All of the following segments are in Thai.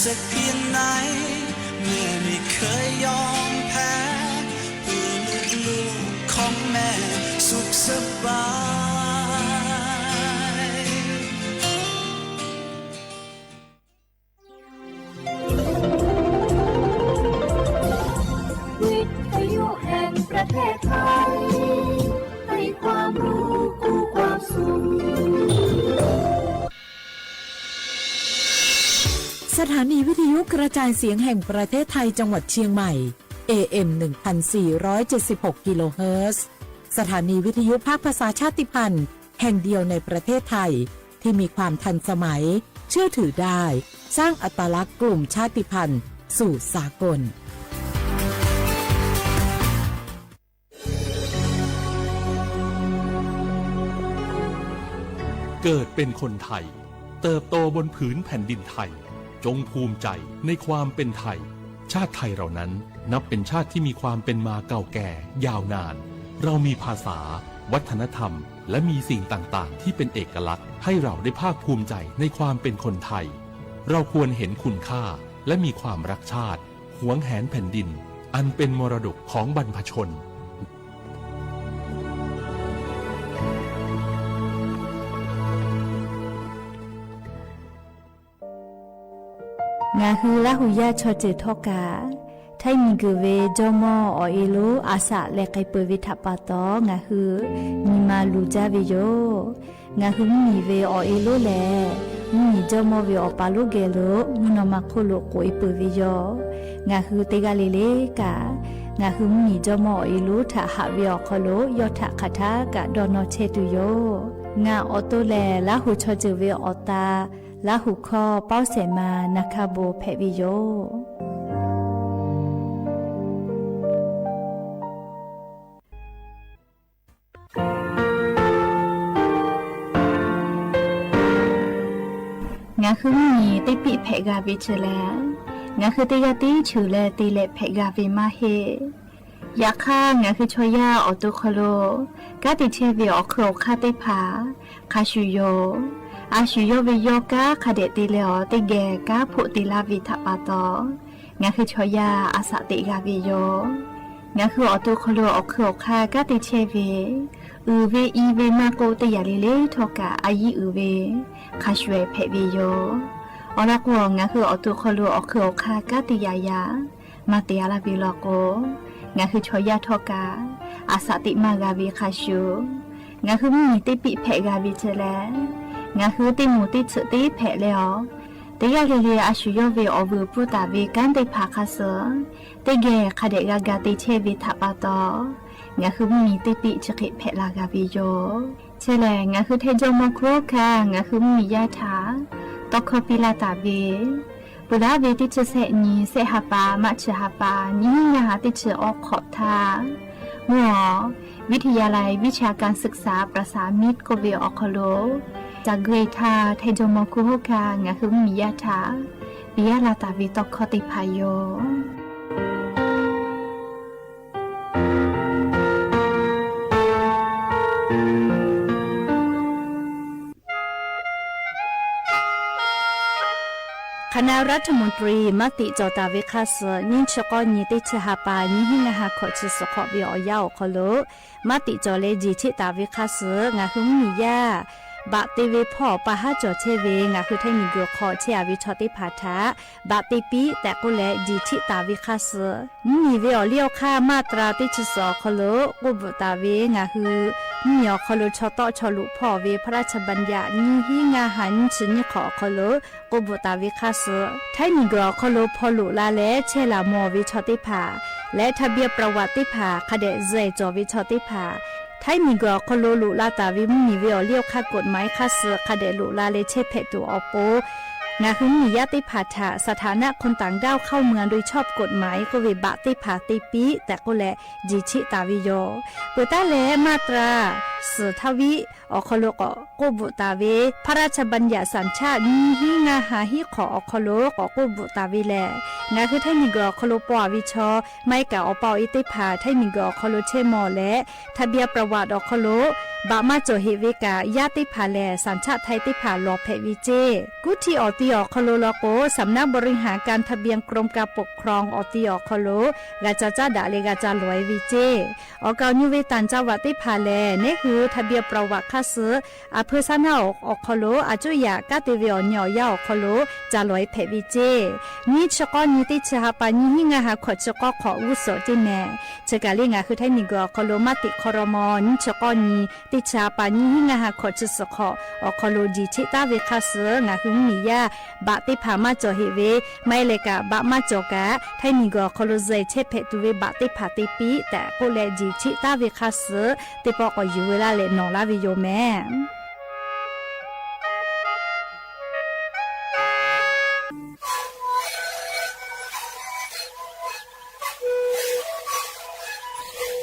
สักเพียงไหนเมื่อไม่เคยยอมแพ้เพื่อลูกๆของแม่สุขสบายวิทยุแห่งประเทศไทยให้ความรู้คู่ความสุขสถานีวิทยุกระจายเสียงแห่งประเทศไทยจังหวัดเชียงใหม่ AM 1476 กิโลเฮิรตซ์สถานีวิทยุภาคภาษาชาติพันธุ์แห่งเดียวในประเทศไทยที่มีความทันสมัยเชื่อถือได้สร้างอัตลักษณ์กลุ่มชาติพันธุ์สู่สากลเกิดเป็นคนไทยเติบโตบนผืนแผ่นดินไทยจงภูมิใจในความเป็นไทยชาติไทยเรานั้นนับเป็นชาติที่มีความเป็นมาเก่าแก่ยาวนานเรามีภาษาวัฒนธรรมและมีสิ่งต่างๆที่เป็นเอกลักษณ์ให้เราได้ภาคภูมิใจในความเป็นคนไทยเราควรเห็นคุณค่าและมีความรักชาติหวงแหนแผ่นดินอันเป็นมรดกของบรรพชนงาฮือละหุยาชอเจทอกาไทยมีกเวจอมออเอโลอาสะและไกเปวิทัปปะตองาฮือมีมาลูจาเวโยงาฮือมีเวอเอโลแลมีจอมอเวอปาโลเกโลมุนมาโคโลโกอิเปเวโยงาฮือเตกาเลเลกางาฮือมีจอมอเอโลทะหะเวอคโลยอทะคทากะดอนอเชตุโยงาออโตแลละหุชอเจเวอตาละหุคอเป้าเสมานาคาโบเพวิโยงาคือมีติปิเพกาวิเชแลงาคือติยาติชูแลติเลเพกาวิมาเฮยาค่างาคือชอยาออตุคโลกาติเชวิออโครคาติผาคาชุโยอาชุโยวิโยกาคาเดติเลอติเกกาพุติลาวิทัปปะตองาคือชอยาอาสะติกาวิโยงาคือออตุคโลออโครคากาติเชวิอูเวอีเวมาโกติยาลิเลทอกาอายีอูเวคาชเวเพวิโยอลักวงาคือออตุคโลออโครคากาติยายามาติยาลาวิโลโกงาคือชอยาทอกาอาสะติมากาวิคาชูงาคือมีติปิเพกาวิเจแลงาคือติมูติสึติเพเลอติยาเลเลอาชุโยเวอวูปุตาเวกันติภาคาเสติเกคาเดกากาติเชวิทัปปะตองาคือมีติปิจกิเพลากาวิโยเชแลงาคือเทจมโครคางาคือมียาถาตอคปิลาตาเวปุระเวติเชเสนีเสหปามัชหปานิงาติเชออกขอบทาหมอวิทยาลัยวิชาการศึกษาประสานมิตรโกเวออคโลจากเกรธาเทจมคุโฮคางาคือมียาถาปิยาลาตาวิตคติพายโยคณะรัฐมนตรีมติจอตาเวคาสนิชกอนิติชหปานิหิงาหาขอชิสขอวิอยาวคโลมติจอเลจิชิตาเวคาสงาหุมียาบะติเวพ่อปะหาจอเชเวงาคือไทมีกขอเชอวิชติภาทะบะติปีแต่ก็แลจิชิตาเวคาสมีเวอเลียวค่ามาตราติชสอคโลกุบตาเวงาคือมีอคโลชตอชลุพ่อเวพระราชบัญญัตินิหิงาหันชินิขอคโลกุบตาเวคาสไทมีกคโลพอลุลาเลเชลามอวิชติภาและทะเบียนประวัติภาคเดเจจอวิชติภาไทยมีกรคโลลุลาตาวิมีเวอเลียวค่ากฎหมายค่าเสือคเดลุลาเลเชเพตูอโปงาคือมียติภาษาสถานะคนต่างด้าวเข้าเมืองโดยชอบกฎหมายก็เวบะติภาติปีแต่ก็แลจิชิตาวิโยเปตาเลมาตราสือทวิอคโลกโกบุตาเวพระราชบัญญัติสัญชาติมีหิงาหาหิขออคโลกโกบุตาวิแลงาคือไทยมีกรคโลปววิชอไม่กะอปออิติภาไทยมีกรคโลเชมอและทะเบียนประวัติอคโล บะมาโจเฮเวกายาติพาแลสัญชาติไทยติพาลอเพวิเจกุที่ออติออคโลโลโกสำนักบริหารการทะเบียนกรมการปกครองออติออคโลกาจาจาดาเลกาจาลอยวิเจออกานิเวตันจาวติพาแลนี่คือทะเบียนประวัติคาสืออาเพซานาอคโลอาจุยากาติเวอญอยาอคโลจาลอยเพวิเจนี่ชกอนิติชาปานิหิงาหาขอชกอขออุโสจิแนเชกาลิงาคือไทยนิกอคโลมาติคอรมอนิชกอนีติชาปานิหิงาหาขอชสขออคโลจิชิตาเวคาสืองาคือมียาบะติพามาจอเฮเวไม่เลกะบะมาจอกะไทยนิกอคโลเซเชเพตุเวบะติพาติปีแต่โกเลจิชิตาเวคาสือติปอกอยูเวลาเลนองลาวิโยแม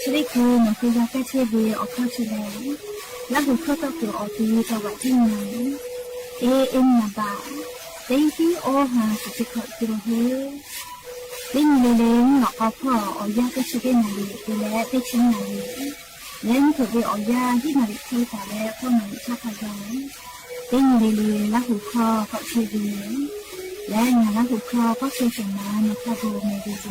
ชลิคูมันคือยาแก้เชื้อเวออกเข้าชแล้วแล้วบุคคลก็คือออกทีจังหวัดที่ไหนAM นาบาเต็งที่โอหาสุดขอตัวเฮลิงเลงหลอกเอาพ่อออยาก็ช่วยนาลีไปแล้วไปชิ้นนาลีเล่นถือไปออยาที่นาลีที่แต่แล้วพวกมันชอบพยายลิงเลงแล้วหูคอก็ช่วยดีและงานแล้วหูคอก็ช่วยส่งมาในคาบูเมดิโซ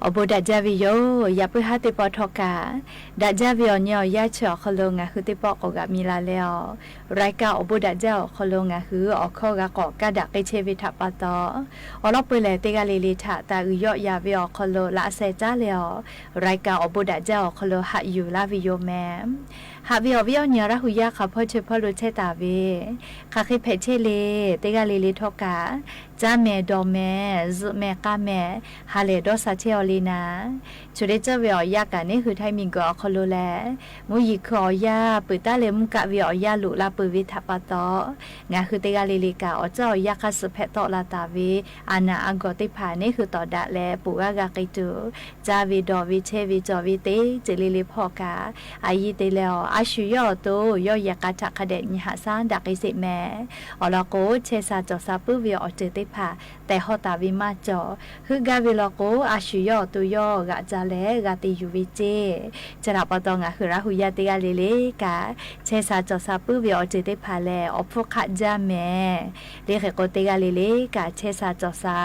อบุดาจาวิโยอย่าเพิ่งหาติปอทอกาดาจาวิโอเนี่ยยาเฉาะขลงอ่ะคือติปอกกะมีลาแล้วรายการอบุดาเจ้าขลงอ่ะคือออกข้อกะกอกะดักไอเชวิทัปปะตออลอไปเลยติกาลิลิทะตาอุยอยาวิโอขลละเซจ้าแล้วรายการอบุดาเจ้าขลหะอยู่ลาวิโยแมหาวิโอเนี่ยระหุยาค่ะพ่อเชพ่อรู้เชตาเวค่ะคือเพเชเลติกาลิลิทอกาจ้าแม่ดอแม่ซุแม่กะแม่ฮาเลดอซาเชอลีนาชุดเจ้าวิอยากันนี่คือไทยมิงก็ขลแลมุยิขอยาปืตาเลมุกะวิอยาลุลาปืวิทัปปะตองาคือติกาลิลิกาอเจ้ายาคัสเพตอลาตาเวอานาอังกอติผานี่คือต่อดะแลปูวากากิจูจาวิดอวิเชวิจอวิเตเจลิลิพอกาอายิเตแล้วอาชุยอโตยอยากาทักขะเดญหาซานดักไอสิแม่อลโกเชซาจอซาปุวิออเจติผาแต่ฮอตาวิมาจอคือกาวิลโกอาชุยอตุยอกะจาเลกาติยูวิเจจะรับปตองะคือราหุยาติกาลิลิกาเชซาจอซาปุวิออเจติผาแลอพขะจาแม่เรียกโกติกาลิลิกาเชซาจอซา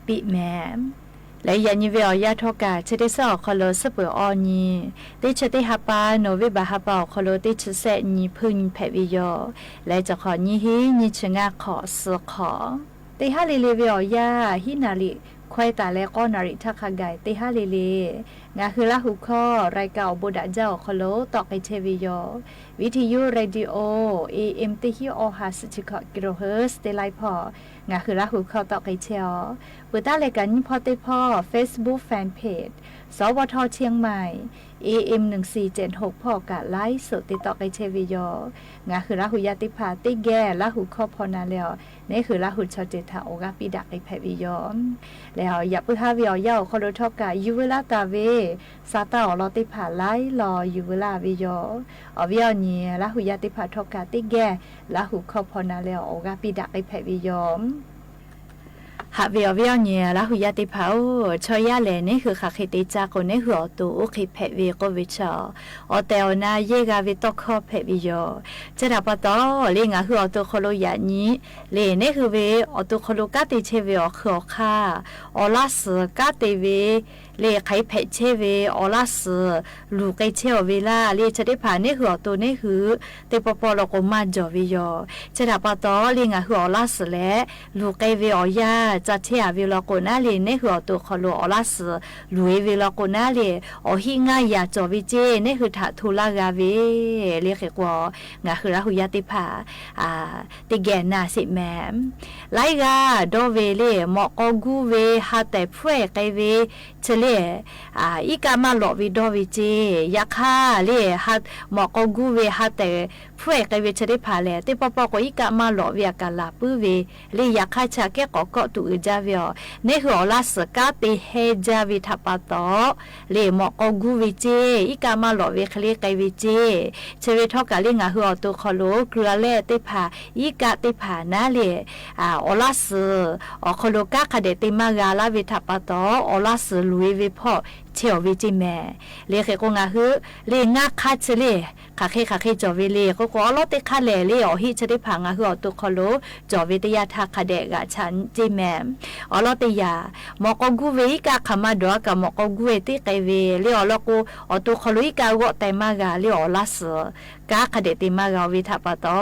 ปิแม่และยันยิเวอยาทอกาเชติสอคโลสเปอออนีติเชติฮัปปาโนวิบาฮัปปาคโลติชเซนีพึ่งแผวิโยและจะขอนีฮีนีชงาขอสขอติฮาลิเลเวอยาฮินาลิควายตาและก้อนาริทักขะไกติฮาลิเลงาคือละหุข้อรายการบุดาเจ้าคโลตอกไอเทวิโยวิทยุเรดิโอ AM ติฮิโอฮาสจิกกิโลเฮิร์ตเตไลพองาคือละหุข้อตอกไอเชอปุตาเลกันพอติพอ Facebook Fanpage สวทเชียงใหม่ AM 1476พอกะไลฟ์สดติดต่อไอเชวิโยงาคือละหุยาติพาติแก่ละหุข้อพอนาแล้วนี่คือละหุชอเจตาโอกาปิดักไอแพวิโยแล้วอย่าปุทาวิอยาคโลทอกะยูเวลาตาเวซาตาอลอติผาไลรออยู่เวลาวิโยอวิอนีละหุยาติผาทอกาติแกละหุคอพอนาเลโอกาปิดักไอแพวิโยหาวิอวิอนีละหุยาติผาชอยาเลนี่คือขาคิติจากนี่คืออตูอุคิแพวิโกวิชอเตอนาเยกาวิตอคอแพวิโยจะดับปะตอเลงาคืออตูโคโลยานีเลนี่คือเวอตูโคโลกาติเชวิอคือคาอลาสกาติเวเลไขเพเชเวอลาสลูกไอเชวเวลาเลจะได้ผ่านนี่คือตัวนี่คือเตปปอลกมาจอวิโยจะดับปะตอเลงาคืออลาสและลูกไอเวอยาจะเทียวิลโกนาเลนี่คือตัวคอโลอลาสลูเอวิลโกนาเลอหิงายาจอวิเจนี่คือถาทุลากาเวเรียกว่างาคือราหุยาติผาติแกนาสิแมมไลกาโดเวเลมอกอกูเวฮาแต่พวยไกเวเชเลอีกามาหลอวิดอวิเจยาคาเลฮัดหมอกกูเวฮัดแต่พวยไกเวเชเลผาแลติปปก็อีกามาหลอเวียกาลาปืเวเลยาคาชาแกก็ตุจาเวเนหัวลาสกาติเฮจาวิทัปตอเลหมอกกูวิเจอีกามาหลอเวคเลไกวิเจเชเวทอกาเลงาหัวตัวคอโลเกลือแลติผาอีกาติผานาเลอลาสอคโลกาคเดติมากาลาวิทัปตออลาสลุยวิพอเชียววิจิแม่เลขกงาฮือเลงาคาเชเล คาจอเวเลก็ก็ลอเตคาเลเลอฮิจะได้พังอ่ะคือตุคโลจอวิทยาทักคาเดกะฉันจิแมมลอเตยามอกกูเวกะคามาดอกะมอกกูเวติไกเวเลอลอกูตุคโลอีกาวไตมากาเลอลาสกาคาเดติมากาวิทัปตอ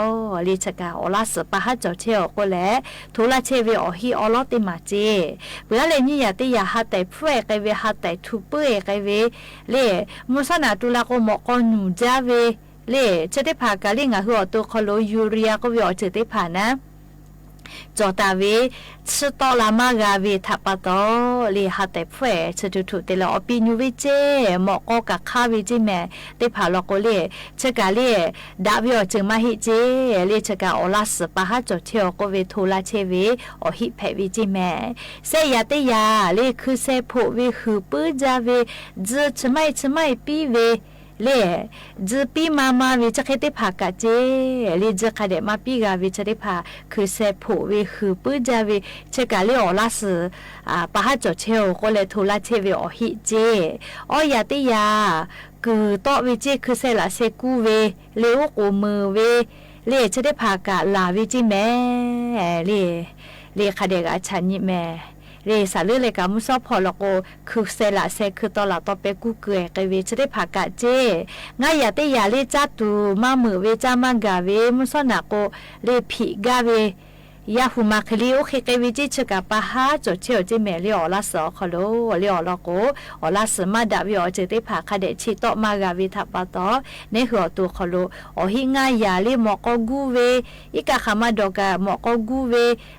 ลิชกาอลาสปะฮัจอเชอก็แลทุลาเชเวอฮิอลอติมาเจเวลาเลนี่ยาติยาฮัตไตพวยไกเวฮัตไตทุเปไกเวเลมุสนาตุลาโกมอกนูจาเวเลจะได้ผ่ากาลิงอ่ะหัวตัวคโลยูเรียก็วิอจะได้ผ่านะจอตาเวสตอลามากาเวทัปตอเลฮัตแต่เฟชะตุแต่ละอปินูเวเจหมอกกะคาเวเจแม่ได้ผ่าลอกเลชะกาเลดาวิอจึงมาฮิเจเลชะกาอลาสปะฮะจอเทอก็เวโทลาเชเวอฮิเพเวเจแม่เซยาเตยาเลคือเซโพเวฮือปื้จาเวจะชะไม่ปีเวเลจะปีมาวิจะเคยได้ผ่ากะเจเลจะคาเดมาปีกาวิจะได้ผ่าคือเซโผวิคือปื้จาวิเชกาเลอลาสปะฮะจอเชลก็เลยทุลาเชวิอฮิเจอยาติยาคือต่อวิเจคือเซลาเซกูเวเลวกูมือเวเลจะได้ผ่ากะลาวิจิแม่เลคาเดกะชันยิแม่เรสาเลือเลยกับมุสอพอลโกคือเซละเซคือตอละตอเปกูเกยกเวจะได้ผักกะเจง่ายอย่าเตยาเลจัตูมามือเวจามากาเวมุสอนาโกเลผีกาเวยาหูมาคลีโอเคกเวจิชกะปะฮาจดเชอจิเมเลอลาสอคโลเลอลโกอลาสมาดาวิอจะได้ผักคาเดชิตอมากาเวทัปตอในหัวตัวคโลอหิง่ายอย่าเลหมอกกูเวอีกะขามาดอกะหมอกกูเว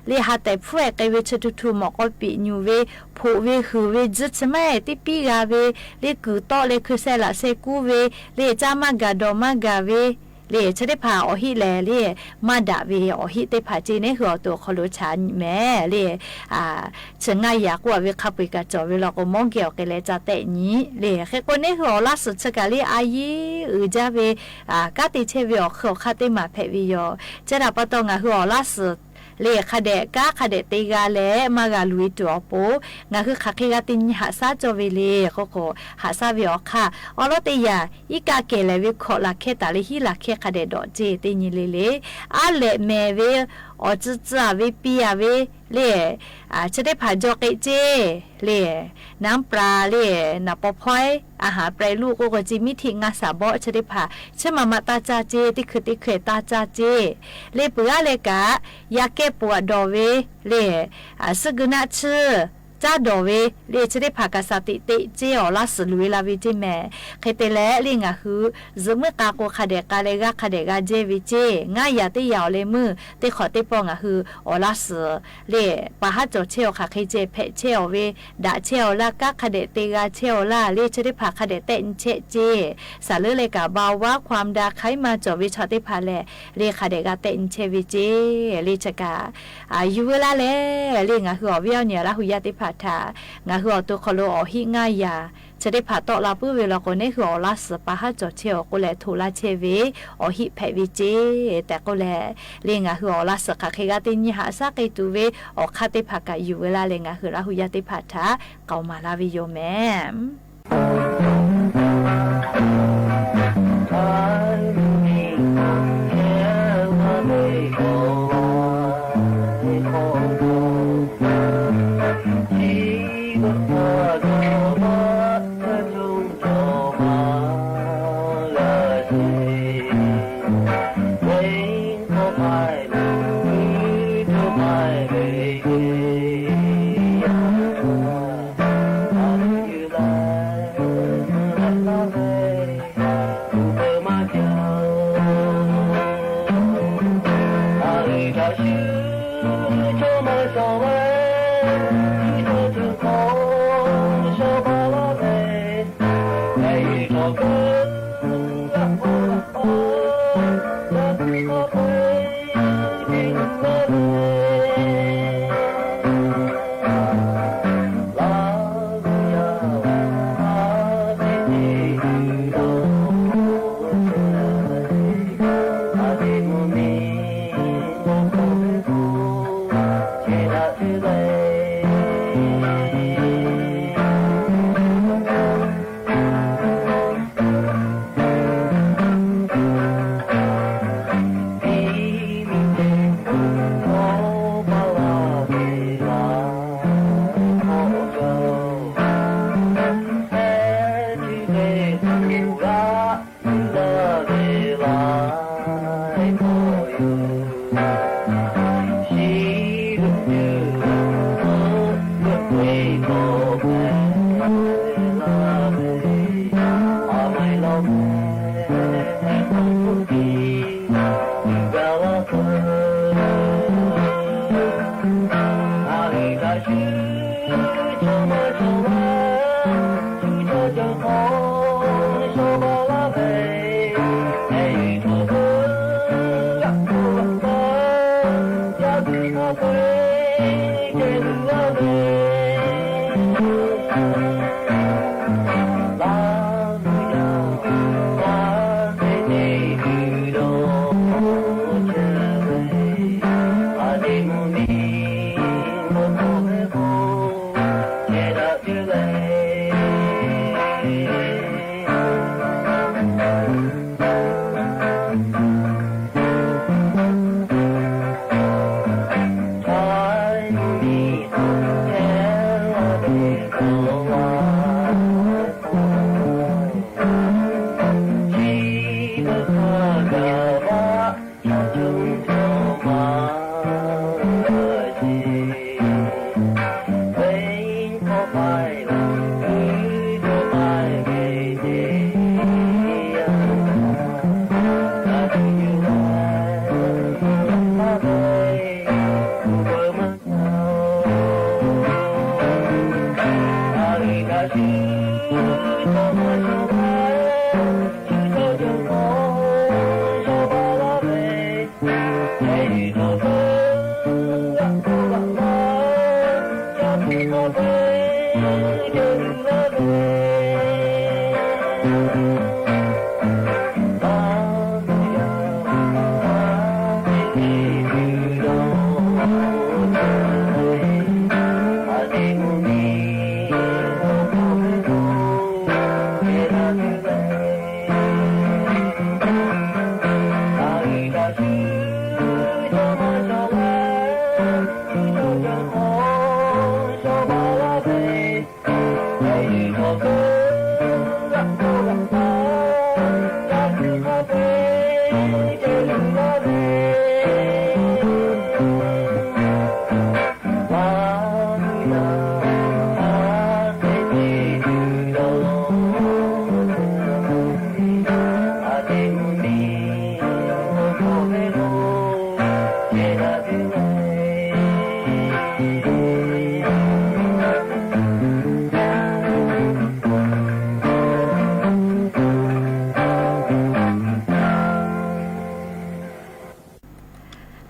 เลหาแต่พวยกเวชตุหมอกปีนูเวโพเวฮือเวจิตแม่ติปีกาเวเลกูตอเลคือเซละเซกูเวเลจามากาดอมากาเวเลจะได้พาอหิแลเลมาดาเวอหิได้พาจีในหัวตัวคโลชันแม่เลฉันง่ายอยากว่าเวคับไปกะจอเวลาก็มองเกี่ยวกันเลยจะแต่นี้เลแค่คนในหัวล่าสุดชะกาลีอายีจะเวกาติเชเวอเขาคาติมาเพวิโยจะรับปะตองหัวล่าสุดเลคาเดกาคาเดติกาเลมากาลุยตัวโปงาคือคาคิกาตินหาซาจอเวเลโคโคหาซาเวอค่ะอลอติยาอีกาเกเลวิขอลาเคตาลิฮิลาเคคาเดดอเจตินิเลอาเลเมเวอจิจาเวปียเวเลจะได้ผ่าจอกเจเลน้ำปลาเลนับปอพอยอาหารแปรรูปก็จิมิทิงาสาบอจะได้ผ่าเชื่อมาตาจาเจติคือติเคตาจาเจเลเปือเลกะยาเก็บปวดดอเวเลสกุณะชื่อจ้าดอเวเลจะได้ผ่ากาสติเตเจอลาสลุยลาวิจิแม่เคเตเลลิงะคือจเมื่อกาโกคาเดกาเลกาคาเดกาเจวิเจง่ายยาติยาวเลมือเตขอเตปองะคืออลาสเลปะฮะจอเชลค่ะเคเจเพเชลเวดาเชลลากาคาเดเตกาเชลลาเลจะได้ผ่าคาเดเตนเชเจสาเลเลกาบาว่าความดาไขมาจอวิชาติพาเลเลคาเดกาเตนเชวิเจเลชกาอายุเวลาเลเลงะคืออวิอเนี่ยละหุยาติพาทางาหัวตัวคโลอหิง่ายยาจะได้ผ่าต่อลาปื้อเวลาคนในหัวลาสปะฮะจอเชียวก็แลทุลาเชเวอหิเพวิเจแต่ก็แลเลียงาหัวลาสกะเคกาตินยหาซาเกตูเวอคาติภากะอยู่เวลาเลงาหัวลาหุยาติพาทาเกามาลาวิโยแม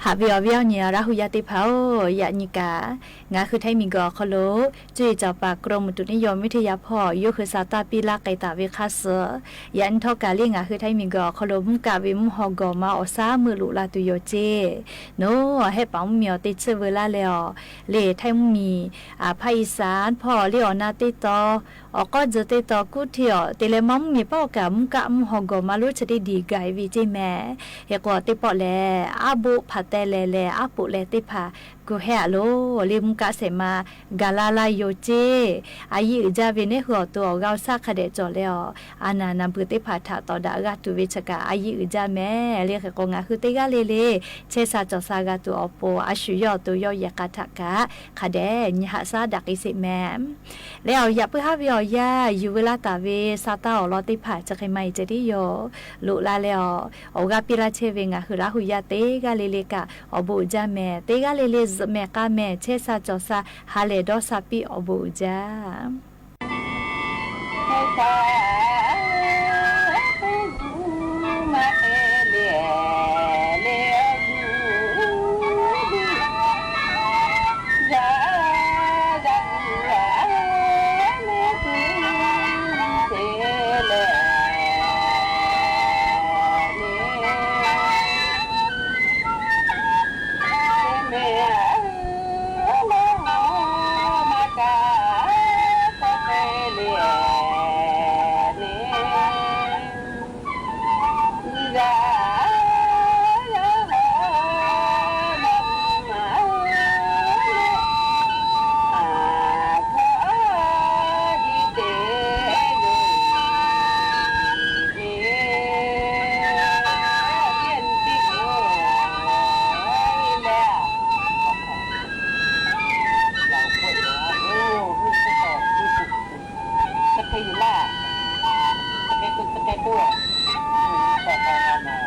หาเบียวเบียวเนี่ยราหุยาติเผายานิกางาคือไทยมีกอคโลจุยจอปากกรมอุตุนิยมวิทยาพ่อยุคือซาตาปีลาไกตาเวคาเสยันทอกาเลียงาคือไทยมีกอคโลมุกาวิมุฮอกอมาอซามือลุลาตุโยเจโนให้ปังเมียวติเชเวลาแล้วเลไทยมีภาคอีสานพ่อเลียวนาติตออก็จะติตอกูเที่ยวติเลมัมมีเป้ากะมุกะมุฮอกอมาลุชดิดีไกวิจิแม่เฮกว่าติปอแลอาบุผัดแต่แลอาปุแลติพากูแฮโลลิมกะเสมากาลาลายโยเจอายิจาเวเนหัวตัวกาวซาคเดจอแล้วอานานัมปุติพาทาตอดากาตุเวชกาอายิจาแม่เรียกกงาคือเตกาเลเชซาจอซากาตัวอโปอาชุยอตัวยอยากาทกะคาเดญหะซาดักอิสิแมแล้วอย่าเพื่อหาวิอยาอยู่เวลาตาเวซาตาอลอติพาจะใครไม่จะได้โยลุลาแล้วโอกาปิลาเชเวงาคือราหุยาเตกาเลกะอบูจาแม่เตกาเลแม่กาแม่เชซาจอซาฮาเลดอซาปิอบูจาKayla, pakai tu, pakai tu, pakai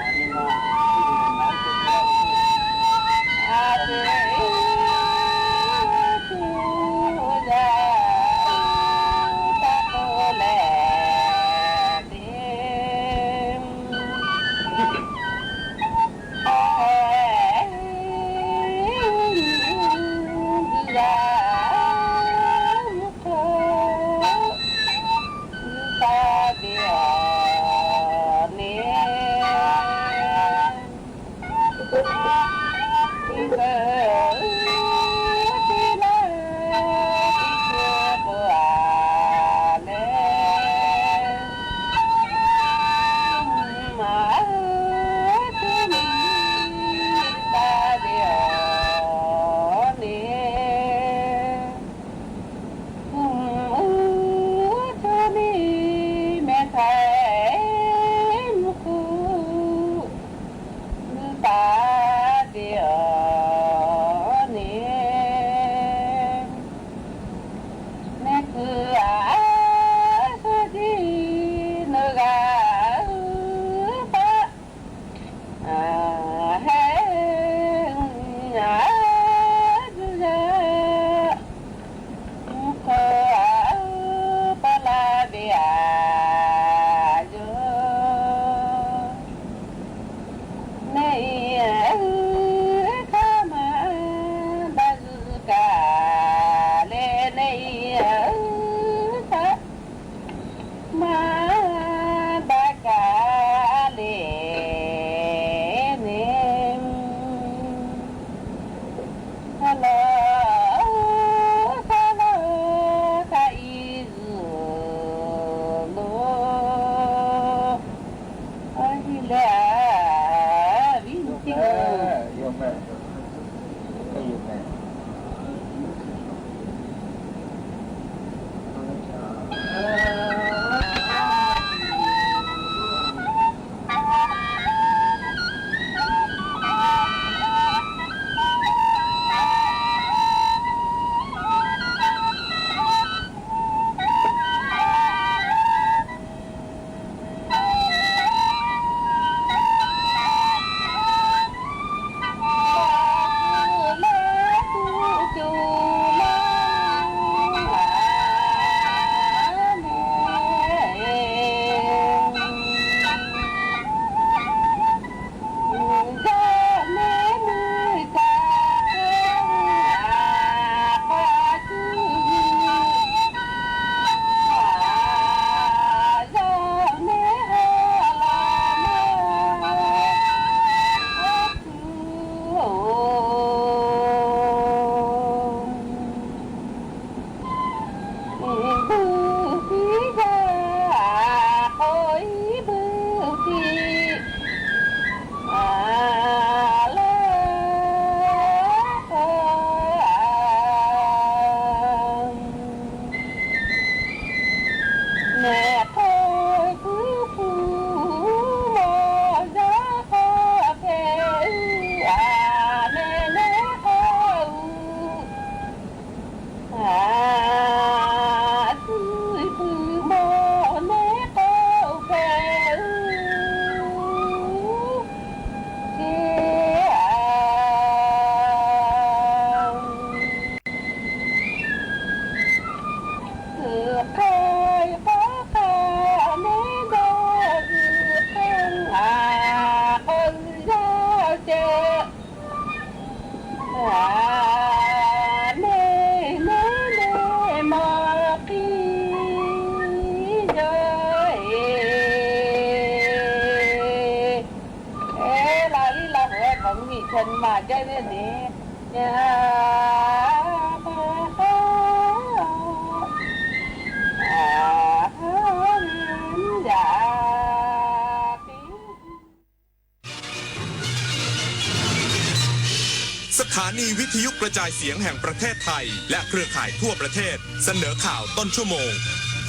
สถานีวิทยุกระจายเสียงแห่งประเทศไทยและเครือข่ายทั่วประเทศเสนอข่าวต้นชั่วโมง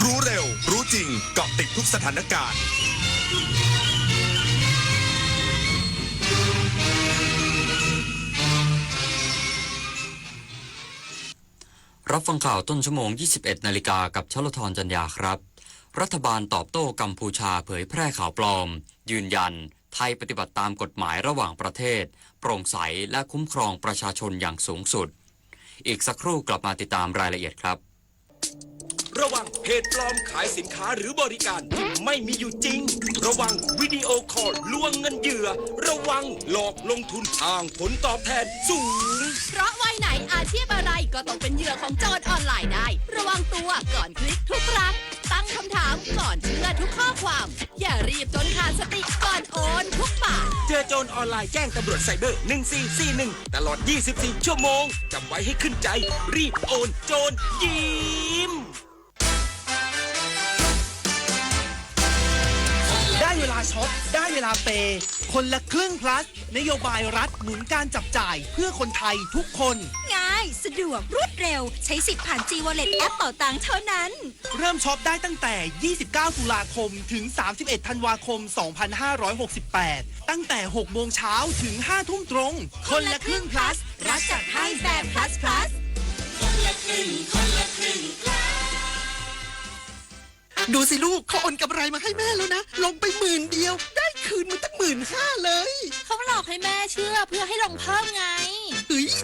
รู้เร็วรู้จริงเกาะติดทุกสถานการณ์รับฟังข่าวต้นชั่วโมง 21 นาฬิกากับชลธรจัญญาครับรัฐบาลตอบโต้กัมพูชาเผยแพร่ข่าวปลอมยืนยันไทยปฏิบัติตามกฎหมายระหว่างประเทศโปร่งใสและคุ้มครองประชาชนอย่างสูงสุดอีกสักครู่กลับมาติดตามรายละเอียดครับระวังเพจปลอมขายสินค้าหรือบริการที่ไม่มีอยู่จริงระวังวิดีโอคอลลวงเงินเหยื่อระวังหลอกลงทุนอ้างผลตอบแทนสูงเพราะวัยไหนอาชีพอะไรก็ต้องเป็นเหยื่อของโจรออนไลน์ได้ระวังตัวก่อนคลิกทุกครั้งตั้งคำถามก่อนเชื่อทุกข้อความอย่ารีบจนขาดสติก่อนโอนทุกบาทเจอโจรออนไลน์แจ้งตำรวจไซเบอร์1441ตลอด24ชั่วโมงจำไว้ให้ขึ้นใจรีบโอนโจรยิ้มได้เวลาช็อปได้เวลาเปย์คนละครึ่ง plus นโยบายรัฐหนุนการจับจ่ายเพื่อคนไทยทุกคนง่ายสะดวกรวดเร็วใช้สิทธิ์ผ่าน G-Wallet แอปเป๋าตังค์เท่านั้นเริ่มช็อปได้ตั้งแต่29ตุลาคมถึง31ธันวาคม2568ตั้งแต่6โมงเช้าถึง5ทุ่มตรงคนละครึ่ง plus รัฐจัดให้แบบ plus plus คนละครึ่งคนละครึ่งดูสิลูกเขาโอนกำไรมาให้แม่แล้วนะลงไป10,000 เดียวได้คืนมาตั้ง15,000เลยเขาหลอกให้แม่เชื่อเพื่อให้ลงเพิ่มไง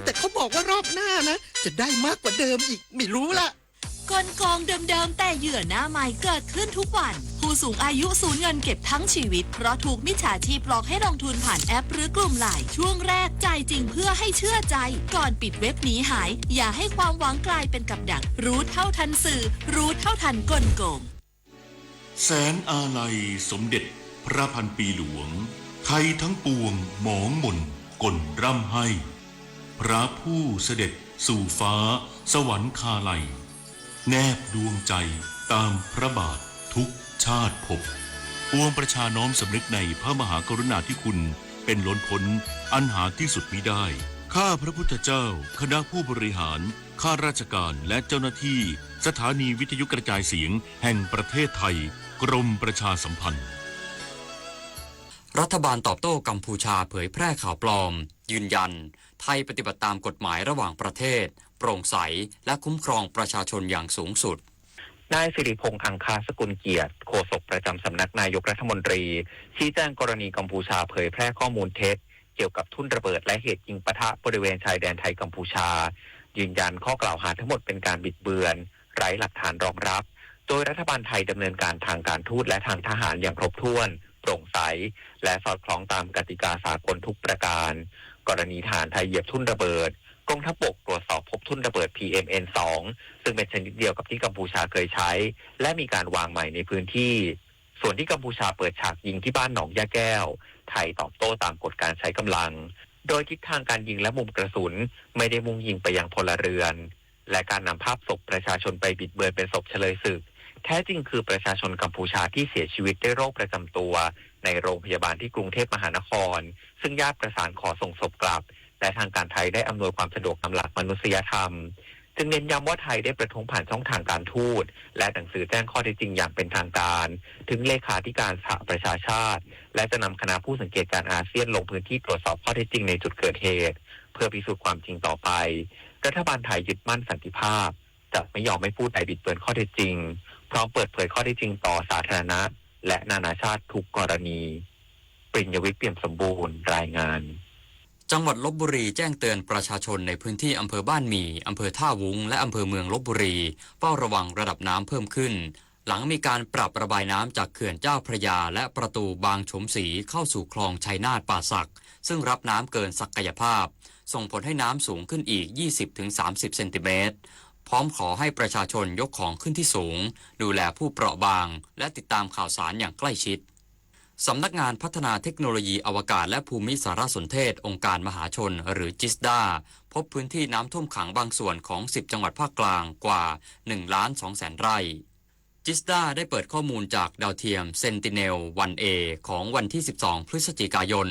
แต่เขาบอกว่ารอบหน้านะจะได้มากกว่าเดิมอีกไม่รู้ละกลโกงเดิมๆแต่เหยื่อหน้าใหม่เกิดขึ้นทุกวันผู้สูงอายุสูญเงินเก็บทั้งชีวิตเพราะถูกมิจฉาชีพหลอกให้ลงทุนผ่านแอปหรือกลุ่มไลน์ช่วงแรกจ่ายจริงเพื่อให้เชื่อใจก่อนปิดเว็บหนีหายอย่าให้ความหวังกลายเป็นกับดักรู้เท่าทันสื่อรู้เท่าทันกลโกงแสนอาลัยสมเด็จพระพันปีหลวงไทยทั้งปวงหมองหม่นกลร่ำให้พระผู้เสด็จสู่ฟ้าสวรรคาลัยแนบดวงใจตามพระบาททุกชาติภพ ปวงประชาน้อมสำนึกในพระมหากรุณาธิคุณเป็นล้นพ้นอันหาที่สุดมิได้ ข้าพระพุทธเจ้าคณะผู้บริหารข้าราชการและเจ้าหน้าที่สถานีวิทยุกระจายเสียงแห่งประเทศไทยกรมประชาสัมพันธ์รัฐบาลตอบโต้กัมพูชาเผยแพร่ข่าวปลอมยืนยันไทยปฏิบัติตามกฎหมายระหว่างประเทศโปร่งใสและคุ้มครองประชาชนอย่างสูงสุดนายสิริพงษ์อังคาสกุลเกียรติโฆษกประจำสำนักนายกรัฐมนตรีชี้แจงกรณีกัมพูชาเผยแพร่ข้อมูลเท็จเกี่ยวกับทุ่นระเบิดและเหตุยิงปะทะบริเวณชายแดนไทยกัมพูชายืนยันข้อกล่าวหาทั้งหมดเป็นการบิดเบือนไร้หลักฐานรองรับโดยรัฐบาลไทยดำเนินการทางการทูตและทางทหารอย่างครบถ้วนโปร่งใสและสอดคล้องตามกติกาสากลทุกประการกรณีทหารไทยเหยียบทุ่นระเบิดกองทัพบกตรวจสอบพบทุ่นระเบิด PMN2 ซึ่งเป็นชนิดเดียวกับที่กัมพูชาเคยใช้และมีการวางใหม่ในพื้นที่ส่วนที่กัมพูชาเปิดฉากยิงที่บ้านหนองยาแก้วไทยตอบโต้ตามกฎการใช้กำลังโดยทิศทางการยิงและมุมกระสุนไม่ได้มุ่งยิงไปยังพลเรือนและการนำภาพศพประชาชนไปบิดเบือนเป็นศพเฉลยศึกแท้จริงคือประชาชนกัมพูชาที่เสียชีวิตด้วยโรคประจำตัวในโรงพยาบาลที่กรุงเทพมหานครซึ่งญาติประสานขอส่งศพกลับและทางการไทยได้อำนวยความสะดวกตามหลักมนุษยธรรมจึงเน้นย้ำว่าไทยได้ประท้วงผ่านช่องทางการทูตและหนังสือแจ้งข้อเท็จจริงอย่างเป็นทางการถึงเลขาธิการสหประชาชาติและจะนำคณะผู้สังเกตการอาเซียนลงพื้นที่ตรวจสอบข้อเท็จจริงในจุดเกิดเหตุเพื่อพิสูจน์ความจริงต่อไปรัฐบาลไทยยึดมั่นสันติภาพจะไม่ยอมให้ผู้ใดบิดเบือนข้อเท็จจริงพร้อมเปิดเผยข้อเท็จจริงต่อสาธารณะและนานาชาติทุกกรณีปริญญวิทย์เปี่ยมสมบูรณ์รายงานจังหวัดลพบุรีแจ้งเตือนประชาชนในพื้นที่อำเภอบ้านหมี่อำเภอท่าวุ้งและอำเภอเมืองลพบุรีเฝ้าระวังระดับน้ำเพิ่มขึ้นหลังมีการปรับระบายน้ำจากเขื่อนเจ้าพระยาและประตูบางฉมศรีเข้าสู่คลองชัยนาทป่าสักซึ่งรับน้ำเกินศักยภาพส่งผลให้น้ำสูงขึ้นอีก 20-30 เซนติเมตรพร้อมขอให้ประชาชนยกของขึ้นที่สูงดูแลผู้เปราะบางและติดตามข่าวสารอย่างใกล้ชิดสำนักงานพัฒนาเทคโนโลยีอวกาศและภูมิสารสนเทศองค์การมหาชนหรือจิสดาพบพื้นที่น้ำท่วมขังบางส่วนของ10จังหวัดภาคกลางกว่า 1,200,000 ไร่จิสดาได้เปิดข้อมูลจากดาวเทียม Sentinel-1A ของวันที่12พฤศจิกายน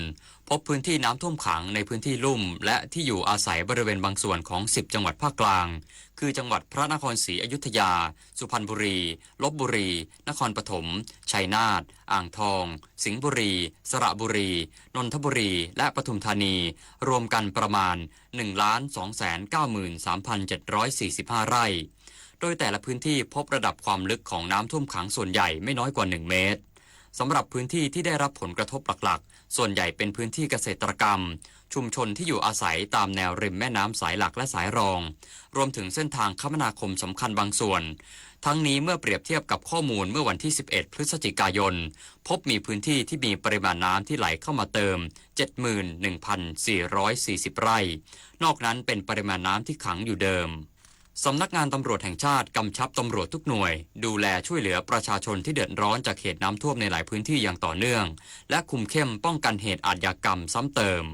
พบพื้นที่น้ำท่วมขังในพื้นที่ลุ่มและที่อยู่อาศัยบริเวณบางส่วนของ10จังหวัดภาคกลางคือจังหวัดพระนครศรีอยุธยาสุพรรณบุรีลพบุรีนครปฐมชัยนาทอ่างทองสิงห์บุรีสระบุรีนนทบุรีและปทุมธานีรวมกันประมาณ 1,293,745 ไร่โดยแต่ละพื้นที่พบระดับความลึกของน้ำท่วมขังส่วนใหญ่ไม่น้อยกว่า1เมตรสำหรับพื้นที่ที่ได้รับผลกระทบหลักๆส่วนใหญ่เป็นพื้นที่เกษตรกรรมชุมชนที่อยู่อาศัยตามแนวริมแม่น้ำสายหลักและสายรองรวมถึงเส้นทางคมนาคมสำคัญบางส่วนทั้งนี้เมื่อเปรียบเทียบกับข้อมูลเมื่อวันที่11พฤศจิกายนพบมีพื้นที่ที่มีปริมาณน้ำที่ไหลเข้ามาเติม 71,440 ไร่นอกนั้นเป็นปริมาณน้ำที่ขังอยู่เดิมสำนักงานตำรวจแห่งชาติกำชับตำรวจทุกหน่วยดูแลช่วยเหลือประชาชนที่เดือดร้อนจากเหตุน้ำท่วมในหลายพื้นที่อย่างต่อเนื่องและคุมเข้มป้องกันเหตุอาชญากรรมซ้ำเติม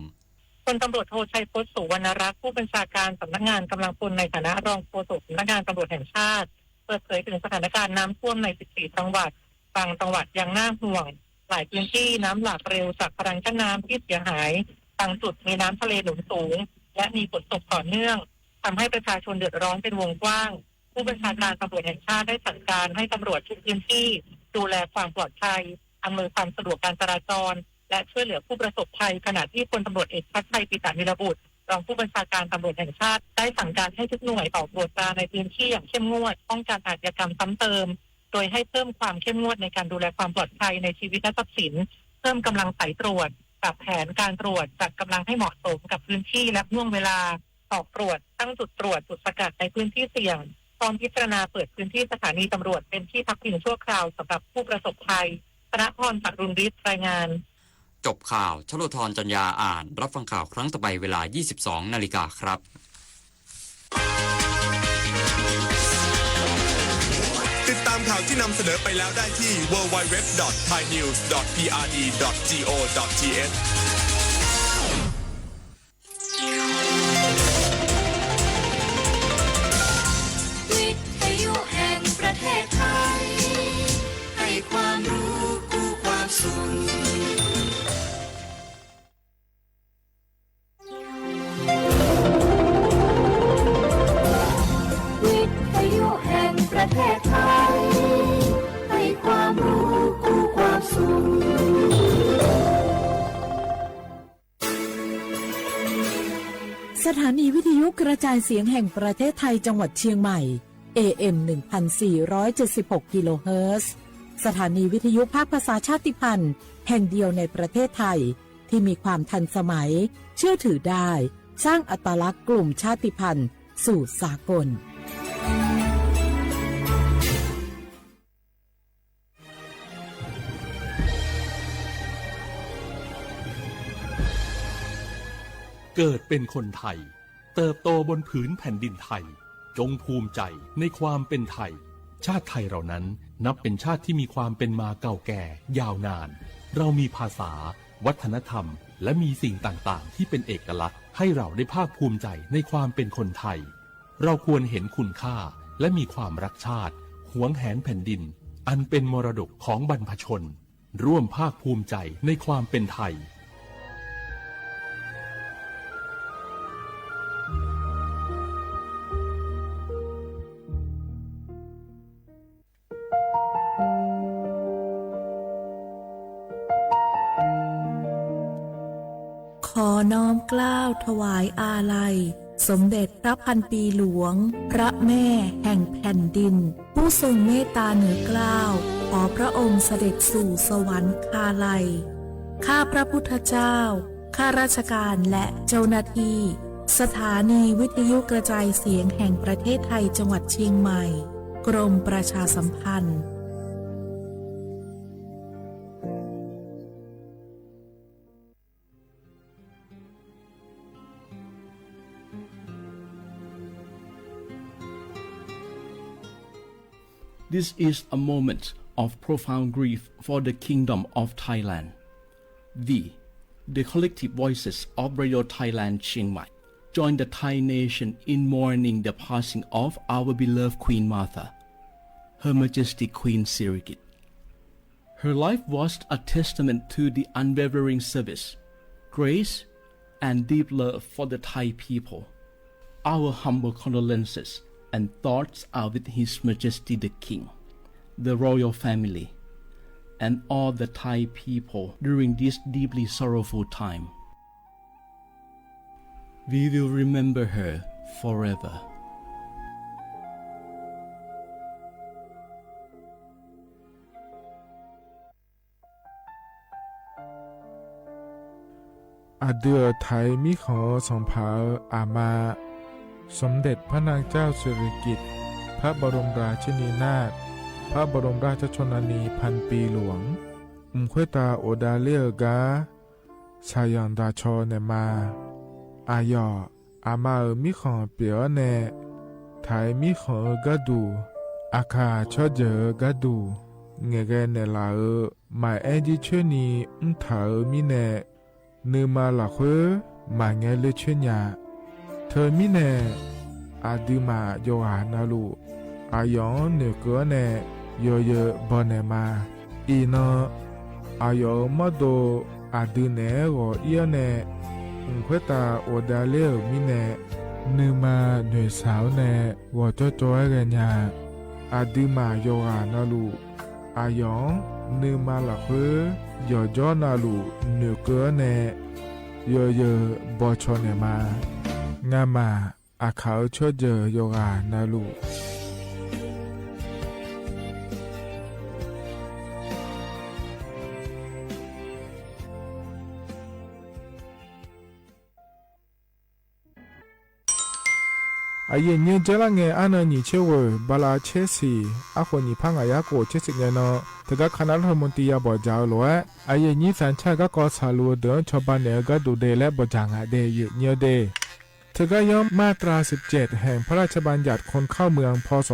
พลตำรวจโทชัยพจน์สุวรรณรักษ์ผู้บัญชาการสำนักงานกำลังพลในฐานะรองโฆษกสำนักงานตำรวจแห่งชาติเปิดเผยถึงสถานการณ์น้ำท่วมใน14จังหวัดบางจังหวัดยังน่าห่วงหลายพื้นที่น้ำหลากเร็วจากพลังกั้นน้ำที่เสียหายบางจุดมีน้ำทะเลหนุนสูงและมีฝนตกต่อเนื่องทำให้ประชาชนเดือดร้อนเป็นวงกว้างผู้บัญชาการตำรวจแห่งชาติได้สั่งการให้ตำรวจทุกพื้นที่ดูแลความปลอดภัยอำนวยความสะดวกการจราจรและช่วยเหลือผู้ประสบภัยขณะที่พลตำรวจเอกชัดชัยปิตานิรบุตรรองผู้บัญชาการตำรวจแห่งชาติได้สั่งการให้ทุกหน่วยออกตรวจตราในพื้นที่อย่างเข้มงวดป้องกันอาชญากรรมซ้ำเติมโดยให้เพิ่มความเข้มงวดในการดูแลความปลอดภัยในชีวิตและทรัพย์สินเพิ่มกำลังสายตรวจปรับแผนการตรวจจัดกำลังให้เหมาะสมกับพื้นที่และห่วงเวลาออกตรวจตั้งจุดตรวจจุดสกัดในพื้นที่เสี่ยงพร้อมพิจารณาเปิดพื้นที่สถานีตำรวจเป็นที่พักพิงชั่วคราวสำหรับผู้ประสบภัยธนพร ศักดิ์รุณฤทธิ์รายงานจบข่าวชโลธรจัญญาอ่านรับฟังข่าวครั้งต่อไปเวลา 22:00 น.ครับติดตามข่าวที่นำเสนอไปแล้วได้ที่ www.thainews.prd.go.thวิทยุแห่งประเทศไทยให้ความรู้กู้ความ สถานีวิทยุกระจายเสียงแห่งประเทศไทยจังหวัดเชียงใหม่ AM 1476 กิโลเฮิรตซ์สถานีวิทยุภาคภาษาชาติพันธุ์แห่งเดียวในประเทศไทยที่มีความทันสมัยเชื่อถือได้สร้างอัตลักษณ์กลุ่มชาติพันธุ์สู่สากลเกิดเป็นคนไทยเติบโตบนผืนแผ่นดินไทยจงภูมิใจในความเป็นไทยชาติไทยเรานั้นนับเป็นชาติที่มีความเป็นมาเก่าแก่ยาวนานเรามีภาษาวัฒนธรรมและมีสิ่งต่างๆที่เป็นเอกลักษณ์ให้เราได้ภาคภูมิใจในความเป็นคนไทยเราควรเห็นคุณค่าและมีความรักชาติหวงแหนแผ่นดินอันเป็นมรดกของบรรพชนร่วมภาคภูมิใจในความเป็นไทยขอน้อมเกล้าถวายอาลัยสมเด็จพระพันปีหลวงพระแม่แห่งแผ่นดินผู้ทรงเมตตาเหนือเกล้าขอพระองค์เสด็จสู่สวรรคาลัยข้าพระพุทธเจ้าข้าราชการและเจ้าหน้าที่สถานีวิทยุกระจายเสียงแห่งประเทศไทยจังหวัดเชียงใหม่กรมประชาสัมพันธ์ This is a moment of profound grief for the Kingdom of Thailand. The collective voices of Radio Thailand Chiang Mai join the Thai nation in mourning the passing of our beloved Queen Martha, Her Majesty Queen Sirikit. Her life was a testament to the unwavering service, grace, and deep love for the Thai people. Our humble condolences and thoughts are with His Majesty the King, the royal family, and all the Thai people during this deeply sorrowful time. We will remember her forever. Adua Thai มิขอส่งเผาอามาสมเด็จพระนางเจ้าสิริกิติ์พระบรมราชินีนาถพระบรมราชชนนีพันปีหลวงควยตาโอดาเลียกาชายันดาชอเนมาอายออามามิขอเปียวเนไทยมิขอกะดูอาคาชอเจอกะดูเงเกเนลาหมายแอจิเชนีถามิเนนืมาละเควมาเงเลเชญาเธอมิเนอาดิมาโยหานาลูอายองเนเกเนโยเยบเนมาอีนอายอมโดอาดิเนโกเอียเนควยตาโอดาเลมิเนนืมาเนสาวเนวอจจอยเรญาอาดิมาโยหานาลูอายองนืมาละเควโยจอนาลูเนเกเนโยเยบชเนมางามาอาเขาชดเจอโยกานาลูอาเย็นเย็นเจลังเงอันนี้เชื่อว่าบาลาเชสีอาคนนี้พังอายาโกเชสิเงนอแต่ก็คณะรัฐมนตรีบอกเจ้าหลวงอาเย็นนี้สัญชาติก็กอสาลูเดินชาวบ้านเนี่ยก็ดูเดและบอกจางอาเดยเนียเดเธอก็ย่อมมาตรา17แห่งพระราชบัญญัติคนเข้าเมืองพศ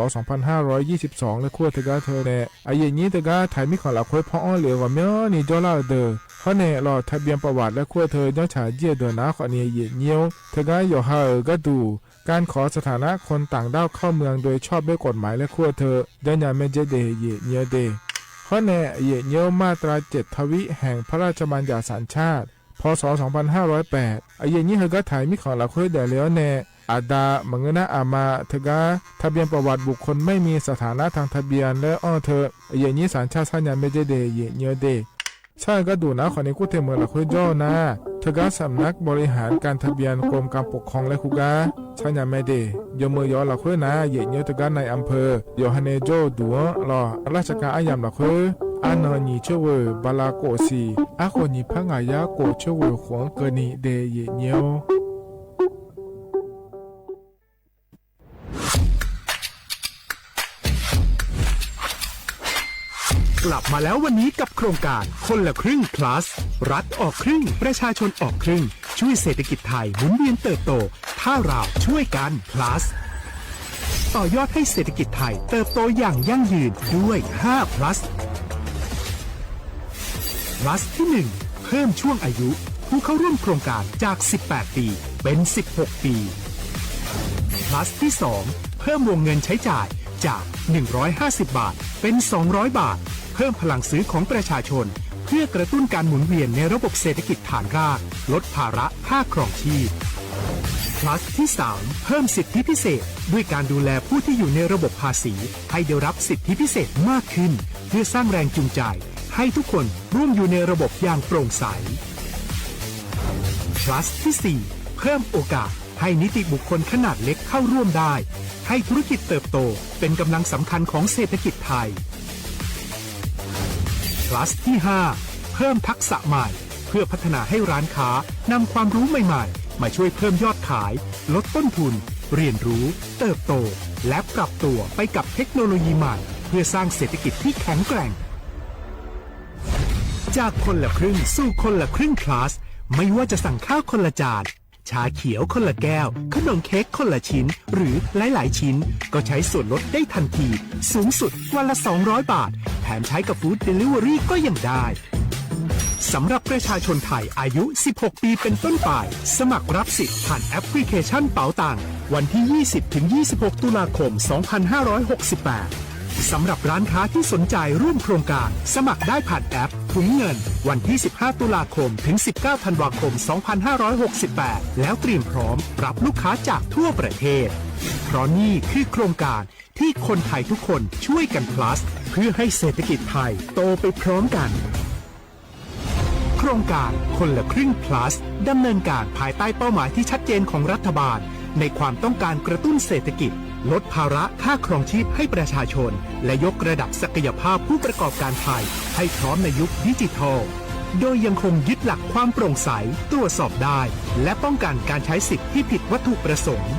2522และขั้วเธอก็เธอเนี่ยอาเย็นนี้เธอก็ถ่ายมิขอหลักคุยพ่ออ้อเหลือว่าเมื่อนี่จอลาเดอเขาเนี่ยรอทะเบียนประวัติและขั้วเธอย่อฉาเยี่ยเดินนะขอเนี่ยเยี่ยเนียวเธอก็อยู่ห่างก็ดูการขอสถานะคนต่างด้าวเข้าเมืองโดยชอบด้วยกฎหมายและขั้วเธอได้ยาเมเจเดเยเนียเดข้อแน่เยเนียวมาตรา7ทวิแห่งพระราชบัญญัติสัญชาติพศ2508อาเยนี้เธอก็ถ่ายมิขอหลักคุยเดแล้วแน่อาดามงนะอามาเธอก็ทะเบียนประวัติบุคคลไม่มีสถานะทางทะเบียนและอ้อเธออาเยนี้สัญชาติสัญญาเมเจเดเยเนียเดใช่ก็ดูนะขอในกู้เทเมืองหลักคุยย่อนะเธ ทกาสำนักบริหารการทะเบียนกรมการปกครองและคุกาชาญาไม่เดยมือยอหลักเพื่อนะเยเนทกาในอำเภอยอฮันเนโจดัวรอราชการอายามหลักเพื่ออานนีเชเวบาลาโกซีอาคนนีพังอายาโกเชเวขวงเกนีเดเยเนียวกลับมาแล้ววันนี้กับโครงการคนละครึ่ง plus รัฐออกครึ่งประชาชนออกครึ่งช่วยเศรษฐกิจไทยหมุนเวียนเติบโตถ้าเราช่วยกัน plus ต่อยอดให้เศรษฐกิจไทยเติบโตอย่างยั่งยืนด้วย5 plus plus ที่1เพิ่มช่วงอายุผู้เข้าร่วมโครงการจาก18ปีเป็น16ปี plus ที่2เพิ่มวงเงินใช้จ่ายจาก150 บาทเป็น200 บาทเพิ่มพลังซื้อของประชาชนเพื่อกระตุ้นการหมุนเวียนในระบบเศรษฐกิจฐานรากลดภาระค่าครองชีพ plus ที่3เพิ่มสิทธิพิเศษด้วยการดูแลผู้ที่อยู่ในระบบภาษีให้ได้รับสิทธิพิเศษมากขึ้นเพื่อสร้างแรงจูงใจให้ทุกคนร่วมอยู่ในระบบอย่างโปร่งใส plus ที่4เพิ่มโอกาสให้นิติบุคคลขนาดเล็กเข้าร่วมได้ให้ธุรกิจเติบโตเป็นกำลังสำคัญของเศรษฐกิจไทย plus ที่5เพิ่มทักษะใหม่เพื่อพัฒนาให้ร้านค้านำความรู้ใหม่ๆมาช่วยเพิ่มยอดขายลดต้นทุนเรียนรู้เติบโตและปรับตัวไปกับเทคโนโลยีใหม่เพื่อสร้างเศรษฐกิจที่แข็งแกร่งจากคนละครึ่งสู่คนละครึ่ง plus ไม่ว่าจะสั่งข้าวคนละจานชาเขียวคนละแก้วขนมเค้กคนละชิ้นหรือหลายๆชิ้นก็ใช้ส่วนลดได้ทันทีสูงสุดวันละ200 บาทแถมใช้กับฟู้ดเดลิเวอรี่ก็ยังได้สำหรับประชาชนไทยอายุ16ปีเป็นต้นไปสมัครรับสิทธิ์ผ่านแอปพลิเคชันเป๋าตังวันที่ 20-26 ตุลาคม 2568สำหรับร้านค้าที่สนใจร่วมโครงการสมัครได้ผ่านแอปถุงเงินวันที่ 15 ตุลาคมถึง 19 ธันวาคม 2568 แล้วเตรียมพร้อมรับลูกค้าจากทั่วประเทศเพราะนี่คือโครงการที่คนไทยทุกคนช่วยกัน plus เพื่อให้เศรษฐกิจไทยโตไปพร้อมกันโครงการคนละครึ่ง plus ดำเนินการภายใต้เป้าหมายที่ชัดเจนของรัฐบาลในความต้องการกระตุ้นเศรษฐกิจลดภาระค่าครองชีพให้ประชาชนและยกระดับศักยภาพผู้ประกอบการไทยให้พร้อมในยุคดิจิทัลโดยยังคงยึดหลักความโปร่งใสตรวจสอบได้และป้องกันการใช้สิทธิที่ผิดวัตถุประสงค์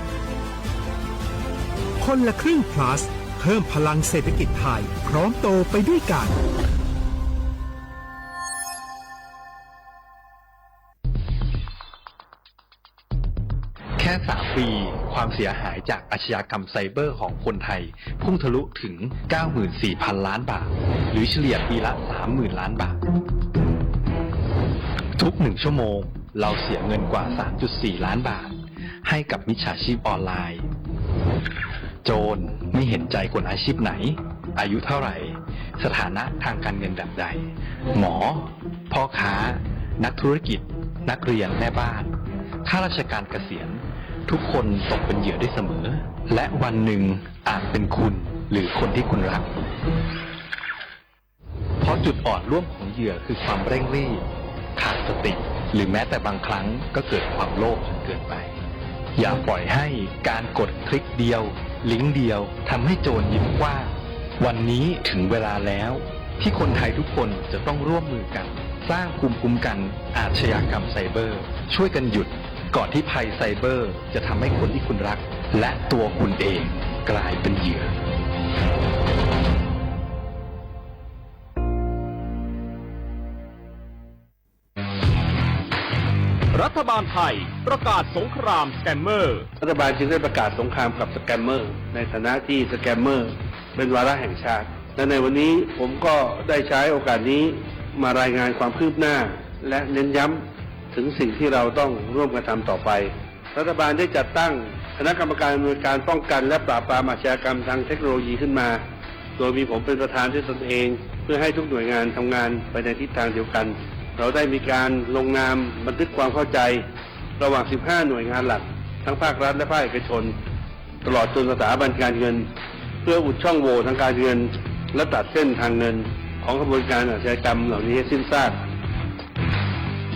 คนละครึ่ง plus เพิ่มพลังเศรษฐกิจไทยพร้อมโตไปด้วยกันแค่3 ปีความเสียหายจากอาชญากรรมไซเบอร์ของคนไทยพุ่งทะลุถึง 94,000 ล้านบาทหรือเฉลี่ยปีละ 30,000 ล้านบาททุก1 ชั่วโมงเราเสียเงินกว่า 3.4 ล้านบาทให้กับมิจฉาชีพออนไลน์โจรไม่เห็นใจคนอาชีพไหนอายุเท่าไหร่สถานะทางการเงินแบบใดหมอพ่อค้านักธุรกิจนักเรียนแม่บ้านข้าราชการเกษียณทุกคนตกเป็นเหยื่อได้เสมอและวันหนึ่งอาจเป็นคุณหรือคนที่คุณรักเพราะจุดอ่อนร่วมของเหยื่อคือความเร่งรีบขาดสติหรือแม้แต่บางครั้งก็เกิดความโลภจนเกินไปอย่าปล่อยให้การกดคลิกเดียวลิงก์เดียวทำให้โจรยิ้มกว้างวันนี้ถึงเวลาแล้วที่คนไทยทุกคนจะต้องร่วมมือกันสร้างภูมิคุ้มกันอาชญากรรมไซเบอร์ช่วยกันหยุดก่อนที่ภัยไซเบอร์จะทำให้คนที่คุณรักและตัวคุณเองกลายเป็นเหยื่อรัฐบาลไทยประกาศสงครามสแกมเมอร์รัฐบาลจึงได้ประกาศสงครามกับสแกมเมอร์ในฐานะที่สแกมเมอร์เป็นวาระแห่งชาติและในวันนี้ผมก็ได้ใช้โอกาสนี้มารายงานความคืบหน้าและเน้นย้ำถึงสิ่งที่เราต้องร่วมกันทำต่อไปรัฐบาลได้จัดตั้งคณะกรรมการอำนวยการป้องกันและปราบปรามอาชญากรรมทางเทคโนโลยีขึ้นมาโดยมีผมเป็นประธานด้วยตนเองเพื่อให้ทุกหน่วยงานทำงานไปในทิศทางเดียวกันเราได้มีการลงนามบันทึกความเข้าใจระหว่าง15หน่วยงานหลักทั้งภาครัฐและภาคเอกชนตลอดจนสถาบันการเงินเพื่ออุดช่องโหว่ทางการเงินและตัดเส้นทางเงินของกระบวนการอาชญากรรมเหล่านี้ให้สิ้นซาก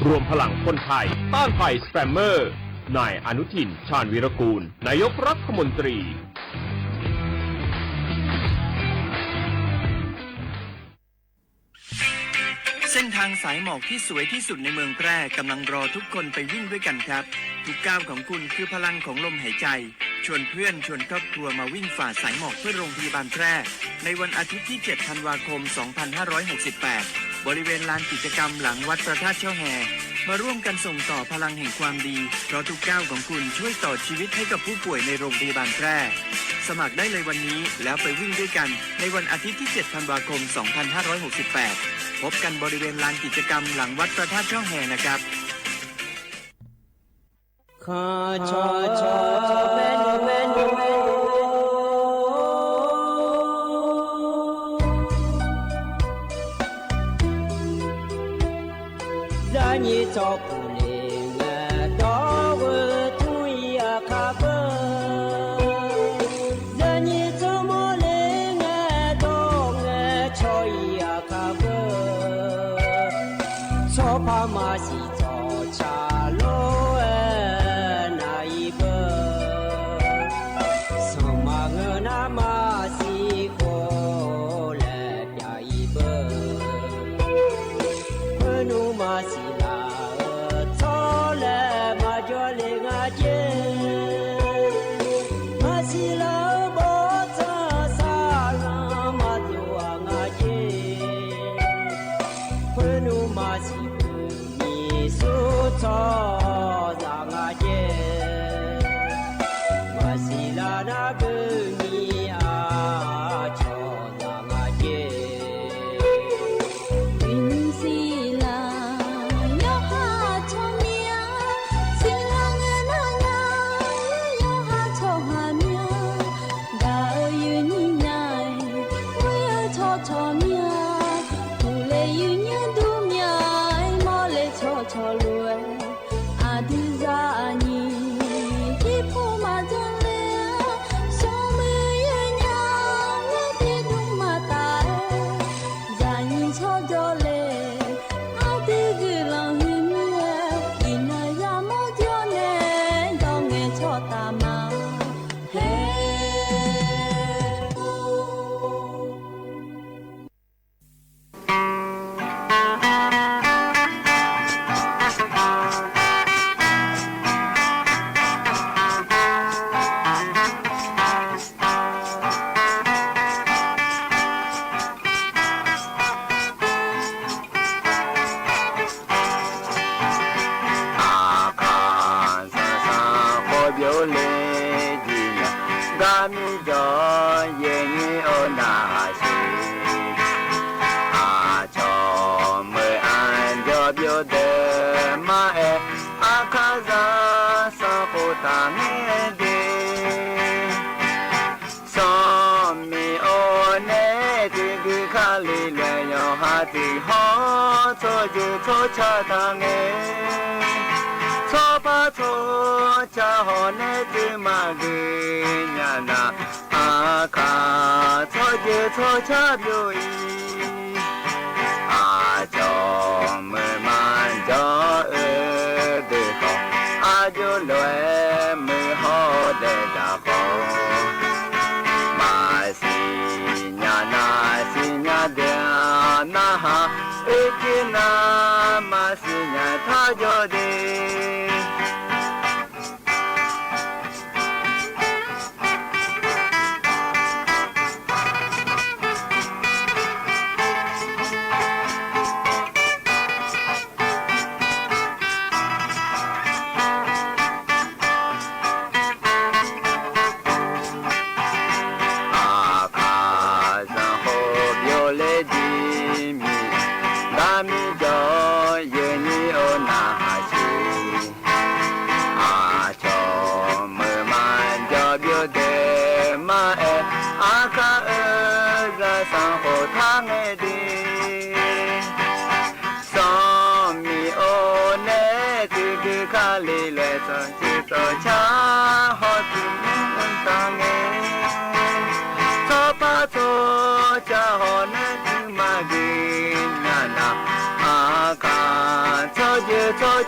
รวมพลังคนไทยต้านภัยสแปมเมอร์นายอนุทินชาญวีรกูลนายกรัฐมนตรีเส้นทางสายหมอกที่สวยที่สุดในเมืองแพร่กำลังรอทุกคนไปวิ่งด้วยกันครับทุกก้าวของคุณคือพลังของลมหายใจชวนเพื่อนชวนครอบครัวมาวิ่งฝ่าสายหมอกเพื่อโรงพยาบาลแพร่ในวันอาทิตย์ที่ 7 ธันวาคม 2568 บริเวณลานกิจกรรมหลังวัดพระธาตุช่อแฮมาร่วมกันส่งต่อพลังแห่งความดีเพราะทุกก้าวของคุณช่วยต่อชีวิตให้กับผู้ป่วยในโรงพยาบาลแพร่สมัครได้เลยวันนี้แล้วไปวิ่งด้วยกันในวันอาทิตย์ที่ 7 ธันวาคม 2568 พบกันบริเวณลานกิจกรรมหลังวัดพระธาตุช่อแฮนะครับโ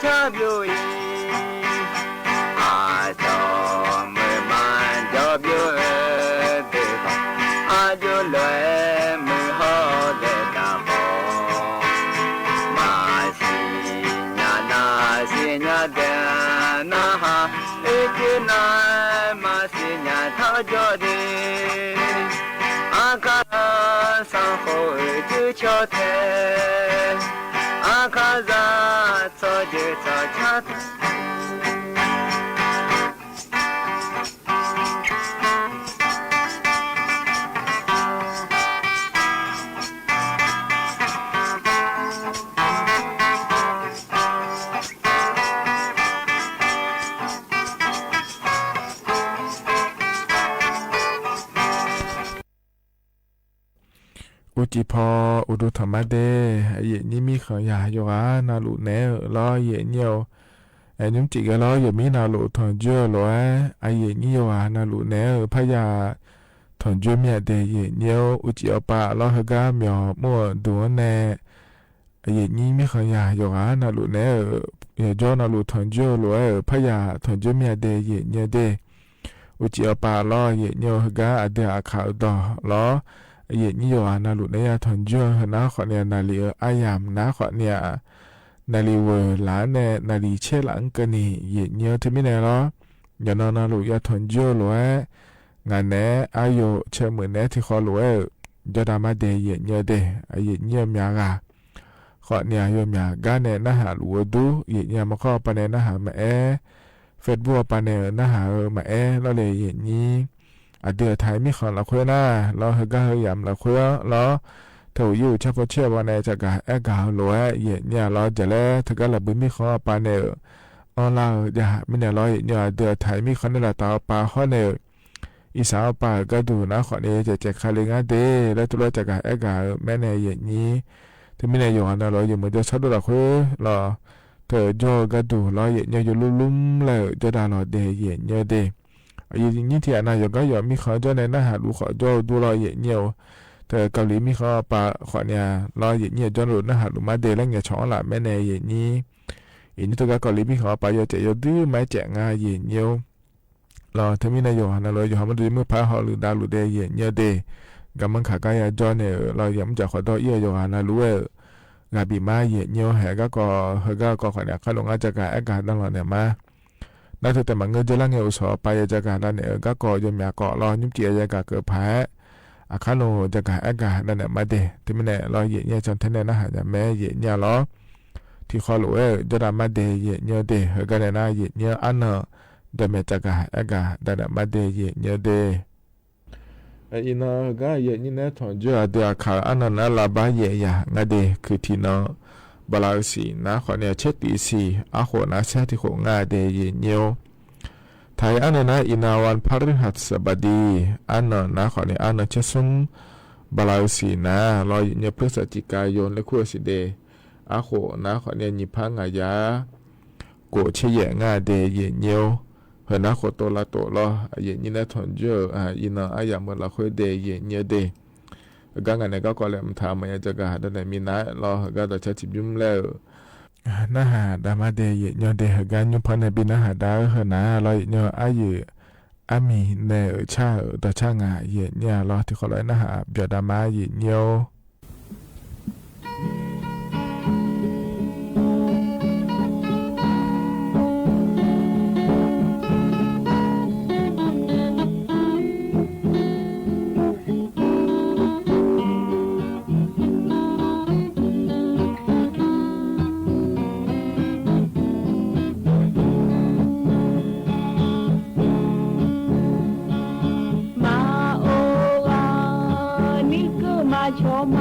ချပြို၏အာတော်မမန်ကြောပြိုတဲ့အာကျိုလွယ်မဟောတဲ့တာဘောမာစီညာနာစီညာတဲ့နာဟာဧကိနာမာစီညာထောကြောတဲ့အာကာသံဟောကျချောတဲ့အာခါဇာသောကျေသောချတ်อุจิพออุดุธรรมะเดเยนี่มีขยาโยอานาลุเนลอเยเนียวยุมจิกะลอเยมีนาลุทอนเจอลอไอเยนี่โยอานาลุเนพยาทอนเจอเมียเดเยเนียวอุจิอปะลอฮกาเมียวมัวดูเนเยนี่มีขยาโยอานาลุเนเยจอนาลุทอนเจอลอพยาทอนเจอเมียเดเยเนียเดอุจิอปะลอเยเนียวฮกาอเดอาคาดอลอเยนี่โยอานาลุเนียทอนเจอนาขอเนียนาลีอายามนาขอเนียนาลีเวลาเนนาลีเชลังกันนี่เยนี่ทมิเนลอยานนาลุยาทอนเจอลวยงานเนอายุเชมือเนที่ขอลวยยอดามาเดเยนี่เดเยนี่มียากาขอเนียยมียากาเนนาหาลัวดูเยนี่มาขอปะเนนาหามาเฟซบุ๊กปะเนนาหามาแล้วเลยเยนี่อเดือไทยมีขอละคุยนะเราเฮกาเฮยามละคุยเราเท่าอยู่เฉพาะเชื่อวันในจากการแอกาหลวยเย็นเนี่ยเราจะเล่ถ้าก็ระบุมีขอปาเนอออนไลน์จะไม่เนี่ยเราเนี่ยเดือไทยมีขอในละต่อปาข้อเนออีสาวปาก็ดูนะขอเนี่ยจะแจกคาลิงาเดแล้วตัวจากการแอกาแม่ในเย็นนี้ที่ไม่เนี่ยอยู่อันนั้นเราอยู่เหมือนจะชัดดูละคุยเราเธอโจก็ดูเราเย็นเนี่ยอยู่ลุ่มๆเลยจะด่าเราเดเย็นเนี่ยเดยี่นี่ที่นายก็ยอมมีขอเจ้าในหน้าหาดูขอเจ้าดูรอยเยี่ยวแต่เกาหลีมีขอปะขอเนี่ยรอยเยี่ยวจนหลุดหน้าหาดูมาเดแล้วเนี่ยช่องละแม่ในยี่นี่อีนี่ตัวเกาหลีมีขอปะยอเจยอดื้อไม่แจงงาเยี่ยวรอถ้ามีนายอยู่นะเราอยู่หามันดูเมื่อพระหอหรือดาวหรือเดเยี่ยวเดกับมันขาใกล้จอเนี่ยเรายังจะขอต่อเยี่ยวอยู่นะรู้ว่างาบีมาเยี่ยวแหก็เฮก็ขอเนี่ยข้าลงอาจจะการอากาศตลอดเนี่ยมาน่าจะแต่มันเงินจะล่างเงาสอไปจากการนั่นเนี่ยก็ก่อยมยาเกาะรอยุ่มเจียจากการเกิดแพ้อาคาโลจากการอากาศนั่นเนี่ยมาเดที่มันเนี่ยรอเยี่ยจนท่านเนี่ยนะฮะจะแม่เยี่ยล้อที่คอหลวจะดามาเดเยี่ยเดเฮกันเนี่ยนะเยี่ยอันเนอเดเมจากการอากาศแต่เนี่ยมาเดเยี่ยเดอีน่าก็เยี่ยเนี่ยถอนเจอเดียขาอันนั้นนะลาบาเยี่ยงาเดคือที่น่าบลาสีนะขอเนี่ยเช็ดตีสีอาโหนะเช็ดที่ของงาเดยเนียวไทยอันนั้นนะอินาวันพฤหัสบดีอันนั้นนะขอเนี่ยอันนั้นเช็ดซุ่มบลาสีนะรอยเนี่ยพฤศจิกายนและคู่สิเดอาโหนะขอเนี่ยยิพังงายาโกเชียงาเดยเนียวเห็นนะขอตัวละตัวละเย็นนี่นะถอนเจออินาอายามเมื่อละคุยเดยเนียวเดก็งานไหนก็ก่อนเลยมันทำมันจะกระหาได้มีนะรอก็จะใช้จิบยุ่มแล้วน่าหาดามาเดยเนาะเดหกันยุ่งพันในปีน่าหาดาวเหนะรอเนาะอายุอามีเนอชาต่อช่างเย็นเนี่ยรอที่เขาเลยน่าหาเบียดามาเย็นเนาะชม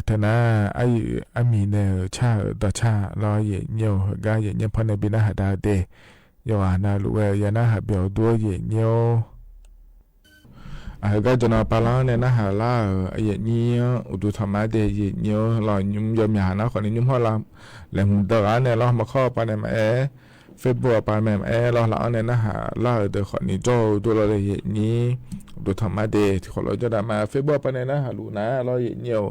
ธนาไอ้อามีเนอชาตาชารอเยเนียวกาเยเนียพอในบินาหาดาเดยอนาลุเวยานาหาเบียวดัวเยเนียวก็จะนอปาลาเนี่ยนะหาล่าเยเนียวอุดุธรรมะเดเยเนียวรอยุ่มยมยานะคนนี้ยุ่มพ่อลำแหลมตระเนี่ยเรามาข้อปาในมาเฟบบัวปาแมมเราละเนี่ยนะหาล่าเดคนนี้โจตัวเราเยนี้อุดุธรรมะเดที่คนเราจะได้มาเฟบบัวปาในนะหาลูนะเราเยเนียว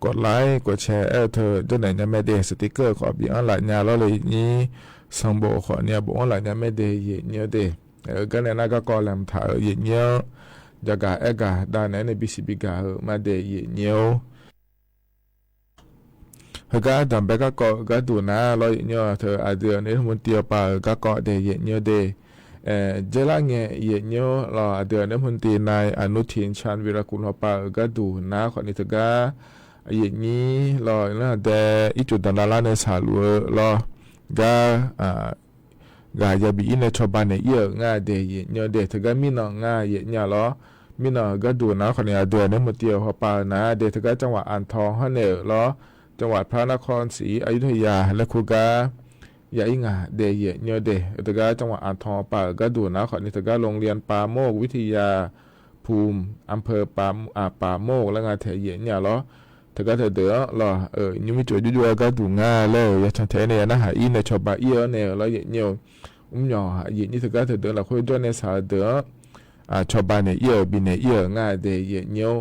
กดไลค์กดแชร์เธอจะไหนจะไม่เดสติ๊กเกอร์ขอบีออนไลน์เนี่ยเราเลยนี้สังโบขอเนี่ยบอกออนไลน์เนี่ยไม่เดเยเนียวเดก็เนี่ยนะก็กอแลมถ่ายเยเนียวจะกากาด้านไหนในบิสิบิกามาเดเยเนียวก็ดับเบิลก็ดูนะเราเยเนียวเธออาเดียเนี่ยมันเตียวปาก็เดเยเนียวเดเจล่าเงี้ยเยเนียวเราอาเดียเนี่ยมันตีนายอนุทินชาญวีรกุลปาก็ดูนะคนนี้เธอก็เยนี้เราเนี่ยเดอีจุดดันดาลาในสาลัวเราก็กายาบีอินเนชบานเนี่ยเยอะง่ายเดยเนาะเดทก็มีน้องง่ายเยเนี่ยล้อมีน้องก็ดูนะคนนี้เดือนเนี่ยมันเตียวเขาปานะเดทก็จังหวัดอ่างทองฮะเนี่ยล้อจังหวัดพระนครศรีอยุธยาและคูกายาอิงาเดยเนาะเดทก็จังหวัดอ่างทองปาก็ดูนะคนนี้ทก็โรงเรียนปาโมกวิทยาภูมิอำเภอปาโมกแล้วงานเทยเนี่ยล้อเธอก็เธอเดือรอยังมีจุดยุ่ยก็ดูง่ายเลยอย่าชันเทเนี่ยนะหาอินในชอบบ้าเยอะเนี่ยแล้วเยอะเนี่ยหย่อเยอะนี่เธอก็เธอเดือเราคุยด้วยในสายเดือชอบบ้านเนี่ยเยอะบินเนี่ยเยอะง่ายเดยเยอะเนี่ย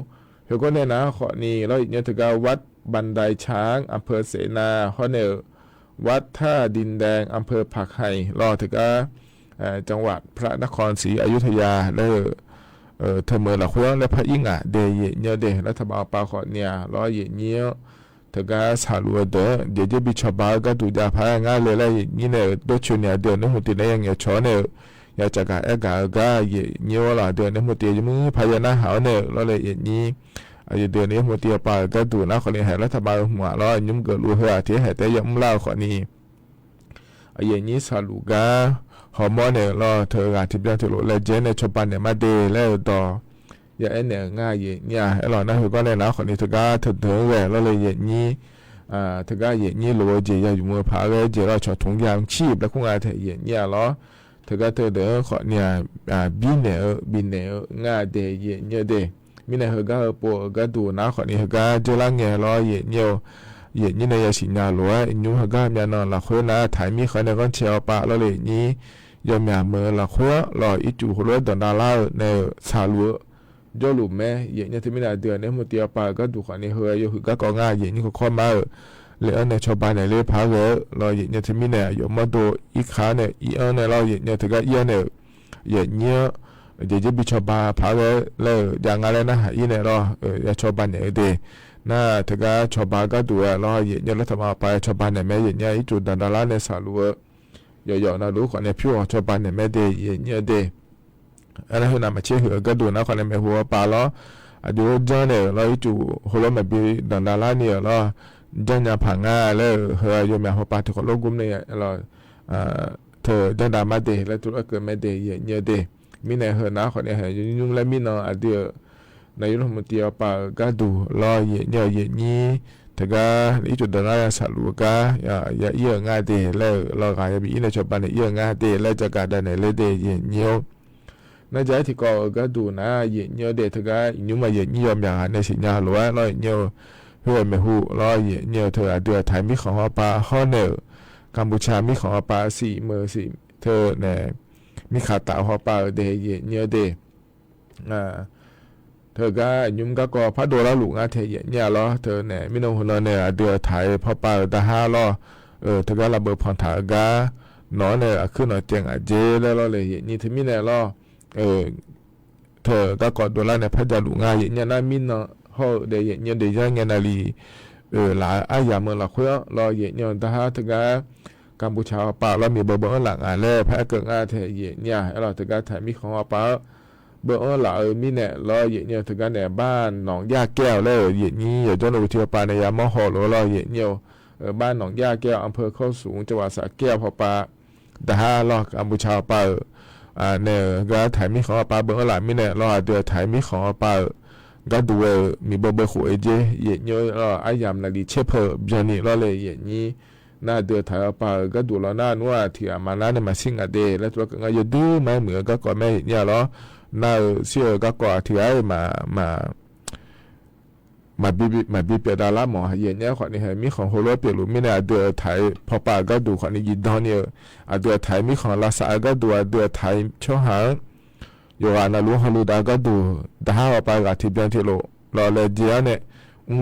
เธอก็เนี่ยนะข้อนี้แล้วเนี่ยเธอก็วัดบันไดช้างอำเภอเสนาข้อเนี่ยวัดท่าดินแดงอำเภอผักไห่รอเธอก็จังหวัดพระนครศรีอยุธยาแล้วเธอเมื่อละคุยและพระอิงเดยเนียเดรัฐบาลปาขอเนี่ยร้อยเนียเธอก็สาลัวเดี๋ยวจะบิชบาก็ดูดาพายง่ายเลยแล้วนี่เนี่ยโดยชนเนี่ยเดือนนึงหุ่นตีเนี่ยยังชอเนี่ยอยากจะกะก็เนียละเดือนนึงหุ่นตีจะมึงพายนะหาเนี่ยแล้วเลยนี้เดือนนี้หุ่นตีปาก็ดูนะคนนี้ให้รัฐบาลหัวร้อยยุ่งเกิดรู้เหตุที่ให้แต่ยังเล่าขอนี้นี้สาลูกาฮอร์โมนเนี่ยเราเธออาทิตย์เดียวถึงรู้เลยเจนในชบันเนี่ยมาเดย์แล้วต่ออย่าเนี่ยง่ายเนี่ยไอ้เรานะคือก็เลยนะคนนี้เธอก็เธอแหวนแล้วเลยอย่างนี้เธอก็อย่างนี้รู้ว่าเจียอยู่มือพาเลยเจียเราชอบถุงยางชีพแล้วคงอาจจะอย่างนี้แล้วเธอก็เธอขอเนี่ยบินเนี่ยง่ายเดย์เนี่ยเดย์มิเนี่ยเขาก็ปวดก็ดูนะคนนี้เขาก็เจริญเนี่ยเราเนี่ยเย็นนี่ในสิญญาลัวยุ่งหากมีนอนละคุยนะถ่ายมีคนในก้อนเชียวปะแล้วเลยนี้ยอมเมื่อละคุยรออีจูหัวดอนดาล่าในสาลัวย่อหลุมแม่เย็นนี่ที่ไม่ได้เดือนเนี่ยมุติยาปะก็ดูคนนี้เฮยอยู่ก็ง่ายเย็นนี่ก็ข้อมาเลยในชาวบ้านในเรื่องพาเลยรอเย็นนี่ที่ไม่ได้อยู่มาดูอีขาเนี่ยอีในเราเย็นนี่ถึงก็เย็นเนี่ยเย็นเนี่ยเดี๋ยวจะบิชบาพาเลยอย่างไรนะอีเนี่ยรอชาวบ้านเนี่ยเดน่าถึงก็ชาวบ้านก็ดูแล้วเย็นรัฐบาลไปชาวบ้านเนี่ยแม่เย็นเนี่ยอีจุดดันดาราในสาลัวย่อๆนะรู้คนเนี่ยพี่ว่าชาวบ้านเนี่ยแม่เดย์เย็นเนี่ยเดย์อันนั้นคือนำมาเชื่อเหอก็ดูนะคนเนี่ยแม่หัวปลาล้อดูเจ้าเนี่ยเราอีจุหัวเราแบบดันดาราเนี่ยเราเจ้าเนี่ยผังง่าแล้วเฮยโยมแม่หัวปลาที่คนโลกกุ้มเนี่ยเราเธอเดินดามาเดย์แล้วตัวเกิดแม่เดย์เย็นเนี่ยเดย์มีในเฮนะคนเนี่ยเฮยุ่งและมีน้องเดียในยุโรปเดียวปาก็ดูรอเย็นนี้แต่ก็อีจุดนั้นยังสาลูกาอย่าเยี่ยง่ายเดแล้วรอกายมีในชาวบ้านเยี่ยง่ายเดแล้วจะการได้ในเลเดเย็นเยี่ยวน่าจะที่ก็ดูนะเย็นเยี่ยวเดแต่ก็ยุ่งมาเย็นเยี่ยมอย่างในสิญญาหรือว่าเราเยี่ยวเฮ พื่อไม่หูรอเนียวเธอเดือไทยมีของฮอปาฮอเนอร์กัมพูชามีของฮอปา4มือ4เธอเนี่ยมีขาตาฮอปาเดเนียวเดเธอก็ยุ่มก็พระโดละหลุงเธอเนี่ยล้อเธอเนี่ยมีน้องคนเนี่ยเดือไทยพอปาตาห้าล้อเธอก็ระเบิดพรถากาหนอเนี่ยขึ้นหน่อยเจียงเจแล้วล้อเลยนี่เธอมีเนี่ยล้อเธอก็กอดโดละเนี่ยพระจาหลุงเนี่ยน่ามินเนาะhọ để hiện nhân để ra nghe là lì là ai giảm mà là khóa lo hiện nhân ta ha thực ra Campuchia bảo là mi bờ là ngài lê phải cường ai thể hiện nhà là thực ra thể mi không bảo bờ là mi nè lo hiện nhân thực ra nè ban nòng da keo lê hiện nhi ở chỗ nào chưa pa này mà họ lo hiện nhiều ở ban nòng da keoอำเภอ เข้าสูงจังหวัดสระแก้วพอปาแต่ha lo Campuchia bảo nè cái thể mi không bảo bờ là mi nè lo được thể mi không bảoก็ดูมีเบอร์หัวเจเย็นเยอะไอ้ยามนาลีเชฟเพิร์บจานี่เราเลยเย็นนี้น่าเดือดถ่ายไปก็ดูแล้วน่าว่าที่มาน่าเนี่ยมาซิงอเดแล้วตัวก็งายดูไม่เหมือนก็ก่อนไม่เนี่ยหรอน่าเชื่อก็ก่อนที่ไอ้มาบีเปียดาล่าหมอเย็นเนี่ยขวัญนี่ให้มีของโฮโลเปียลุไม่เนี่ยเดือดถ่ายพอป่าก็ดูขวัญนี่ยินดอนเนี่ยเดือดถ่ายมีของลาซาก็ดูเดือดถ่ายช่วงหางอยู่ว่านาลุฮาลูดาก็ดูดาว่าไปกับที่เบียนที่โลรอเลยเดียวเนี่ย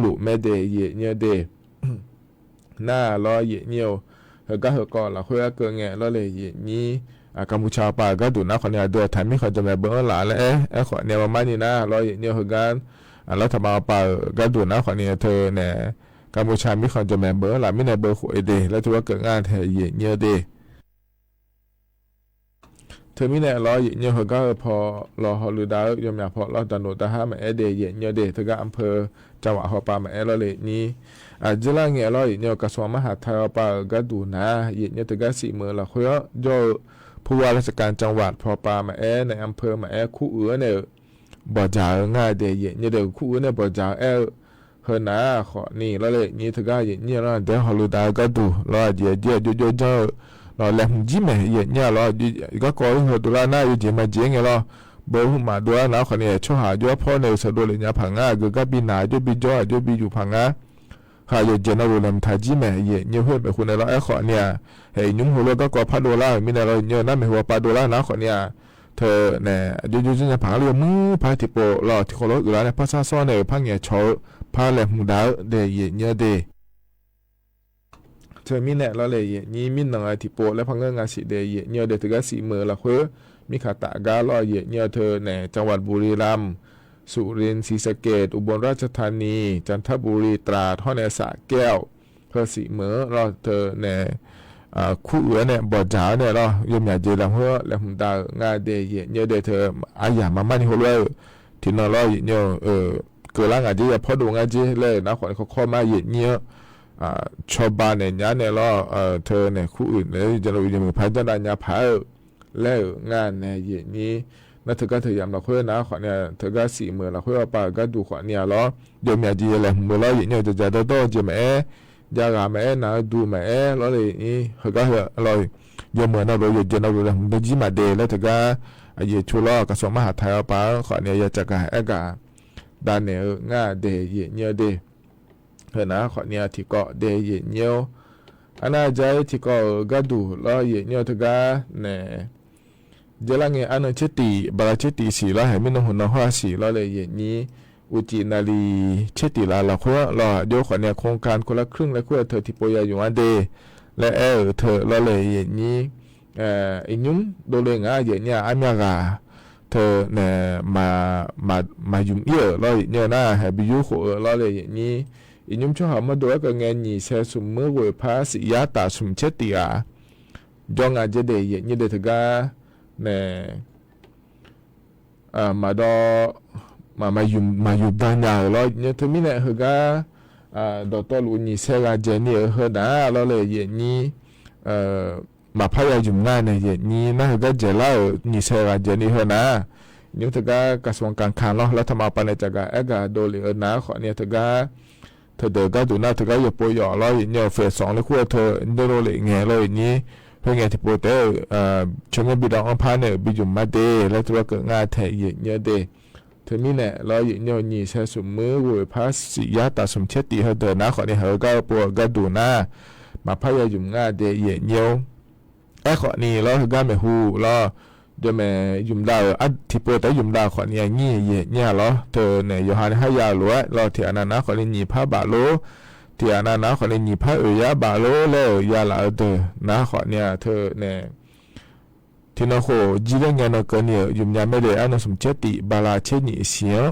ลุไม่เดยเนี่ยเดหน้ารอเนี่ยเฮก็ละคุยก็เงี้ยรอเลยนี้กัมพูชาไปก็ดูนะคนเนี่ยเดือดไทยไม่ค่อยจะมาเบิ่งหลานเลยคนเนี่ยประมาณนี้นะรอเนี่ยเฮกันแล้วทำมาไปก็ดูนะคนเนี่ยเธอเนี่ยกัมพูชาไม่ค่อยจะมาเบิ่งหลานไม่ในเบิ่งหัวเดแล้วถือว่าเกิดงานไทยเนี่ยเดเธอมีเนี่ยรอเนี่ยเขาก็พอรอฮอลูดายอมอยากพอรอดันโนตาฮามาเดยเนี่ยเดเธอก็อำเภอจังหวัดฮอปามารอเลยนี้จิล่าเนี่ยรอเนี่ยกระทรวงมหาดไทยปาก็ดูนะเนี่ยเธอก็4 มื้อละเขาย่อผู้ว่าราชการจังหวัดพอปามาในอำเภอมาคู่เนี่ยบ่จ่ายง่ายเดยเนี่ยเดี๋ยวคู่เนี่ยบ่จ่ายเฮนะขอนี่รอเลยนี้เธอก็เนี่ยรอเดี๋ยวฮอลูดายก็ดูรอเดี๋ยวเราแหลมจิ้มเนี่ยเราก็ก่อให้ตัวละน่าอยู่เจมาเจงเราเบอร์หุ่มมาด้วยนะคนนี้ช่วยหาด้วยพ่อเนี่ยสะดวกเลยเนี่ยพังงาก็บินหนาด้วยบินจ่อด้วยบินอยู่พังงาหาอยู่เจนเราแหลมทาจิ้มเนี่ยเพื่อนไปคนในเราไอ้ขอเนี่ยเฮ้ยยุ่งหัวเราก็ก่อพัดโดล่ามีในเราเนี่ยนั่นหมายว่าพัดโดล่านะคนเนี่ยเธอเนี่ยอยู่ๆจะพังเรือมือพายที่โปรอที่เขาอยู่แล้วเนี่ยภาษาซ้อนเนี่ยพังเนี่ยโชว์พาแหลมหูดาวเดียเนี่ยเดเธอมีเนี่ยเราเลยนี่มีหนังไอที่โปและพังเงินงานสีเดียเนี่ยเดือดถึง4 มื้อละเพื่อมีขาตากาลอยเนี่ยเธอเนี่ยจังหวัดบุรีรัมย์สุรินทร์ศรีสะเกษอุบลราชธานีจันทบุรีตราดท่อเนี่ยสระแก้วเพื่อ4 มื้อเราเธอเนี่ยคู่เนี่ยบ่จ๋าเนี่ยเรายมอยากเจอแล้วเพื่อแล้วผมตางานเดียเนี่ยเดือดเธออาญามามันหัวเลยที่นอนเราเนี่ยเกิดร่างอาจจะพอดูงานเจเลยนะขวัญเขาข้อมาเนี่ยชาวบ้านเนี่ยเนี่ยเราเธอเนี่ยคู่อื่นเลยจะเราจะมีพันธุ์ด้านยาผาแล้วงานเนี่ยอย่างนี้นั่นเธอก็เธอยามเราคุยนะขวัญเนี่ยเธอก็4 มื้อเราคุยว่าป่าก็ดูขวัญเนี่ยเราเดี๋ยวมีอะไรเลยมื้อเราอย่างเนี่ยจะโตจะแม่ยากาแม่นะดูแม่เราเลยนี่เขาก็เราเยอะเหมือนเราอยู่จะเราเลยมันจะมาเดแล้วเธอก็อายุชั่วโลกกระทรวงมหาดไทยป่าขวัญเนี่ยอยากจะกันกาด้านเนี่ยงานเดย์เนี่ยเดเฮนะขอเนี่ยที่ก็เดยเนียวอันน่าใจที่ก็ก็ดูแล้วเนียวทุกาเนี่ยเจลังเงอันนั้นเชติบาราเชติสีแล้วให้ไม่ต้องหัวหัวสีแล้วเลยนี้อุจินาลีเชติลาละขั้วเราเดี๋ยวขอเนี่ยโครงการคนละครึ่งและขั้วเธอที่โปรยอยู่อันเดและเธอแล้วเลยนี้อีนุ่มโดนเลยง่ายเนี่ยอันยากาเธอเนี่ยมายุ่งเยอะแล้วเนี่ยนะให้บิวหัวแล้วเลยนี้อีนุ่มชอบมาดูก็เงินนี่เชื่อสมมือวัยพาสิยาตาสมเชติอาจงอาจจะเดียนี่เด็กก็เนี่ยมาดูมาอยู่ด้านยาวแล้วเนี่ยทั้งนี้เนี่ยเขาก็ดอกตัวลูนี่เชื่อกันเจนี่เขาด่าแล้วเลยนี่มาพยายามงานเนี่ยนี่นะเขาก็เจล่านี่เชื่อกันเจนี่เขานะนี่เขาก็กระทรวงการคลังแล้วทำมาปนจากก็โดนเลยนะขอเนี่ยเขาก็เธอเดินก็ดูหน้าเธอก็อย่าปวยหยอแล้วเนี่ยเฟส2แล้วคู่เธอได้โรเลยไงเลยนี้เพื่อไงที่ปวยเตอช่วงนี้บิดองอัมพาเนี่ยบิจุมาเดแล้วตัวเกิดงานแทยเนี่ยเด เธอมีเนี่ยเราอยู่เนี่ยนี่ใช้สมมือวุ้ยพาสิยาตาสมเชติเขาเดินนะขอในเขาก็ปวดก็ดูหน้ามาพยายามง่าเดียเยี่ยวไอ้ขอนี่เราเขาก็ไม่หูเราเดี๋ยวแม่ยุ่มดาวอัดที่ปวดแต่ยุ่มดาวขอเนี่ยงี้เยี่ยเนี่ยเหรอเธอเนี่ยยูฮันให้ยาหลวเราที่อันนั้นนะขอในนี่พาบาโลที่อันนั้นนะขอในนี่พายาบาโลแล้วยาละเธอนะขอเนี่ยเธอเนี่ยที่นั่นโหจีเรื่องเงินเราเกินเนี่ยยุ่มยาไม่ได้อันนั้นสมเจติบาลาเชนี่เสียง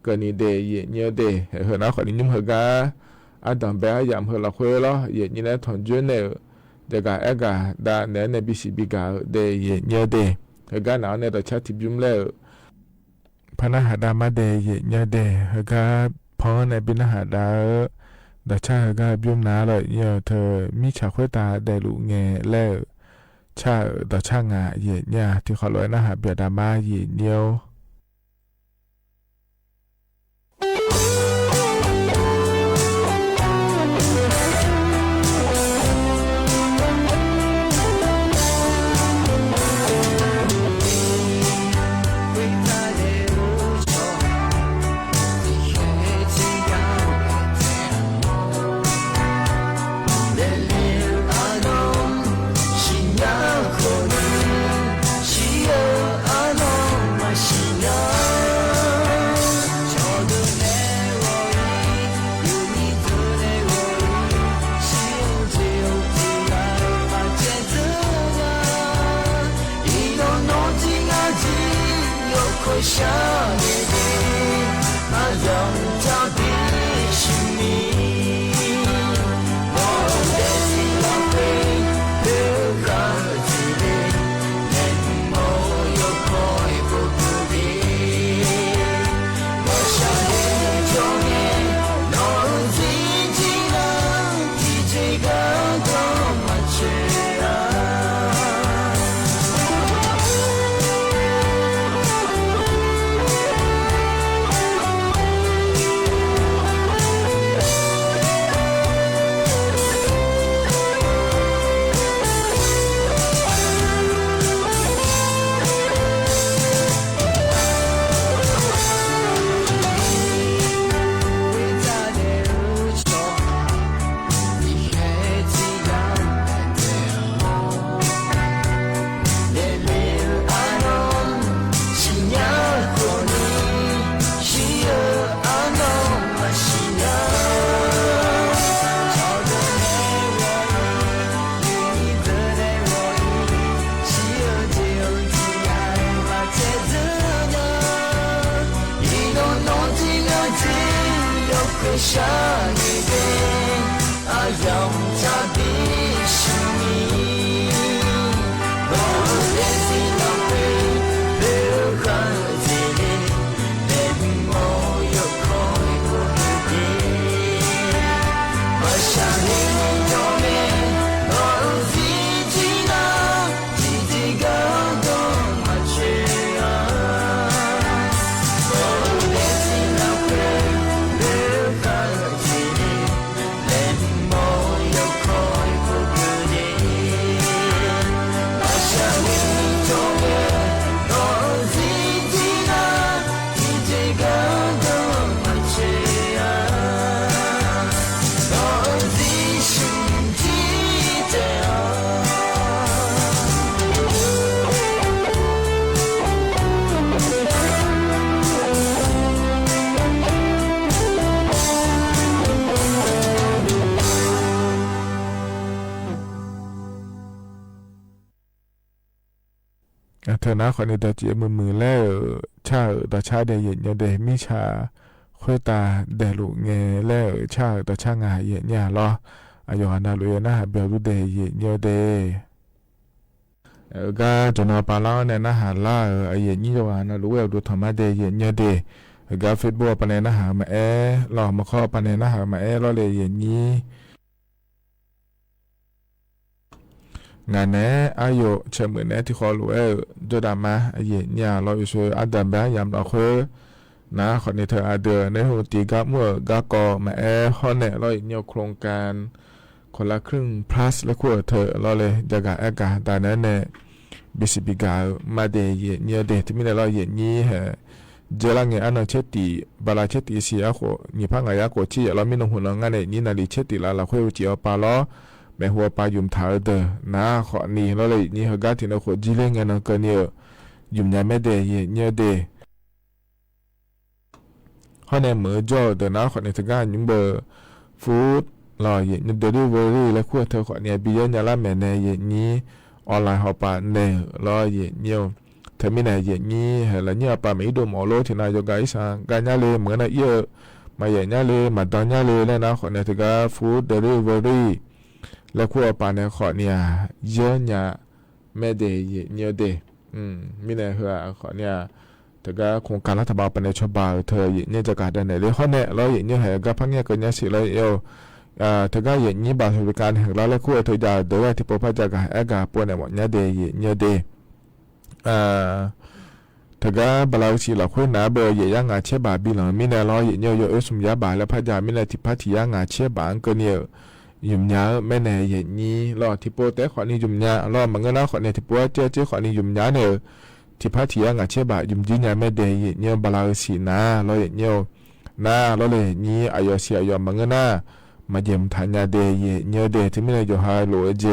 เกินนี่เดียเนี่ยเดียเห็นนะขอนี่ยุ่มเหรอกาอันดับแรกยามเหรอละคุยแล้วเนี่ยนี่แหละถอนจุนเนี่ยเด็กเอกาดาเนี่ยในบิสิบิกาเดียเนี่ยเดียเหรอกาหนาวเนี่ยเราชัดที่ยุ่มแล้วพนักหาดามาเดียเนี่ยเดียเหรอกาพอในบินหาดาดัชชาเหรอกายุ่มน้าเลยเนี่ยเธอมีฉากคุยตาเดลุเงแล้วชาต่อช่างาเย็นเนี่ยที่เขาลอยนะฮะเบียดามาเย็นเดียว下你的那让他的心里，我的心浪费的孩子的，连我有可以不顾的，我想你中年，我自己能替这个多么缺啊。下一遍啊，让他的心里，我的心浪费的孩子里，连我有可以不的，我想你永远我自己呢，自己感动我去啊，我的心浪费。เธอนะขอในตาเจียมือแล้วชาต่อชาเดเย็นเดมิชาค่อยตาเดลุเงแล้วชาต่อชางาเย็นยาลออายุนาลุยนะเบลลุเดเย็นเดก็จนปาลาเนี่ยนะหาล่าเย็นยี่วันนะรู้ว่าดูธรรมะเดเย็นเดก็เฟซบุ๊กปนนะหามาหลอกมาข้อปนนะหามารอเลยเย็นยี่งานนี้อายุเชื่อมือเนี่ยที่เขารู้จะดำมาเย็นเนี่ยเราอยู่ช่วยอัดดำแบบยามเราเคยนะคนนี้เธออาเดือในหัวตีกับเมื่อกากอมาห้องเนี่ยเราเนี่ยโครงการคนละครึ่ง plus แล้วก็เธอเราเลยจะกะอากาศแต่นั้นเนี่ยบิสิบิกามาเดย์เนี่ยเดย์ที่มีเราเย็นนี้เหรอ เจลังเงอันเชติบาลาเชติเสียโคนี่พังอายาโกชีเราไม่นงหุ่นงานในนี่นาลีเชติละคุยจีเอาปาล้อแม่หัวปายุมถาเดนะขอนี่เราเลยนี่ฮกาที่เราขอจีเลงเงินเกินเนี่ยยุมยาไม่เดยเนี่ยเดข้อในมือจ่อเดนะขอในทางการยุมเบอร์ฟู้ดรอเย็นเดลิเวอรี่และขั้วเธอขอเนี่ยบีเยนยาละแม่ในเย็นนี้ออนไลน์หอบปาเนรอเย็นเนี่ยเธอไม่ไหนเย็นนี้เห็นแล้วเนี่ยปาไม่ดูหมอโลที่นายกไก่สังการยาเลยเหมือนน่ะเยอะมาเย็นยาเลยมาตอนยาเลยแล้วนะขอในทางการฟู้ดเดลิเวอรี่และขั้วปาเนี่ยขอเนี่ยเยอะเนี่ยไม่เดยเนี่ยเดไม่ไหนเหรอขอเนี่ยแต่ก็โครงการรัฐบาลเป็นในฉบับเธอเนี่ยจะการได้ไหนเลยข้อเนี่ยเราอย่างนี้เหรอก็พังเนี่ยก็เนี่ยสิเลยเธอก็อย่างนี้บางสถานการณ์แห่งเราและคู่เธอจะเดี๋ยวที่พบพระเจ้ากับแอกาปนในวันนี้เดย์เนี่ยเดย์เธอก็บาลาชีเราคุยหนาเบอร์ย่างงาเชื่อบาบิหลังมีในร้อยเนี่ยสมยาบาและพระเจ้ามีในที่พัทยางาเชื่อบางก็เนี่ยยุ่มยาไม่แน่อย่างนี้รอที่โปรแต่ขอนี้ยุ่มยารอมันก็น่าขอเนี่ยที่โปรเจ้ขอนี้ยุ่มยาเนี่ยที่พัทยางาเชื่อบายุ่มจีเนี่ยไม่เดย์เนี่ยบาลาชีนะเราอย่างเนี่ยนะเราเลยนี้อายอเสียยอมมันก็น่ามาเยี่ยมทานยาเดย์เนี่ยเดย์ที่ไม่ได้อยู่หายโหลเจ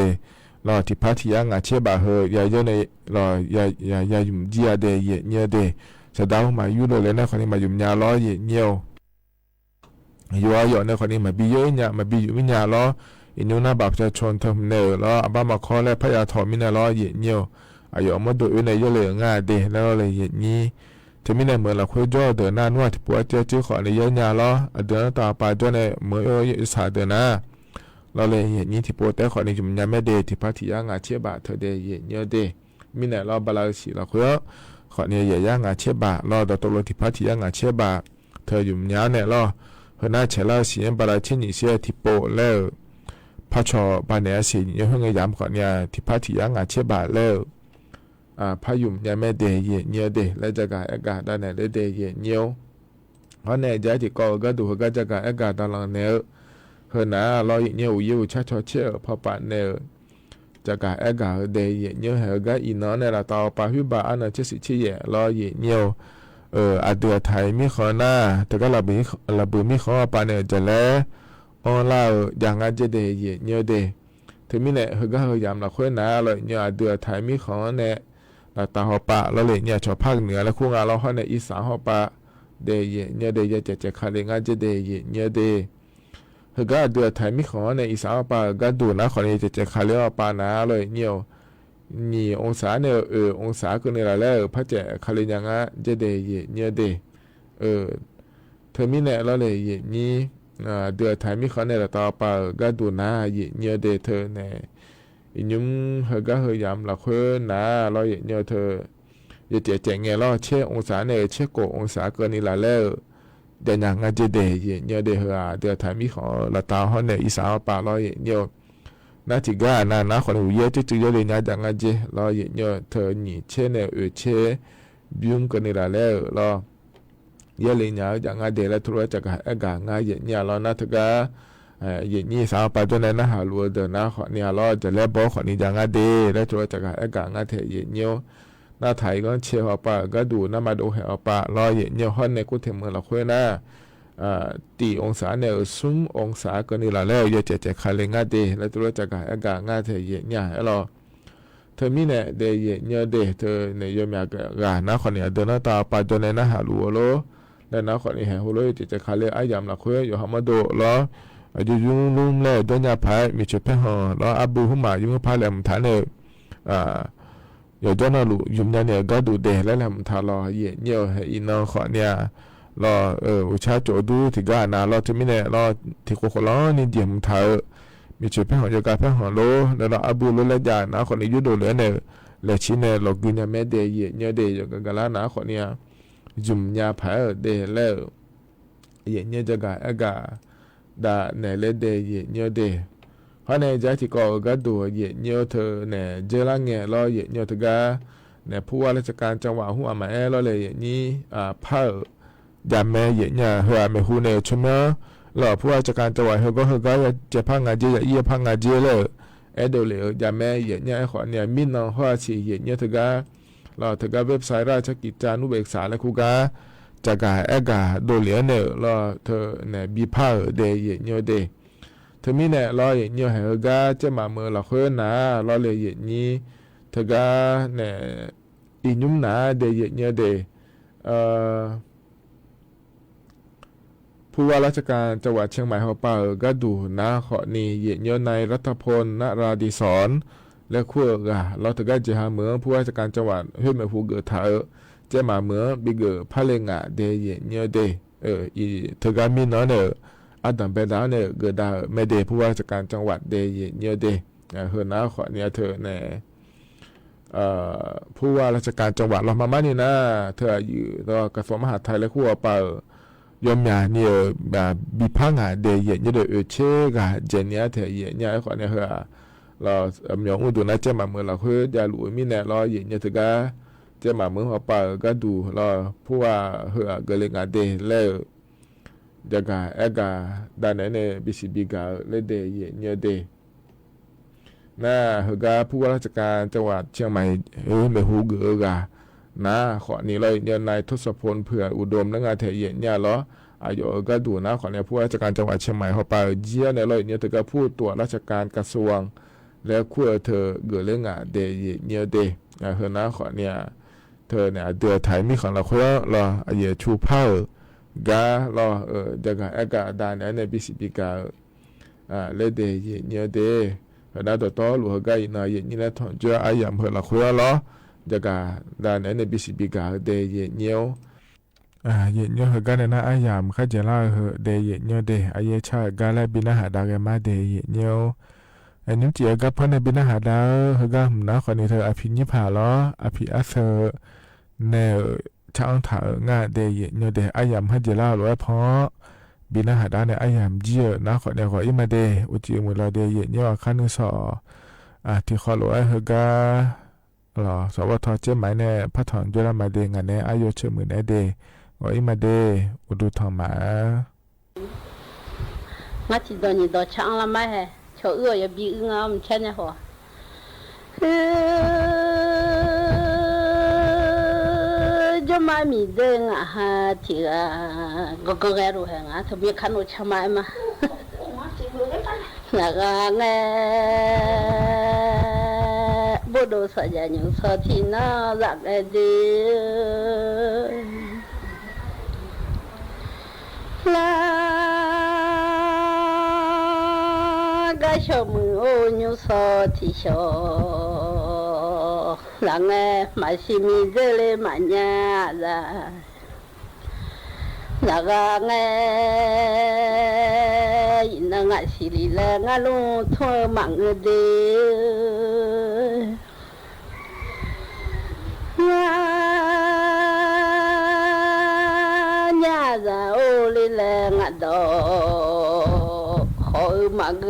รอที่พัทยางาเชื่อบาเฮยาเยอะในรอยายุ่มจียาเดย์เนี่ยเดย์จะดาวมาอยู่เลยนะคนนี้มายุ่มยาล้อเนี่ยอยู่อายุในคนนี้มาบีเยอะเนี่ยมาบีอยู่วิญญาล้ออินุนาแบบจะชนทำเนอล้ออับมาขอและพยาถอมินาล้อเนี่ยอายุมาดูในเยอะเลยง่ายเดย์แล้วเลยนี้ที่มีในเมืองเราคุยจ่อเดินหน้านวดที่ปัวเจ้าขอในเยอะเนี่ยล้อเดินต่อไปจ่อในเมืองอิสราเดินหน้าเราเลยนี้ที่ปัวแต่ขอในจุ่มยาไม่เดย์ที่พัทยางาเชื่อบาเธอเดย์เนี่ยเดย์มีในล้อบาลาสีเราคุยขอในเยอะงาเชื่อบาล้อต่อตัวที่พัทยางาเชื่อบาเธอจุ่มยาเนี่ยล้อเฮน่าเชลาสีบาลาชินิเซียที่โปแล้วพัชอบาเนียสียังเฮงยามก่อนเนี่ยที่พัทยางาเชื่อบาแล้วพายุมยังไม่เดย์เนี่ยเดย์และจะการอากาศด้านไหนได้เดย์เนี่ยเพราะในใจที่ก็ดูก็จะการอากาศตลอดเนี่ยเฮน่าเราเนี่ยอยู่ชัดเชื่อพอปานเนี่ยจะการอากาศเดย์เนี่ยเฮก็อินนอนในเราต่อไปพิบาอันนั้นจะสิชี้แย่เราเนี่ยอาเดือไทยมีข้อหน้าแต่ก็ระบุมีข้อปานเนี่ยจะแล้วออนไลน์อย่างงั้นจะเดย์เนี่ยเดย์ถึงมีเนี่ยเฮก็เฮยามเราค่อยหน้าเลยเนี่ยอาเดือไทยมีข้อเนี่ยเราตาหอบปะเราเลยเนี่ยชอบภาคเหนือและคู่งานเราเขาในอีสานหอบปะเดย์เนี่ยเดย์จะคาเลงานจะเดย์เนี่ยเดย์เฮก็อาเดือไทยมีข้อในอีสานหอบปะก็ดูนะคนนี้จะคาเลงปะนะเลยเนี่ยนี่องศาเนี่ยองศาก็เนี่ยแล้วพระเจ้าคาเลยังอ่ะจะเดย์เนี่ยเดย์เธอมีเนี่ยเราเลยนี่เดือไทยมีข้อในเราต่อปะก็ดูนะเนี่ยเดย์เธอเนี่ยอินุมเฮก็เฮยามละเพิ่นนะเราเนี่ยเธออย่าเจ๋งไงเราเช่องศาเนี่ยเช่โกองศาเกินนี่ละแล้วเดี๋ยวยังจะเดย์เนี่ยเดย์เฮาเดือไทยมีของละตาเฮาเนี่ยอีสานปะเราเนี่ยนาทีก็นะคนหูเยอะจะเยอะเลยนะจังเจเราเนี่ยเธอนี่เช่เนี่ยเช่บิวมกันนี่ละแล้วเราเยอะเลยนะจังเดย์แล้วทุกจากอากาศง่ายเนี่ยเรานาทีก็อย่างนี้สาวไปตัวนั้นนะหาลัวเดินนะขอเนี่ยเราจะเล่บอกขอนี้จังเดย์แล้วตัวจากอากาศง่ายเทอย่างเนี้ยหน้าไทยก็เชี่ยวปะก็ดูน้ามาดูเหวปะรออย่างเนี้ยห้องในกุฏิเมืองเราคุยนะตีองศาเนี่ยซุ้มองศาก็นี่ละแล้วอย่าจะคาเลง่ายเดย์แล้วตัวจากอากาศง่ายเทอย่างเนี้ยเราเธอมีเนี่ยเดย์อย่างเนี้ยเดย์เธอเนี่ยยมอยากกานะขอเนี่ยเดินหน้าตาไปตัวนั้นนะหาลัวโลแล้วนะขอเนี่ยเหวโลจะคาเลอายามเราคุยอยู่หามาดูล้ออยู่ลุ่มแล้วด้วยยาพายมีจุดเพ่งห่อแล้วอับบุหุมายุ่งพายแหลมฐานเนี่ยอยู่ด้านนู้นยุ่งยันเนี่ยก็ดูเดแล้วแหลมฐานรอเยี่ยเนี่ยอินนอขอเนี่ยรออุชาโจดูที่กานาเราจะไม่เนี่ยรอที่โคโคล้อนี่เดี่ยมถ่ายมีจุดเพ่งห่ออยู่กับเพ่งห่อโลแล้วเราอับบุลุละยานะคนนี้ยุดดูเลยเนี่ยและชิ้นเนี่ยเรากินยาแม่เดย์เยี่ยเนี่ยเดย์อยู่กับกาลานะคนเนี่ยยุ่งยาพายเดแล้วเยี่ยเนี่ยจะกาอากาดาเนี่ยเลเดย์เนี่ยเดย์เพราะในใจที่ก็ดูเนี่ยเธอเนี่ยเจริญเนี่ยเราเนี่ยเธอก็เนี่ยผู้ว่าราชการจังหวัดหัวมาเราเลยนี่พาดาแม่เนี่ยหัวไม่หูเนี่ยชมเราผู้ว่าราชการจังหวัดเขาก็จะพังงานเจียพังงานเจียเลยเดี๋ยวเลยดาแม่เนี่ยขอเนี่ยมินน้องหัวชีเนี่ยเธอก็เราเธอก็เว็บไซต์ราชกิจจานุเบกษาและคูกา จากาเอกาโดเลียเนรอเธอเนี่ยบีพาเดยเนเดเธอมีเนี่ยรอเนให้กาจะมาเมื่อละคนนะรอเลยนี้เธอกาเนี่ยอีนุ่มนะเดยเนเดผู้ว่าราชการจังหวัดเชียงใหม่เขาเป่าก็ดูนะขอนีเยนในรัฐพลนราดีศรและขั้วกะเราถึงได้จะหาเมืองผู้ว่าราชการจังหวัดเฮ้ยมาผู้เกิดถ่ายจะมาเมืองบิเกอพาเลงะเดยเนเดอีถึงการมีน้อยเนี่ยอาดัมเบดาเนี่ยเกิดได้ไม่เดผู้ว่าราชการจังหวัดเดยเนเดเฮือนะขอเนี่ยเธอเนี่ยผู้ว่าราชการจังหวัดเรามานี่นะเธออยู่ต่อกระทรวงมหาดไทยและขั้วเป่ายอมยาเนี่ยแบบบิพังอ่ะเดียเนี่ยเดือเชื่อกะเจนเนี่ยเทียเนี่ยขอเนี่ยเหรอเราหยองอุดนะเจ้ามาเมื่อเราคือจะรู้มีแน่เราเยเนี่ยถือก็เจ้ามาเมื่อเขาไปก็ดูเราผู้ว่าเหรอเกลิงอ่ะเดแล้วจะกะเอกะด้านไหนเนี่ยบิสิบิกาเลเดยเนี่ยเดน่าเหรอผู้ว่าราชการจังหวัดเชียงใหม่ไม่หูเกือกะนะขอนี้เลยเนี่ยนายทศพลเผื่ออุดมนักงานเทียเนี่ยเหรออายุก็ดูนะขอเนี่ยผู้ว่าราชการจังหวัดเชียงใหม่เขาไปเยี่ยในเลยเนี่ยเธอก็พูดตัวราชการกระทรวงแล้วขั้วเธอเกิดเรื่องอ่ะเดยเนี่ยเดเฮนะขอเนี่ยเธอเนี่ยเดือไทยมีของเราขั้วรออายุชูเผ่าการอจะกะเอกาดานเนี่ยบิสิบิกาเลเดยเนี่ยเดเฮนะต่อหลวงก็อินาเยนี่แหละถอนเจออายามเฮละขั้วรอจะกะดานเนี่ยบิสิบิกาเดยเนี่ยเยเนเฮกันนะอายามขจลาเฮเดเยเนเดอายชากาลบินะหาดากมาเดเยเนอันนี้จีกับพนบินะหาดาเฮกะหมนะขอนี่เธออภิญิผาลออภิอัสเนช่างถางาเดเยเนเดอายามขจลาลอยพอบินะหาดาเนี่ยอายามเจียนะขอเนี่ยขออิมาเดอุจิมุลาเดเยเนคันสอที่ขอลอยเฮกะหรอสวทเจหมายเนี่ยพระถอนจุลมาเดงานเนี่ยอายุเชมือเนเดว่าอิมาเดอุดุทอมามาที่ตอนนี้ต่อช่างละไม่เหรอชาวอย่าบีงามเช่นนี้หัวจะมามีเด้งอ่ะฮะที่ก็แกรู้เหรอถ้ามีขนมชามามาแล้วก็เงี้ยบุตรสัญญาหนึ่งสักทีน่ารักดีลากะชมือโอญูสอที่ชอหลังมาชิมีเจเลมาญาดาลากะเงยนางาสิริละงาลุทั่วมังเดโอลิเลงดอขอมาเก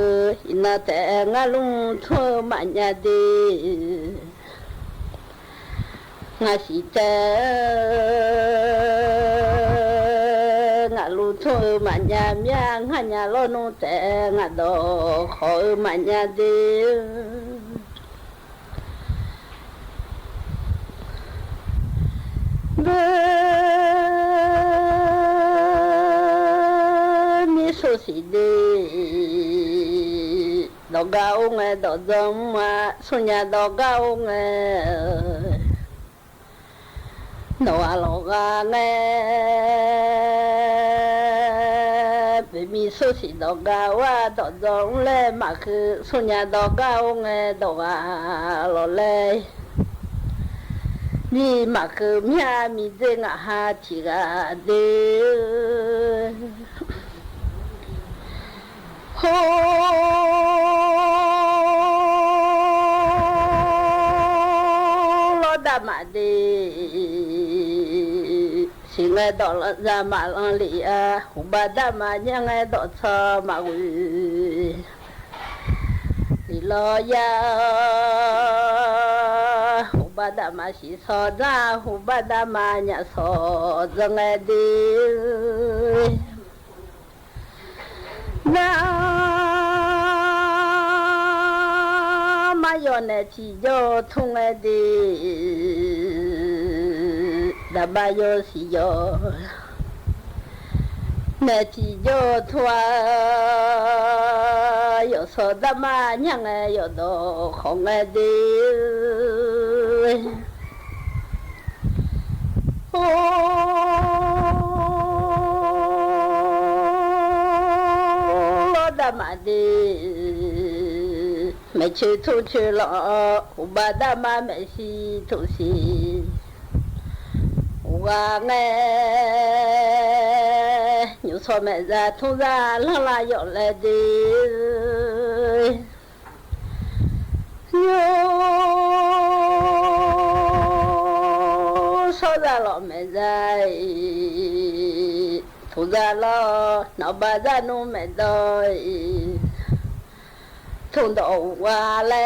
อินาแต่งาลุงทั่วมันยาดีงาสิเจงาลุงทั่วมันยามยังหันยาโลนุแต่งาดอขอมันยาดีสุสิเดดอกกาองดอกจอมมาสุญญาดอกกาองดอกอาลอกาเงเป็นมีสุสิดอกกาว่าดอกจอมเล่มาคือสุญญาดอกกาองดอกอาลอเล่นี่มาคือมีอามีเจงอาหาทิกาเดโฮโลดามาเดสิงห์ดอกจามาลังลีอาหุบดามายังไงดอกชอมาวิลิลอยาหุบดามาสิสอดาหุบดามาญาสอจังไงดีนามาโยเนจิโยทุงเอดีดาบาโยสิโย那只有拖有说的嘛娘哎有都红哎的哦我的妈的没去出去了我把的妈没去出去我哎有错没在突然啦啦有来的有说在了没在突然了老把在弄没到从头我来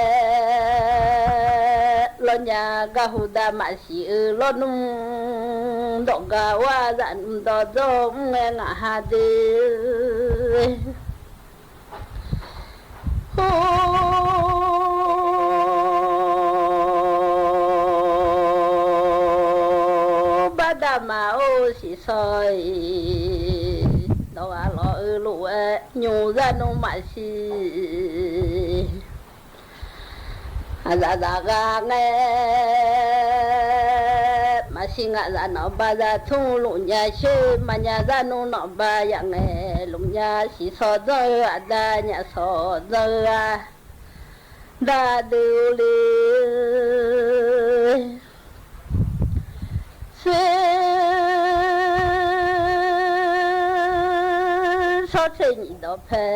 老娘个胡大马西老弄到个我咱到中俺哈的哦巴达马哦是谁老啊老路哎牛在弄马西ada daga nge masih ngada no bada thung lunya she manya da no no ba yang nge lunya si so do ada nya so do da du li se so che ni do pe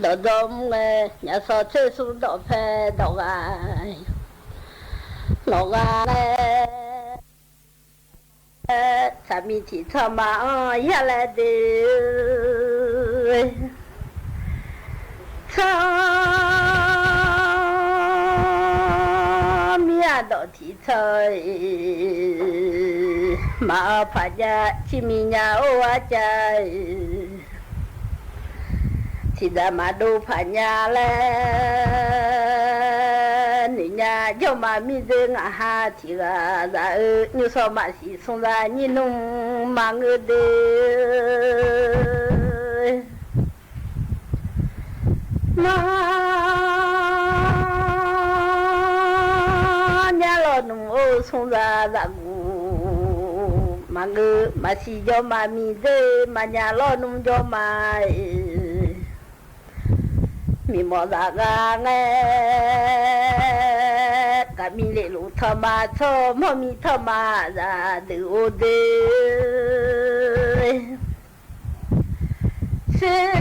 đó đông nhà sao chơi xuống đó phê đó gai lò gai cha mi chỉ cho mà ya lại đi cha mi đó thì chơi mà phải ra chỉ mi nhà ô chơi thì đã mà đâu phải nhà lên nhà cho mà mi dưng à ha thì là ra như sao mà chỉ xong ra như nung mà người đi mà nhà lo nung ô xong ra ra mà người mà chỉ cho mà mi dưng mà nhà lo nung cho mà mi mò ra ga nghe cả mi lệ lũ thơ mà cho mò mi thơ mà ra từ ô đê sẽ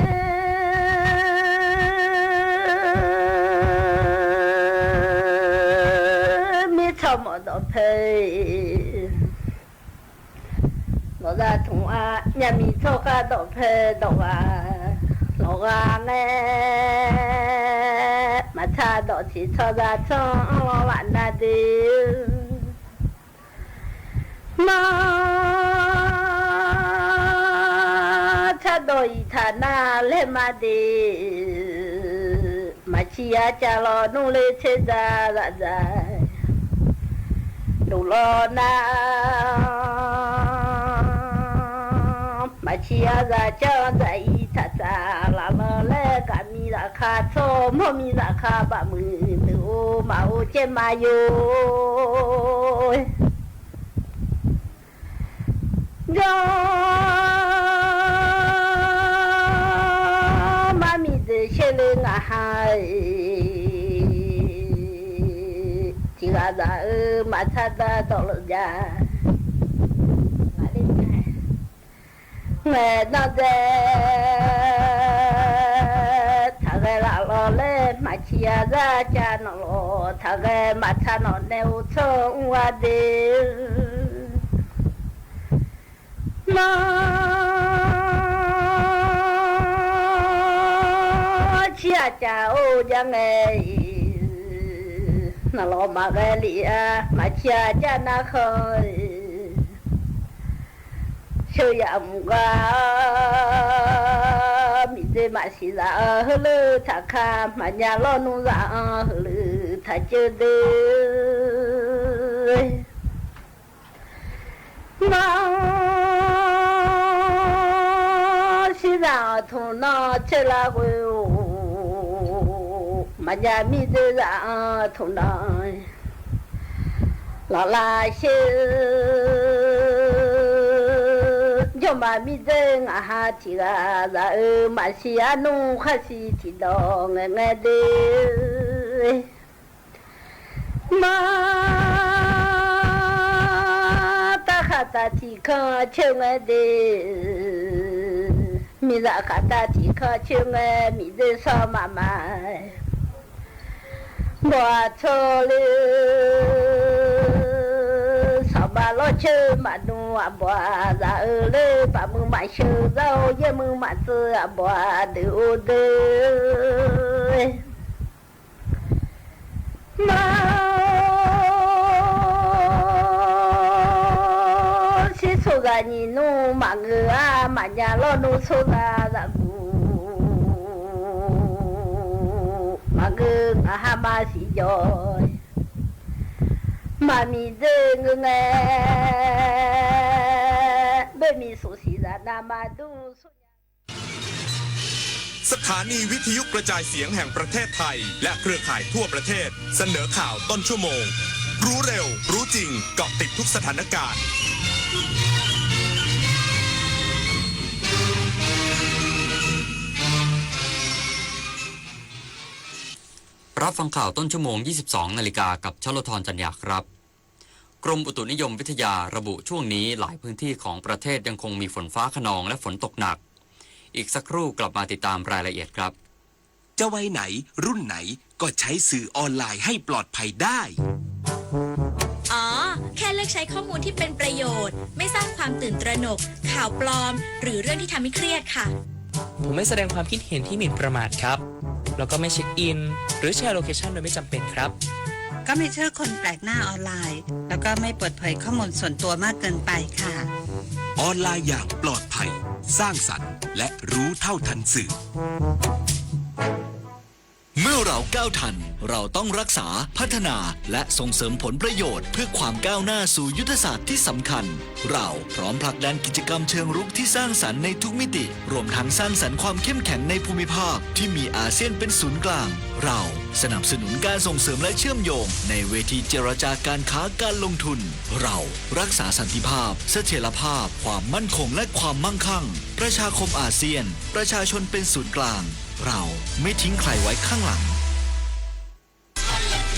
mi thơ mò đó phê nó ra thùng à nhà mi thơ ca đó phê đó à lò gà nghe mà cha đó chỉ cho ra cho bạn là đi mà cha đôi thà na lên mà đi mà chia cha lo nung lên thế ra ra ra đủ lo na mà chia ra cho dạy thật ra là mơ lẽ cả mi ra khá cho mơ mi ra khá bà mười nữ mà ô trên mà yo do mà mi de xe lên à hai chỉ là ra mà thật ra đó là ra mẹ nó de thằng cái là lo lên mà chia ra cha nó lo thằng cái mà cha nó nêu cho qua đi mà chia cha ô cha nghe nó lo mà cái lìa mà chia cha nó khơi chơi ẩm qua mi dê mà xí ra hơ lơ thà kha mà nhà lo nung ra hơ lơ thà chơi đê mà 让头脑吃了会马家米的让头脑老拉些就马米的啊哈提啊那马西啊弄哈西提到我的马大哈达提康吃我的米拉哈达提康吃我米的少妈妈我错了少把老车马弄啊不然了把门买手绕也门买子啊不丢的马是说个你弄马个啊马家老弄说个那个马个啊哈马是叫马咪的个哎没咪熟悉的那么多。สถานีวิทยุกระจายเสียงแห่งประเทศไทยและเครือข่ายทั่วประเทศเสนอข่าวต้นชั่วโมงรู้เร็วรู้จริงเกาะติดทุกสถานการณ์รับฟังข่าวต้นชั่วโมง 22 นาฬิกากับชลธรจันยาครับกรมอุตุนิยมวิทยาระบุช่วงนี้หลายพื้นที่ของประเทศยังคงมีฝนฟ้าคะนองและฝนตกหนักอีกสักครู่กลับมาติดตามรายละเอียดครับจะวัยไหนรุ่นไหนก็ใช้สื่อออนไลน์ให้ปลอดภัยได้อ๋อแค่เลือกใช้ข้อมูลที่เป็นประโยชน์ไม่สร้างความตื่นตระหนกข่าวปลอมหรือเรื่องที่ทำให้เครียดค่ะผมไม่แสดงความคิดเห็นที่หมิ่นประมาทครับแล้วก็ไม่เช็คอินหรือแชร์โลเคชันโดยไม่จำเป็นครับก็ไม่เชื่อคนแปลกหน้าออนไลน์แล้วก็ไม่เปิดเผยข้อมูลส่วนตัวมากเกินไปค่ะออนไลน์อย่างปลอดภัยสร้างสรรค์และรู้เท่าทันสื่อเมื่อเราก้าวทันเราต้องรักษาพัฒนาและส่งเสริมผลประโยชน์เพื่อความก้าวหน้าสู่ยุทธศาสตร์ที่สำคัญเราพร้อมผลักดันกิจกรรมเชิงรุกที่สร้างสรรค์ในทุกมิติรวมทั้งสร้างสรรค์ความเข้มแข็งในภูมิภาคที่มีอาเซียนเป็นศูนย์กลางเราสนับสนุนการส่งเสริมและเชื่อมโยงในเวทีเจรจาการค้าการลงทุนเรารักษาสันติภาพเสถียรภาพความมั่นคงและความมั่งคั่งประชาคมอาเซียนประชาชนเป็นศูนย์กลางเราไม่ทิ้งใครไว้ข้างหลัง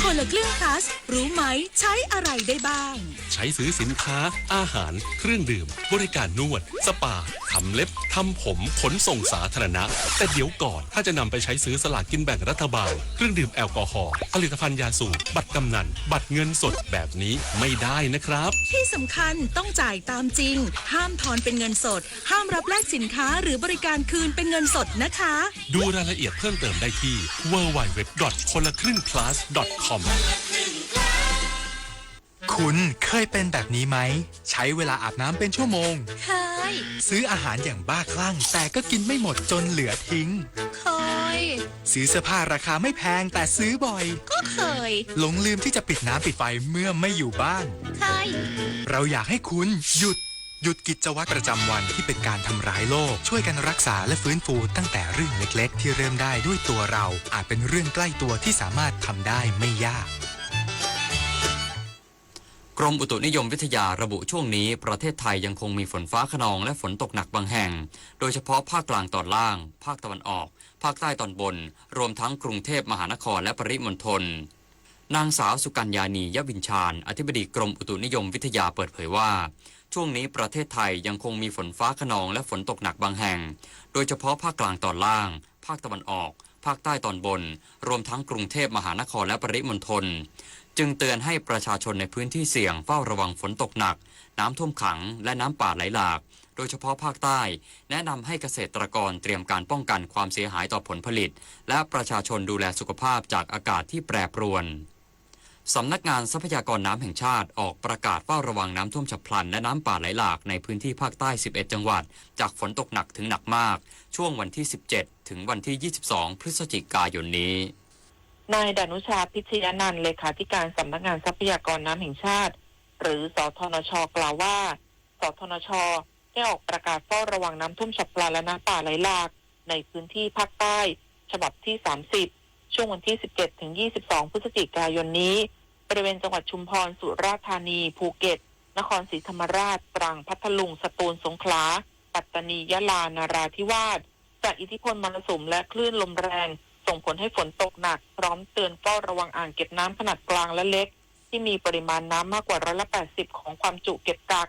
คนละครึ่งพลัสรู้ไหมใช้อะไรได้บ้างใช้ซื้อสินค้าอาหารเครื่องดื่มบริการนวดสปาทำเล็บทำผมขนส่งสาธารณะแต่เดี๋ยวก่อนถ้าจะนำไปใช้ซื้อสลากกินแบ่งรัฐบาลเครื่องดื่มแอลกอฮอล์ผลิตภัณฑ์ยาสูบบัตรกำนันบัตรเงินสดแบบนี้ไม่ได้นะครับที่สำคัญต้องจ่ายตามจริงห้ามทอนเป็นเงินสดห้ามรับแลกสินค้าหรือบริการคืนเป็นเงินสดนะคะดูรายละเอียดเพิ่มเติมได้ที่ www.konlakringplus.comคุณเคยเป็นแบบนี้ไหมใช้เวลาอาบน้ำเป็นชั่วโมงเคยซื้ออาหารอย่างบ้าคลั่งแต่ก็กินไม่หมดจนเหลือทิ้งเคยซื้อเสื้อผ้าราคาไม่แพงแต่ซื้อบ่อยก็เคยหลงลืมที่จะปิดน้ำปิดไฟเมื่อไม่อยู่บ้านเคยเราอยากให้คุณหยุดกิจวัตรประจำวันที่เป็นการทำร้ายโลกช่วยกันรักษาและฟื้นฟูตั้งแต่เรื่องเล็กๆที่เริ่มได้ด้วยตัวเราอาจเป็นเรื่องใกล้ตัวที่สามารถทำได้ไม่ยากกรมอุตุนิยมวิทยาระบุช่วงนี้ประเทศไทยยังคงมีฝนฟ้าคะนองและฝนตกหนักบางแห่งโดยเฉพาะภาคกลางตอนล่างภาคตะวันออกภาคใต้ตอนบนรวมทั้งกรุงเทพมหานครและปริมณฑลนางสาวสุกัญญานียวินชาญอธิบดีกรมอุตุนิยมวิทยาเปิดเผยว่าช่วงนี้ประเทศไทยยังคงมีฝนฟ้าคะนองและฝนตกหนักบางแห่งโดยเฉพาะภาคกลางตอนล่างภาคตะวันออกภาคใต้ตอนบนรวมทั้งกรุงเทพมหานครและปริมณฑลจึงเตือนให้ประชาชนในพื้นที่เสี่ยงเฝ้าระวังฝนตกหนักน้ำท่วมขังและน้ำป่าไหลหลากโดยเฉพาะภาคใต้แนะนำให้เกษตรกรเตรียมการป้องกันความเสียหายต่อผลผลิตและประชาชนดูแลสุขภาพจากอากาศที่แปรปรวนสำนักงานทรัพยากรน้ำแห่งชาติออกประกาศเฝ้าระวังน้ำท่วมฉับพลันและน้ำป่าไหลหลากในพื้นที่ภาคใต้11จังหวัดจากฝนตกหนักถึงหนักมากช่วงวันที่17ถึงวันที่22พฤศจิกายนนี้นายดนุชาพิชยนันท์เลขาธิการสำนักงานทรัพยากรน้ำแห่งชาติหรือสทนช.กล่าวว่าสทนช. ได้ออกประกาศเฝ้าระวังน้ำท่วมฉับพลันและน้ำป่าไหลหลากในพื้นที่ภาคใต้ฉบับที่30ช่วงวันที่17ถึง22พฤศจิกายนนี้บริเวณจังหวัดชุมพรสุราษฎร์ธานีภูเก็ตนครศรีธรรมราชตรังพัทลุงสตูลสงขลาปัตตานียะลานราธิวาสจากอิทธิพลมรสุมและคลื่นลมแรงส่งผลให้ฝนตกหนักพร้อมเตือนเฝ้าระวังอ่างเก็บน้ำขนาดกลางและเล็กที่มีปริมาณน้ำมากกว่า80%ของความจุเก็บกัก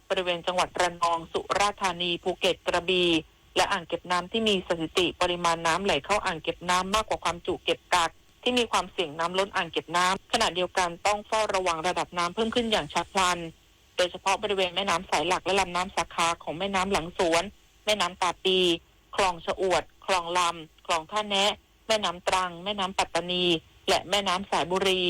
บริเวณจังหวัดระนองสุราษฎร์ธานีภูเก็ตกระบี่และอ่างเก็บน้ำที่มีสถิติปริมาณน้ำไหลเข้าอ่างเก็บน้ำมากกว่าความจุเก็บกักที่มีความเสี่ยงน้ำล้นอ่างเก็บน้ำขณะเดียวกันต้องเฝ้าระวังระดับน้ำเพิ่มขึ้นอย่างฉับพลันโดยเฉพาะบริเวณแม่น้ำสายหลักและลำน้ำสาขาของแม่น้ำหลังสวนแม่น้ำตาปีคลองชะอวดคลองลำคลองท่าแนะแม่น้ำตรังแม่น้ำปัตตานีและแม่น้ำสายบุรี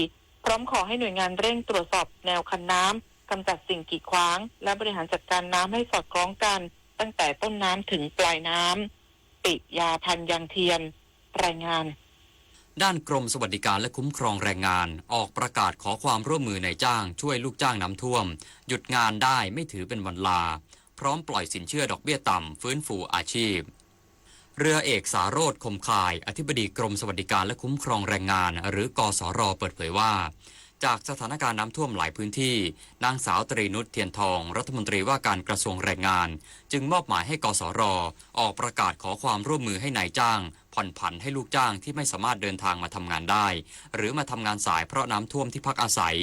พร้อมขอให้หน่วยงานเร่งตรวจสอบแนวคันน้ำกำจัดสิ่งกีดขวางและบริหารจัดการน้ำให้สอดคล้องกันตั้งแต่ต้นน้ำถึงปลายน้ำปิยาพันธ์ยังเทียนรายงานด้านกรมสวัสดิการและคุ้มครองแรงงานออกประกาศขอความร่วมมือนายจ้างช่วยลูกจ้างน้ำท่วมหยุดงานได้ไม่ถือเป็นวันลาพร้อมปล่อยสินเชื่อดอกเบี้ยต่ำฟื้นฟูอาชีพเรือเอกสาโรจน์คมคายอธิบดีกรมสวัสดิการและคุ้มครองแรงงานหรือกสร.เปิดเผยว่าจากสถานการณ์น้ำท่วมหลายพื้นที่นางสาวตรีนุชเทียนทองรัฐมนตรีว่าการกระทรวงแรงงานจึงมอบหมายให้กสร.ออกประกาศขอความร่วมมือให้นายจ้างผ่อนผันให้ลูกจ้างที่ไม่สามารถเดินทางมาทำงานได้หรือมาทำงานสายเพราะน้ำท่วมที่พักอาศัย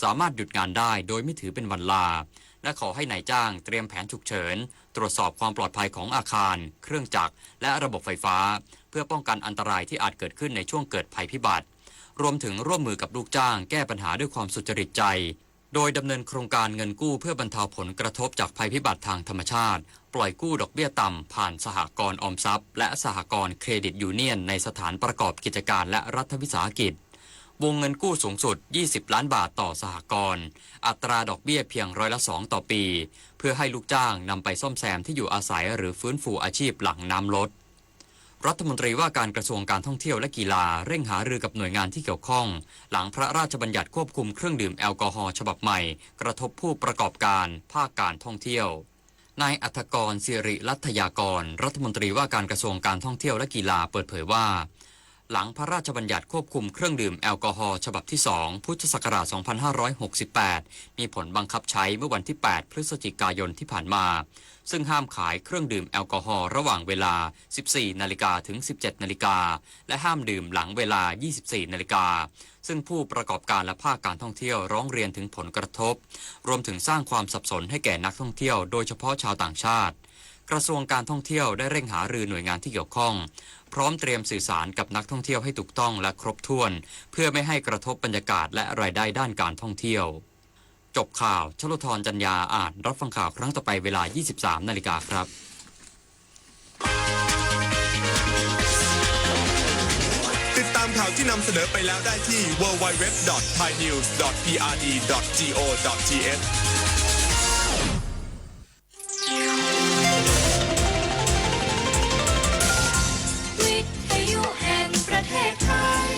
สามารถหยุดงานได้โดยไม่ถือเป็นวันลาและขอให้นายจ้างเตรียมแผนฉุกเฉินตรวจสอบความปลอดภัยของอาคารเครื่องจักรและระบบไฟฟ้าเพื่อป้องกันอันตรายที่อาจเกิดขึ้นในช่วงเกิดภัยพิบัติรวมถึงร่วมมือกับลูกจ้างแก้ปัญหาด้วยความสุจริตใจโดยดำเนินโครงการเงินกู้เพื่อบรรเทาผลกระทบจากภัยพิบัติทางธรรมชาติปล่อยกู้ดอกเบี้ยต่ำผ่านสหกรณ์ออมทรัพย์และสหกรณ์เครดิตยูเนียนในสถานประกอบกิจการและรัฐวิสาหกิจวงเงินกู้สูงสุด20ล้านบาทต่อสหกรณ์อัตราดอกเบี้ยเพียง2%ต่อปีเพื่อให้ลูกจ้างนำไปซ่อมแซมที่อยู่อาศัยหรือฟื้นฟูอาชีพหลังน้ำลดรัฐมนตรีว่าการกระทรวงการท่องเที่ยวและกีฬาเร่งหารือกับหน่วยงานที่เกี่ยวข้องหลังพระราชบัญญัติควบคุมเครื่องดื่มแอลกอฮอล์ฉบับใหม่กระทบผู้ประกอบการภาคการท่องเที่ยวนายอัธกรศิริรัตยากรรัฐมนตรีว่าการกระทรวงการท่องเที่ยวและกีฬาเปิดเผยว่าหลังพระราชบัญญัติควบคุมเครื่องดื่มแอลกอฮอล์ฉบับที่2พุทธศักราช2568มีผลบังคับใช้เมื่อวันที่8พฤศจิกายนที่ผ่านมาซึ่งห้ามขายเครื่องดื่มแอลกอฮอล์ระหว่างเวลา 14 นาฬิกาถึง 17 นาฬิกาและห้ามดื่มหลังเวลา 24 นาฬิกาซึ่งผู้ประกอบการและภาคการท่องเที่ยวร้องเรียนถึงผลกระทบรวมถึงสร้างความสับสนให้แก่นักท่องเที่ยวโดยเฉพาะชาวต่างชาติกระทรวงการท่องเที่ยวได้เร่งหารือหน่วยงานที่เกี่ยวข้องพร้อมเตรียมสื่อสารกับนักท่องเที่ยวให้ถูกต้องและครบถ้วนเพื่อไม่ให้กระทบบรรยากาศและรายได้ด้านการท่องเที่ยวจบข่าวชลธรจัญญาอ่านรับฟังข่าวครั้งต่อไปเวลา 23 นาฬิกาครับติดตามข่าวที่นำเสนอไปแล้วได้ที่ www.thainews.prd.go.thวิทยุแห่งประเทศไทย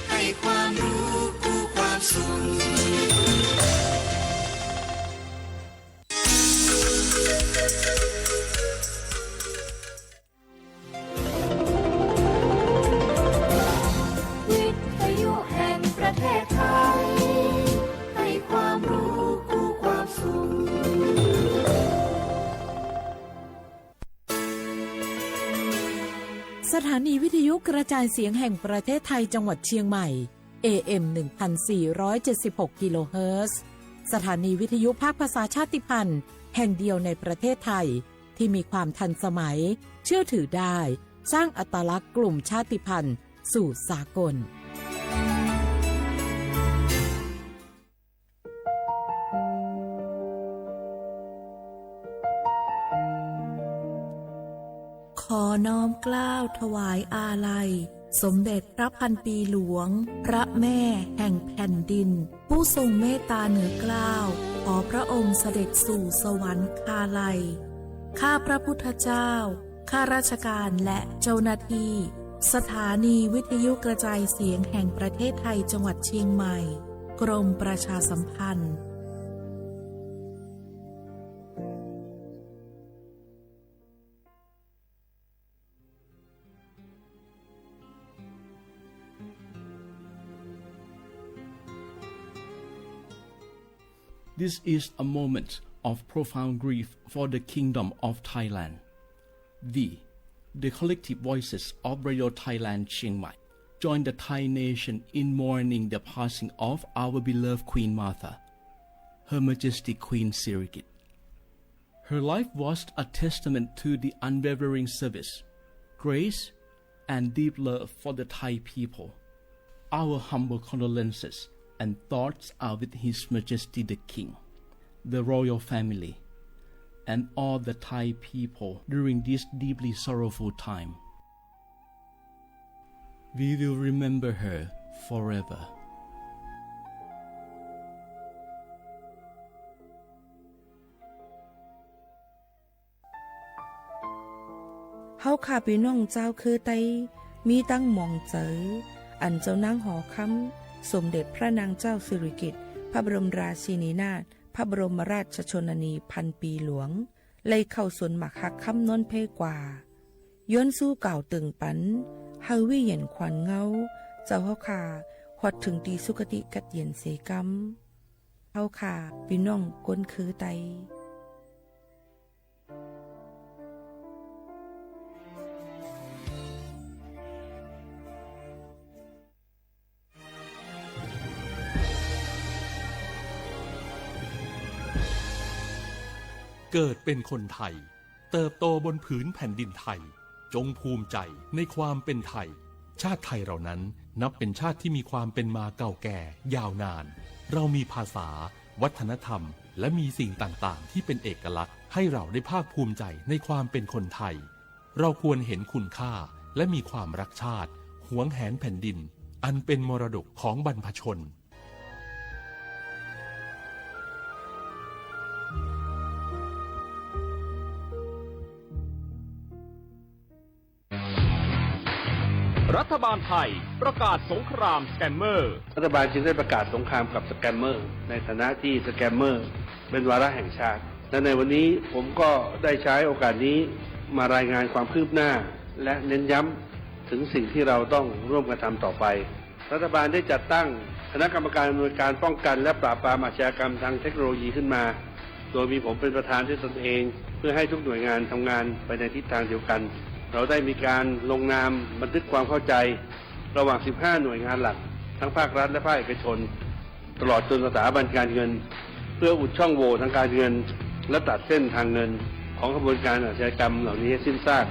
ให้ความรู้กู้ความสุขวิทยุแห่งประเทศไทยให้ความรู้กู้ความสุขสถานีวิทยุกระจายเสียงแห่งประเทศไทยจังหวัดเชียงใหม่ AM 1476 กิโลเฮิรตซ์สถานีวิทยุภาคภาษาชาติพันธุ์แห่งเดียวในประเทศไทยที่มีความทันสมัยเชื่อถือได้สร้างอัตลักษณ์กลุ่มชาติพันธุ์สู่สากลขอน้อมเกล้าถวายอาลัยสมเด็จพระพันปีหลวงพระแม่แห่งแผ่นดินผู้ทรงเมตตาเหนือเกล้าขอพระองค์เสด็จสู่สวรรคาลัยข้าพระพุทธเจ้าข้าราชการและเจ้าหน้าที่สถานีวิทยุกระจายเสียงแห่งประเทศไทยจังหวัดเชียงใหม่กรมประชาสัมพันธ์ This is a moment of profound grief for the Kingdom of Thailand. The collective voices of Radio Thailand Chiang Mai join the Thai nation in mourning the passing of our beloved Queen Martha, Her Majesty Queen Sirikit. Her life was a testament to the unwavering service, grace, and deep love for the Thai people. Our humble condolences and thoughts are with His Majesty the King, the royal family, and all the Thai people during this deeply sorrowful time. We will remember her forever. เฮาข้าพี่น้องเจ้าคือไตมีตั้งหม่องเจออันเจ้านางหอคำสมเด็จพระนางเจ้าสิริกิติ์พระบรมราชินีนาถพระบรมราชชนนีพันปีหลวงเลยเข้าสวนหมักฮักคำนนเพกว่าย้อนสู้เก่าตึงปันเฮาวิเย็นขวัญเงาเจ้าเฮาขาหอดถึงตีสุคติกัดเย็นเสกำเฮาขาพี่น้องก้นคือไตเกิดเป็นคนไทยเติบโตบนผืนแผ่นดินไทยจงภูมิใจในความเป็นไทยชาติไทยเรานั้นนับเป็นชาติที่มีความเป็นมาเก่าแก่ยาวนานเรามีภาษาวัฒนธรรมและมีสิ่งต่างๆที่เป็นเอกลักษณ์ให้เราได้ภาคภูมิใจในความเป็นคนไทยเราควรเห็นคุณค่าและมีความรักชาติหวงแหนแผ่นดินอันเป็นมรดกของบรรพชนรัฐบาลไทยประกาศสงครามสแกมเมอร์รัฐบาลจึงได้ประกาศสงครามกับสแกมเมอร์ในฐานะที่สแกมเมอร์เป็นวาระแห่งชาติและในวันนี้ผมก็ได้ใช้โอกาสนี้มารายงานความคืบหน้าและเน้นย้ำถึงสิ่งที่เราต้องร่วมกันทำต่อไปรัฐบาลได้จัดตั้งคณะกรรมการอำนวยการป้องกันและปราบปรามอาชญากรรมทางเทคโนโลยีขึ้นมาโดยมีผมเป็นประธานด้วยตนเองเพื่อให้ทุกหน่วยงานทำงานไปในทิศทางเดียวกันเราได้มีการลงนามบันทึกความเข้าใจระหว่าง 15 หน่วยงานหลักทั้งภาครัฐและภาคเอกชนตลอดจนสถาบันการเงินเพื่ออุดช่องโหว่ทางการเงินและตัดเส้นทางเงินของกระบวนการอาชญากรรมเหล่านี้ให้สิ้นซาก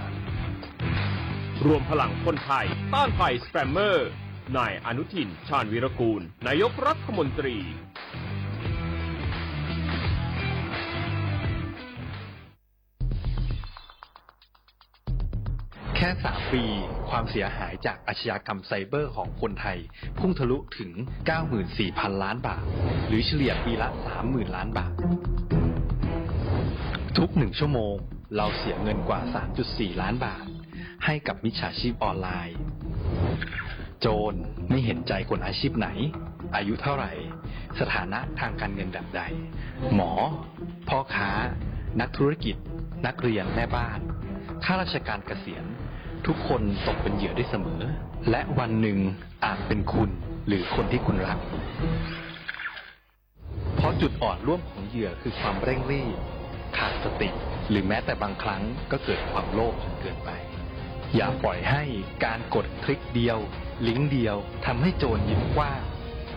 รวมพลังคนไทยต้านภัยสแปมเมอร์นายอนุทินชาญวีรกูลนายกรัฐมนตรีแค่3 ปีความเสียหายจากอาชญากรรมไซเบอร์ของคนไทยพุ่งทะลุถึง 94,000 ล้านบาทหรือเฉลี่ยปีละ 30,000 ล้านบาททุก1 ชั่วโมงเราเสียเงินกว่า 3.4 ล้านบาทให้กับมิจฉาชีพออนไลน์โจรไม่เห็นใจคนอาชีพไหนอายุเท่าไหร่สถานะทางการเงินแบบใดหมอพ่อค้านักธุรกิจนักเรียนแม่บ้านข้าราชการเกษียณทุกคนตกเป็นเหยื่อได้เสมอและวันหนึ่งอาจเป็นคุณหรือคนที่คุณรักเพราะจุดอ่อนร่วมของเหยื่อคือความเร่งรีบขาดสติหรือแม้แต่บางครั้งก็เกิดความโลภจนเกินไปอย่าปล่อยให้การกดคลิกเดียวลิงก์เดียวทำให้โจรยิ้มกว้าง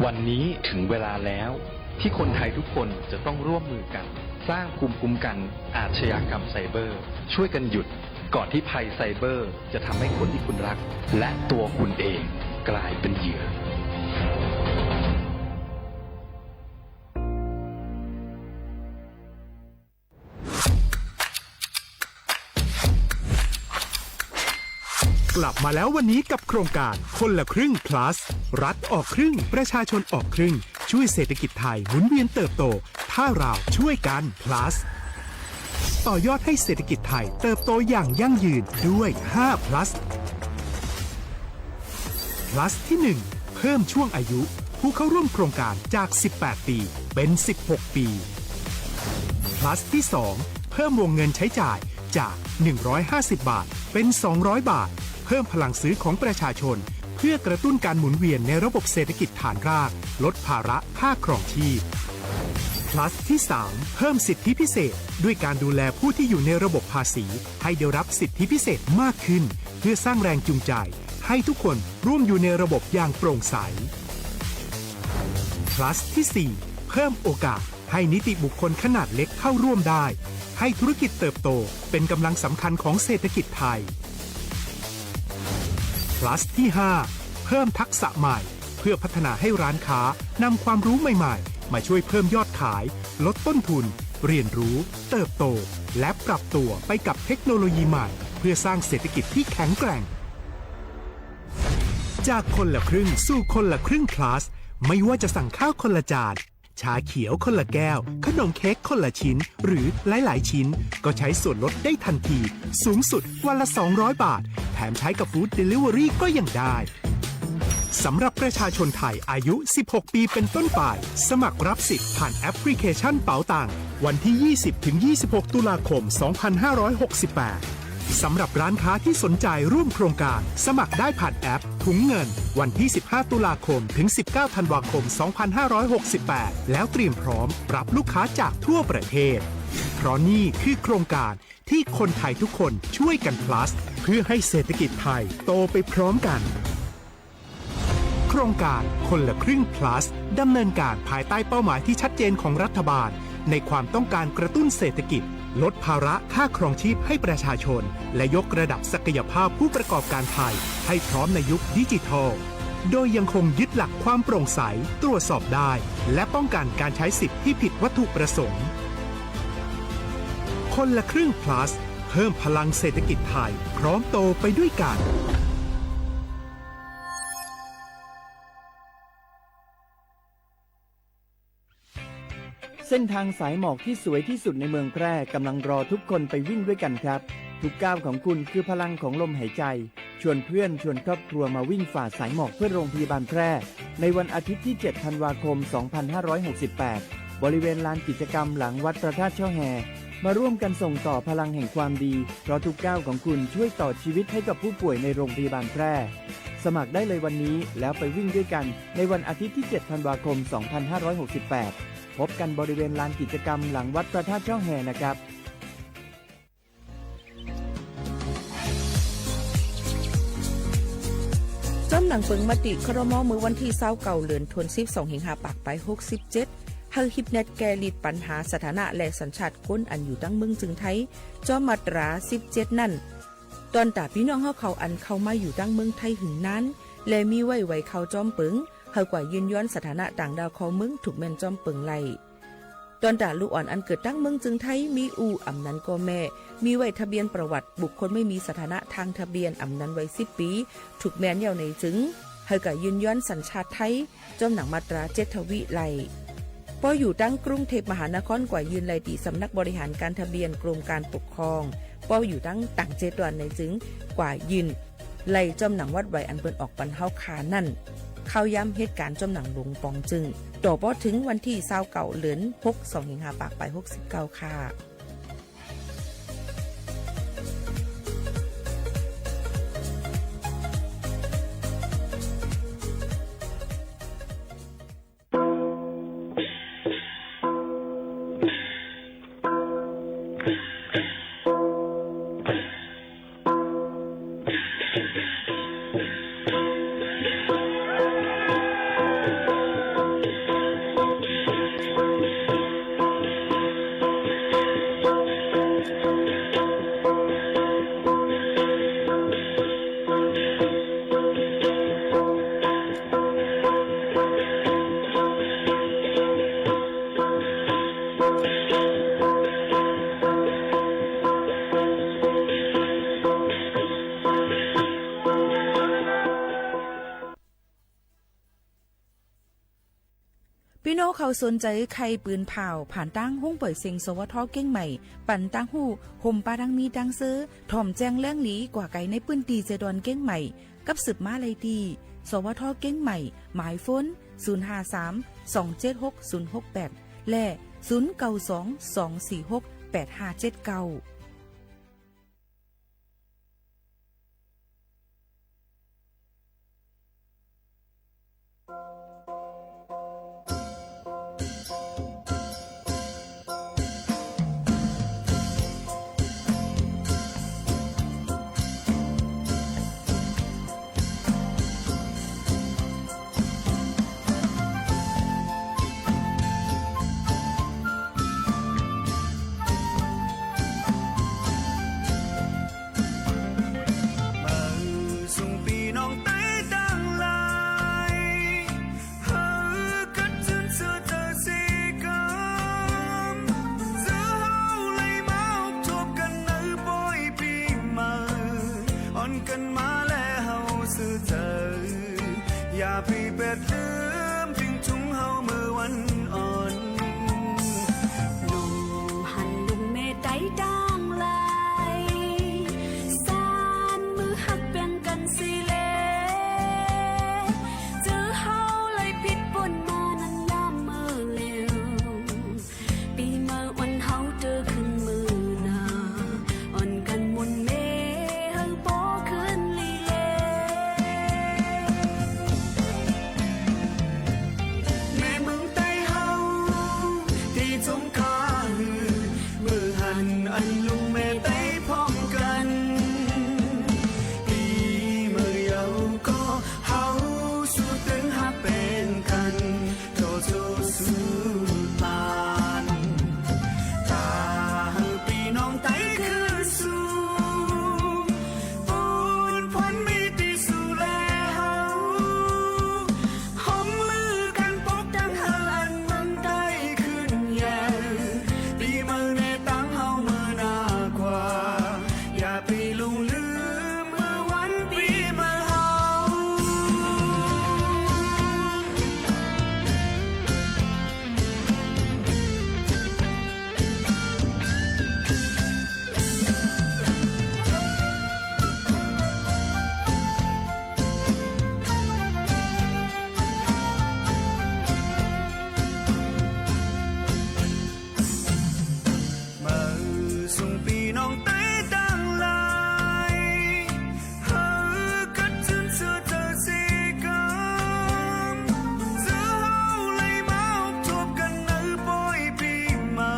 วันนี้ถึงเวลาแล้วที่คนไทยทุกคนจะต้องร่วมมือกันสร้างภูมิคุ้มกันอาชญากรรมไซเบอร์ช่วยกันหยุดก่อนที่ภัยไซเบอร์จะทำให้คนที่คุณรักและตัวคุณเองกลายเป็นเหยื่อกลับมาแล้ววันนี้กับโครงการคนละครึ่ง plus รัฐออกครึ่งประชาชนออกครึ่งช่วยเศรษฐกิจไทยหมุนเวียนเติบโตถ้าเราช่วยกัน plus ต่อยอดให้เศรษฐกิจไทยเติบโตอย่างยั่งยืนด้วย5 plus plus ที่ 1 เพิ่มช่วงอายุผู้เข้าร่วมโครงการจาก 18 ปีเป็น16 ปี plus ที่ 2 เพิ่มวงเงินใช้จ่ายจาก150 บาทเป็น200 บาทเพิ่มพลังซื้อของประชาชนเพื่อกระตุ้นการหมุนเวียนในระบบเศรษฐกิจฐานรากลดภาระค่าครองชีพ plus ที่ 3 เพิ่มสิทธิพิเศษด้วยการดูแลผู้ที่อยู่ในระบบภาษีให้ได้รับสิทธิพิเศษมากขึ้นเพื่อสร้างแรงจูงใจให้ทุกคนร่วมอยู่ในระบบอย่างโปร่งใส plus ที่ 4 เพิ่มโอกาสให้นิติบุคคลขนาดเล็กเข้าร่วมได้ให้ธุรกิจเติบโตเป็นกำลังสำคัญของเศรษฐกิจไทย plus ที่ 5 เพิ่มทักษะใหม่เพื่อพัฒนาให้ร้านค้านำความรู้ใหม่ๆมาช่วยเพิ่มยอดขายลดต้นทุนเรียนรู้เติบโตและปรับตัวไปกับเทคโนโลยีใหม่เพื่อสร้างเศรษฐกิจที่แข็งแกร่งจากคนละครึ่งสู่คนละครึ่ง plus ไม่ว่าจะสั่งข้าวคนละจานชาเขียวคนละแก้วขนมเค้กคนละชิ้นหรือหลายๆชิ้นก็ใช้ส่วนลดได้ทันทีสูงสุดวันละ200 บาทแถมใช้กับฟู้ดเดลิเวอรี่ก็ยังได้สำหรับประชาชนไทยอายุ16 ปีเป็นต้นไปสมัครรับสิทธิ์ผ่านแอปพลิเคชันเป๋าตังวันที่ 20-26 ตุลาคม 2568 สำหรับร้านค้าที่สนใจร่วมโครงการสมัครได้ผ่านแอปถุงเงินวันที่ 15 ตุลาคมถึง 19 ธันวาคม 2568 แล้วเตรียมพร้อมรับลูกค้าจากทั่วประเทศเพราะนี่คือโครงการที่คนไทยทุกคนช่วยกัน plus เพื่อให้เศรษฐกิจไทยโตไปพร้อมกันโครงการคนละครึ่ง plus ดำเนินการภายใต้เป้าหมายที่ชัดเจนของรัฐบาลในความต้องการกระตุ้นเศรษฐกิจลดภาระค่าครองชีพให้ประชาชนและยกระดับศักยภาพผู้ประกอบการไทยให้พร้อมในยุคดิจิทัลโดยยังคงยึดหลักความโปร่งใสตรวจสอบได้และป้องกันการใช้สิทธิ์ที่ผิดวัตถุประสงค์คนละครึ่ง plus เพิ่มพลังเศรษฐกิจไทยพร้อมโตไปด้วยกันเส้นทางสายหมอกที่สวยที่สุดในเมืองแพร่กำลังรอทุกคนไปวิ่งด้วยกันครับทุกก้าวของคุณคือพลังของลมหายใจชวนเพื่อนชวนครอบครัวมาวิ่งฝ่าสายหมอกเพื่อโรงพยาบาลแพร่ในวันอาทิตย์ที่ 7 ธันวาคม 2568 บริเวณลานกิจกรรมหลังวัดพระธาตุช่อแฮมาร่วมกันส่งต่อพลังแห่งความดีเพราะทุกก้าวของคุณช่วยต่อชีวิตให้กับผู้ป่วยในโรงพยาบาลแพร่สมัครได้เลยวันนี้แล้วไปวิ่งด้วยกันในวันอาทิตย์ที่ 7 ธันวาคม 2568พบกันบริเวณลานกิจกรรมหลังวัดพระธาตุช่อแฮนะครับจอมหนังเปิงมติครม.มือวันที่29เดือนธันวาคม12 สิงหาคมไป67เฮาฮิปเน็ตแกลิดปัญหาสถานะและสัญชาติคนอันอยู่ตั้งเมืองจึงไทยจอมมาตรา17นั่นตอนตาพี่น้องเฮาเขาอันเข้ามาอยู่ตั้งเมืองไทยหึงนั้นและมีไว้เข้าจอมเปิงเฮากว่ายืนย้อนสถานะต่างดาวเขาเมืองถูกแม่นจอมเปิงไล่ตอนตาลูกอ่อนอันเกิดตั้งเมืองจึงไทยมีอำนั้นก็แม่มีไว้ทะเบียนประวัติบุคคลไม่มีสถานะทางทะเบียนอำนั้นไว้10 ปีถูกแม่นยาวในจึงเฮากว่ายืนย้อนสัญชาติไทยจอมหนังมาตรา7ทวีไล่พออยู่ตั้งกรุงเทพมหานครกว่ายืนไล่ตีสำนักบริหารการทะเบียนกรมการปกครองพออยู่ตั้งต่างเจตวันในจึงกว่ายืนไล่จอมหนังวัดไว้อันเปิ้นออกปันเฮาคานั่นเข้าย้ำเหตุการณ์จอมหนังหลวงปองจึงต่อพอถึงวันที่29เดือน6 2 สิงหาคมไป69ค่ะพี่น้องเขาสนใจใครปืนเผาผ่านตั้งห้องเปิดเซ็งสวทเก้งใหม่ปั่นตั้งหู้ห่มปาดังมีดังซื้อถ่อมแจ้งแล้งหลีกว่าไก่ในปืนตีเจดอนเก้งใหม่กับสืบมาเลยดีสวทเก้งใหม่หมายฟ้น053-276-068และ092-246-8579 กันมาแล้วเฮาซื่อเธออย่าไปเบ็ดลืมพิงทุงเฮาเมื่อวันอ่อนลุงหันลุงเมไตดังลายสานมือหักแบ่งกันสิเลเจอเฮาเลยผิดบนมานั้นยามมือเร็วปีมาวันเฮาเจอขึ้นมือนาอ่อนกันมุนเมเฮาโปขึ้นลีเลแม่มึงไตเฮาที่จงกามือหันอันลุงแม่ไตพร้อมกันปีมือเยาก็เฮาสู้ตึงหักเป็นกันโทษสู้ปานตาปีน้องไตคือสู้ปูนพันมีที่สู้แลเฮาหอมมือกันปกดังเฮาอันมันได้ขึ้นแย่ปีมือในตั้งเฮามือหน้ากว่าอย่าไปลงลืมเมื่อวันปีมาเฮามือส่งปีน้องไต้ดังลายเฮากัดจนเสื้อเธอสีกำเสื้อเฮาเลยมาอบทบกันในปอยปีมา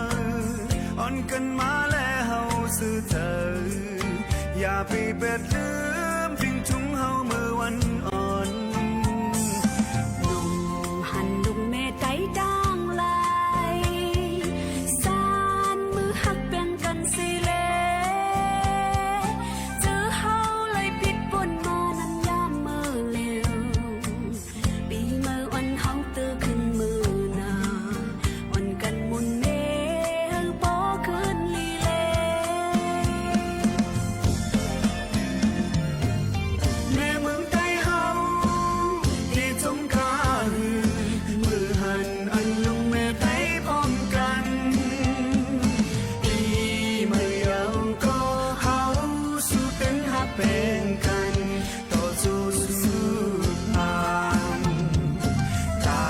อ่อนกันมาแล้วเฮาซื่อเธออย่าไปเบ็ดลืมพิงทุงเฮาเมื่อวันอ่อนลุงหันลุงแม่ไต้ดังลายสานมือหักแบ่งกันสิเลเจอเฮาเลยผิดบนมานั้นยามมือเร็วปีมือวันเฮาตื่นขึ้นมือนาอ่อนกันมุนเมเฮาโปขึ้นลีเลแม่เมืองไทยเฮาที่จงกามือหันอันลุงแม่ไทยพร้อมกันปีมือเยาก็เฮาสู้เป็นหักเป็นกันต่อสู้ตามตา